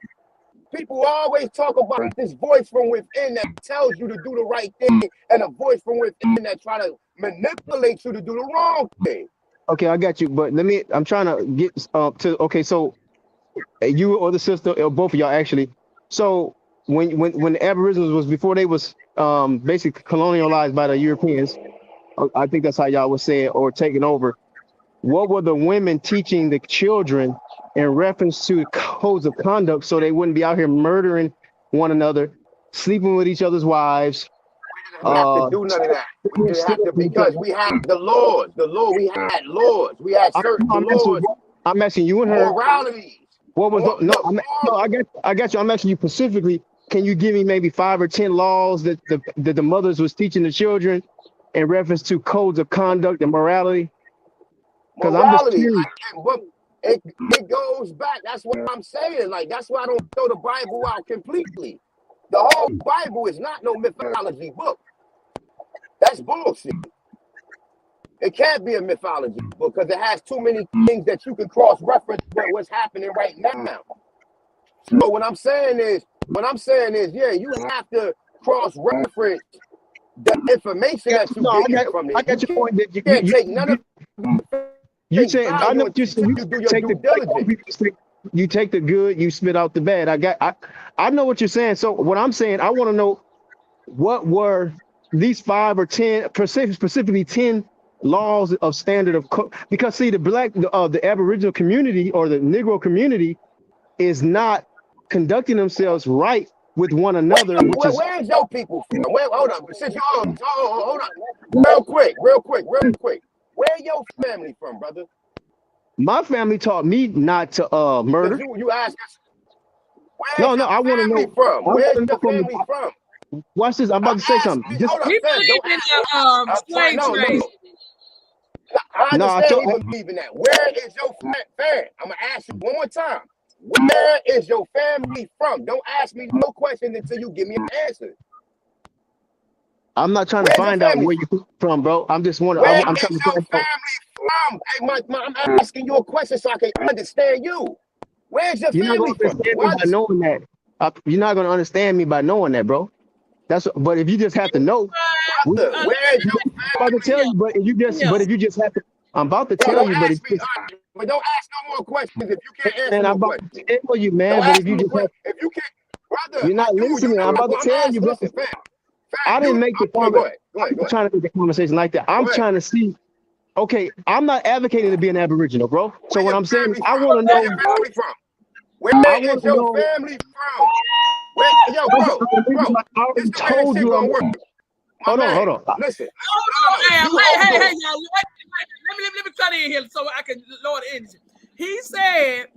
People always talk about this voice from within that tells you to do the right thing, and a voice from within that try to manipulate you to do the wrong thing. Okay, I got you. But I'm trying to get to, okay, so you or the sister, or both of y'all actually. So when the Aboriginals was, before they was basically colonialized by the Europeans, I think that's how y'all would say it, or taken over, what were the women teaching the children in reference to codes of conduct so they wouldn't be out here murdering one another, sleeping with each other's wives? We didn't have to do none of that. We didn't have to, because we had the laws. We had laws. We had certain laws. I'm asking you and her. Moralities. What was I got you. I'm asking you specifically can you give me maybe 5 or 10 laws that the mothers was teaching the children in reference to codes of conduct and morality? Because I'm just Morality, curious. but it goes back. That's what I'm saying. Like, that's why I don't throw the Bible out completely. The whole Bible is not no mythology book. That's bullshit. It can't be a mythology book because it has too many things that you can cross-reference with what's happening right now. So what I'm saying is, yeah, you have to cross-reference the information that you get from it. I got your point that you can't take none of you say I know what you said. You take you take the good, you spit out the bad. I know what you're saying. So what I'm saying, I want to know what were these 5 or 10, specifically 10 laws of standard of because see the Aboriginal community or the Negro community is not conducting themselves right with one another. Where's your people from? Hold on, since you hold on, real quick. Where your family from, brother? My family taught me not to murder. You asked us. No, I want to know from. Where's your family from? Watch this. I'm about to say something. He believe in the slave trade. I understand he believe in that. Where is your family? I'm gonna ask you one more time. Where is your family from? Don't ask me no questions until you give me an answer. I'm not trying to find out where you're from, bro. I'm just wondering. I'm trying to your family from? Hey, I'm asking you a question so I can understand you. Where's your family from? By knowing that. You're not going to understand me by knowing that, bro. But if you just have to know, where's your family? I'm about to tell you, but if you just have to, I'm about to tell you, but don't ask no more questions if you can't answer and I'm about to tell you, man. But if you just if you can't, brother, you're not listening. I'm about to tell you, bro. I didn't make the conversation. I'm trying to make the conversation like that. I'm trying to see. Okay, I'm not advocating to be an Aboriginal, bro. So what I'm saying is, I want to know. Where is your family from? Yo, bro, I already told you. Hold on. Listen. Hey, y'all. Let me cut in here so I can lower the energy. He said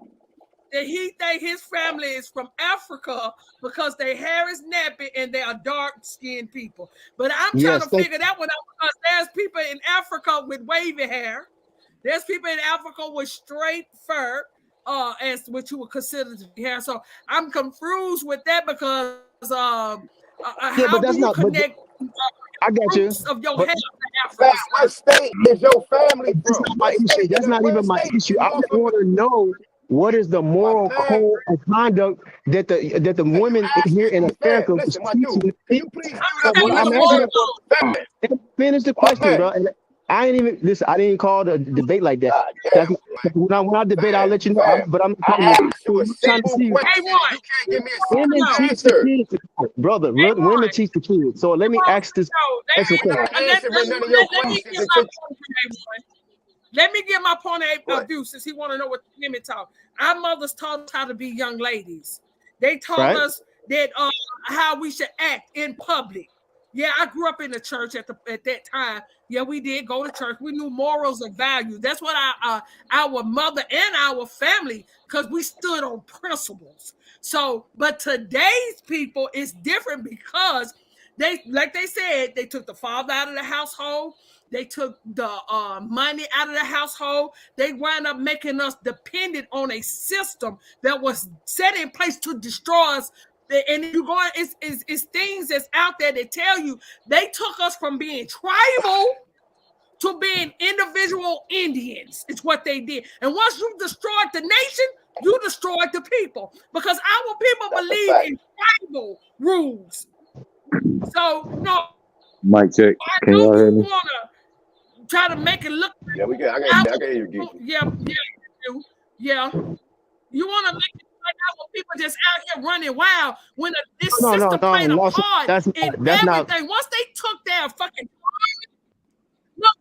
that he think his family is from Africa because their hair is nappy and they are dark-skinned people. But I'm trying to figure that one out because there's people in Africa with wavy hair. There's people in Africa with straight fur, as what you would consider to be hair. So I'm confused with that because how do you connect? I got you. Of your hair what state is your family from? That's not even my issue. I just want to know what is the moral code of conduct that the women here in America is teaching people. Finish the question, bro. And I ain't even listen. I didn't call the debate like that. When I debate, I'll let you know. But I'm trying to see. Women teach the kids, brother. Women teach the kids. So let me ask this. Let me get my point of view since he want to know what the women talk. Our mothers taught us how to be young ladies. They taught us that how we should act in public. Yeah, I grew up in the church at that time. Yeah, we did go to church. We knew morals and values. That's what our mother and our family, because we stood on principles. So, but today's people is different because they, like they said, they took the father out of the household. They took the money out of the household. They wound up making us dependent on a system that was set in place to destroy us. And you go, it's things that's out there that tell you they took us from being tribal to being individual Indians. It's what they did. And once you destroyed the nation, you destroyed the people because our people believe in tribal rules. So no, mic check. Can y'all hear me? Try to make it look. Yeah, we can. I can hear you, Geeky. Yeah. You want to make it like our people just out here running wild when this system played a part in everything. Once they took their fucking.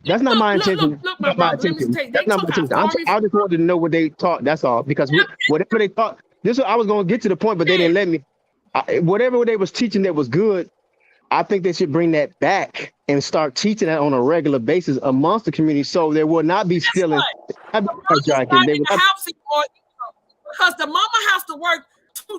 That's not my intention. Look, my brother. That's not my intention. I just wanted to know what they taught. That's all. Because whatever they taught, I was going to get to the point, but they didn't let me. Whatever they was teaching that was good, I think they should bring that back and start teaching that on a regular basis amongst the community, so there will not be stealing. Because the mama has to work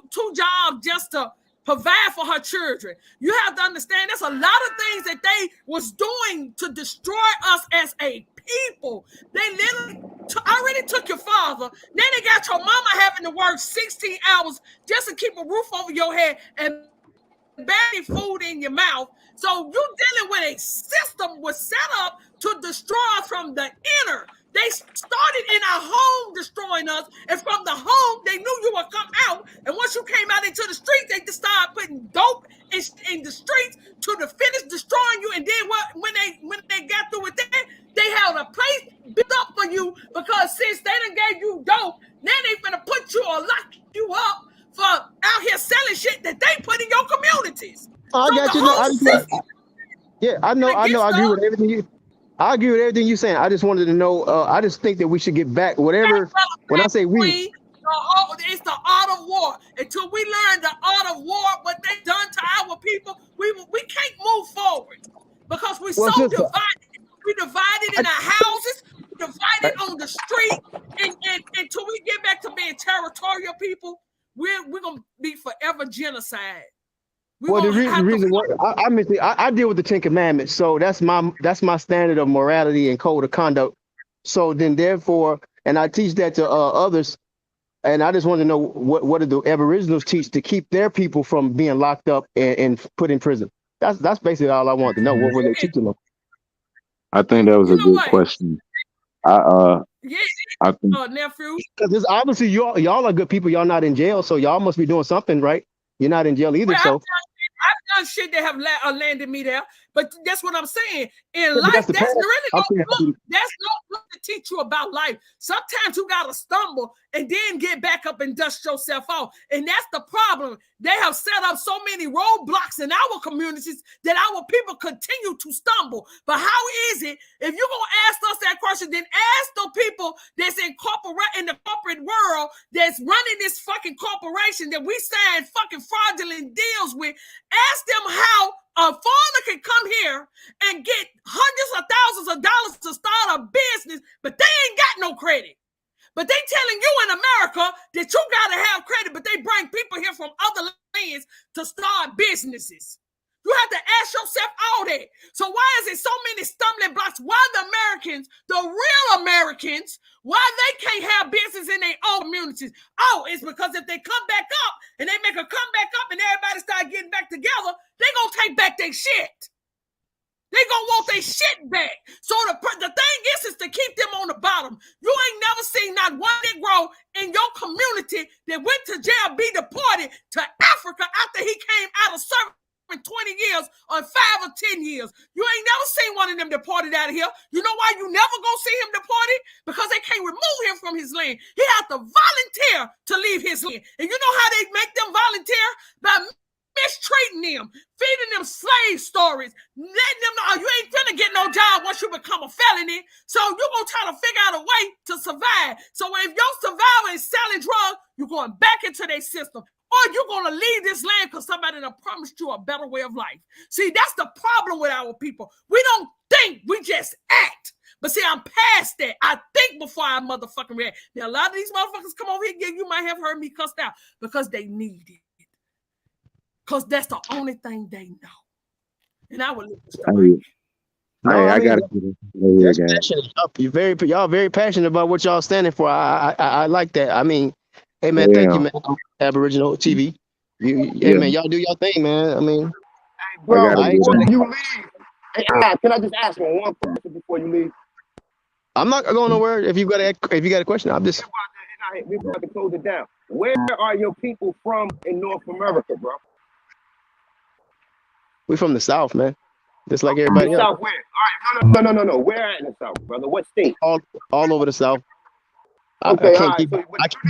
two jobs just to provide for her children. You have to understand there's a lot of things that they was doing to destroy us as a people. They literally already took your father. Then they got your mama having to work 16 hours just to keep a roof over your head and barely food in your mouth. So you dealing with a system was set up to destroy us from the inner. They started in our home destroying us, and from the home they knew you would come out. And once you came out into the streets, they just started putting dope in the streets to the finish destroying you. And then when they got through with that, they had a place built up for you because since they done gave you dope, now they finna put you or lock you up for out here selling shit that they put in your communities. I So got the you. No, whole system. yeah, I know. I agree with everything you. I agree with everything you're saying. I just wanted to know. I just think that we should get back. Whatever. When I say we, it's the art of war. Until we learn the art of war, what they done to our people, we can't move forward because we're so divided. We divided in our houses, we divided on the street, and until we get back to being territorial people, we're gonna be forever genocide. well, the reason why I deal with the Ten Commandments, so that's my standard of morality and code of conduct. So then, therefore, and I teach that to others. And I just want to know what do the Aboriginals teach to keep their people from being locked up and put in prison? That's basically all I want to know. What were they teaching them? I think that was a good question. I think nephew. Because obviously y'all are good people. Y'all not in jail, so y'all must be doing something right. You're not in jail either, well, so. I've done shit that have landed me there, but that's what I'm saying. In life, that's really no book to teach you about life. Sometimes you gotta stumble and then get back up and dust yourself off, and that's the problem. They have set up so many roadblocks in our communities that our people continue to stumble. But how is it if you're gonna ask us that question, then ask the people that's in the corporate world that's running this fucking corporation that we sign fucking fraudulent deals with. Ask them how a foreigner can come here and get hundreds of thousands of dollars to start a business, but they ain't got no credit. But they telling you in America that you gotta have credit, but they bring people here from other lands to start businesses. You have to ask yourself all that. So why is it so many stumbling blocks? Why the Americans, the real Americans, why they can't have business in their own communities? Oh, it's because if they come back up and they make a comeback up and everybody start getting back together, they gonna take back their shit. They gonna want their shit back. So the thing is to keep them on the bottom. You ain't never seen not one Negro in your community that went to jail, be deported to Africa after he came out of service. 20 years or 5 or 10 years. You ain't never seen one of them deported out of here. You know why you never gonna see him deported? Because they can't remove him from his land. He has to volunteer to leave his land. And you know how they make them volunteer? By mistreating them, feeding them slave stories, letting them know you ain't finna get no job once you become a felony. So you're gonna try to figure out a way to survive. So if your survivor is selling drugs, you're going back into their system. Or you're going to leave this land because somebody done promised you a better way of life. See, that's the problem with our people. We don't think, we just act. But see, I'm past that. I think before I motherfucking react. Now, a lot of these motherfuckers come over here, you might have heard me cussed out because they need it. Because that's the only thing they know. And I will listen. I got y'all very passionate about what y'all standing for. I like that. I mean, hey man, thank you, man. Aboriginal TV. Hey man, y'all do y'all thing, man. I mean, hey, bro, before you leave, can I just ask one question before you leave? I'm not going nowhere. If you got a question, I'm just. We about to close it down. Where are your people from in North America, bro? We from the South, man. Just like everybody else. South where? All right, no. Where at in the South, brother? What state? All over the South. Okay, I can't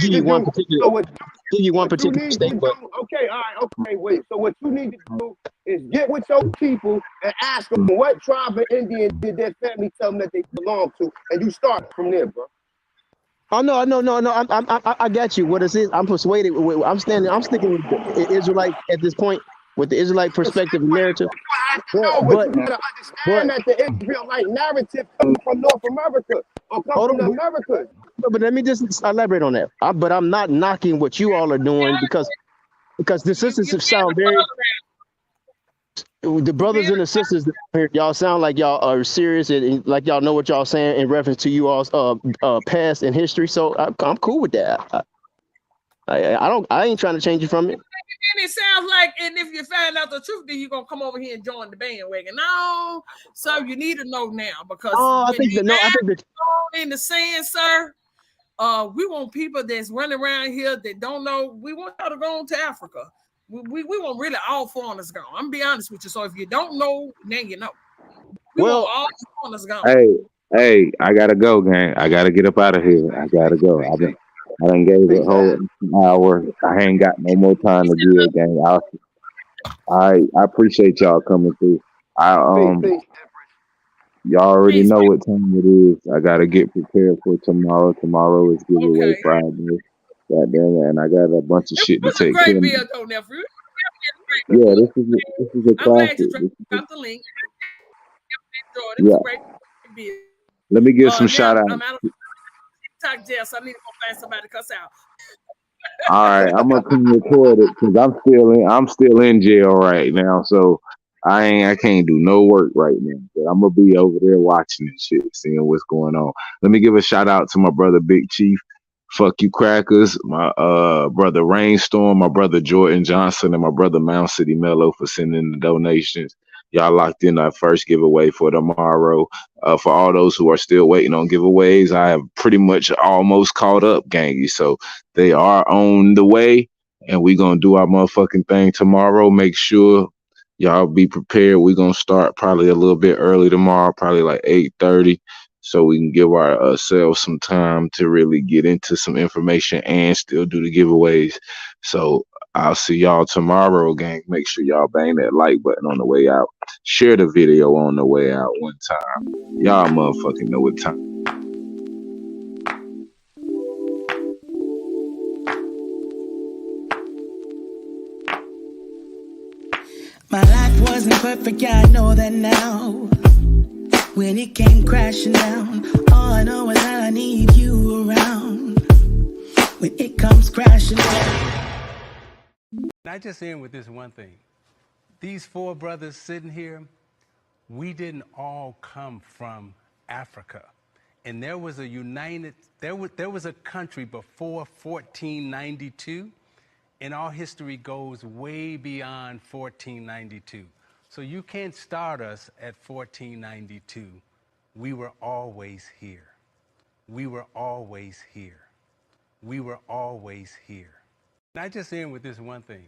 give you one particular state, but okay, all right, okay, wait. So what you need to do is get with your people and ask them what tribe of Indian did their family tell them that they belong to, and you start from there, bro. Oh no! I got you. What it is, I'm persuaded. I'm sticking with the Israelite at this point, with the Israelite perspective and narrative. You gotta understand that the Israelite narrative comes from North America or comes from the Americas. But let me just elaborate on that. But I'm not knocking what you all are doing because because the sisters sound very. The brothers and the sisters here, y'all sound like y'all are serious and like y'all know what y'all saying in reference to you all's past and history. So I'm cool with that. I ain't trying to change you from it. And it sounds like, and if you find out the truth, then you're gonna come over here and join the bandwagon. No, so you need to know now because I think in the sand, sir. We want people that's running around here that don't know. We want y'all to go on to Africa. We want really all foreigners gone. I'm gonna be honest with you. So if you don't know, now you know. We want all foreigners gone. Hey, I gotta go, gang. I gotta get up out of here. I gotta go. I done gave a whole hour. I ain't got no more time to give, gang. I appreciate y'all coming through. Y'all already know what time it is. I gotta get prepared for tomorrow. Tomorrow is giveaway Friday. Goddamn it, and I got a bunch of shit to take care of. Yeah, this is a classic. Drop the link. Yeah. Let me give some shout outs. I'm out of TikTok jail, so I need to go find somebody to cuss out. All right, I'm gonna record it because I'm still in jail right now, so I can't do no work right now. But I'm gonna be over there watching this shit, seeing what's going on. Let me give a shout out to my brother Big Chief. Fuck you crackers, my brother Rainstorm, my brother Jordan Johnson, and my brother Mount City Mello for sending the donations. Y'all locked in our first giveaway for tomorrow. For all those who are still waiting on giveaways, I have pretty much almost caught up, gangy. So they are on the way, and we gonna do our motherfucking thing tomorrow. Make sure y'all be prepared. We're gonna start probably a little bit early tomorrow, probably like 8:30. So we can give ourselves some time to really get into some information and still do the giveaways. So I'll see y'all tomorrow, gang. Make sure y'all bang that like button on the way out. Share the video on the way out one time. Y'all motherfucking know what time. My life wasn't perfect, yeah, I know that now. When it came crashing down, all I know is that I need you around. When it comes crashing down. I just end with this one thing. These four brothers sitting here, we didn't all come from Africa. And there was a country before 1492, and our history goes way beyond 1492. So you can't start us at 1492. We were always here. We were always here. We were always here. And I just end with this one thing.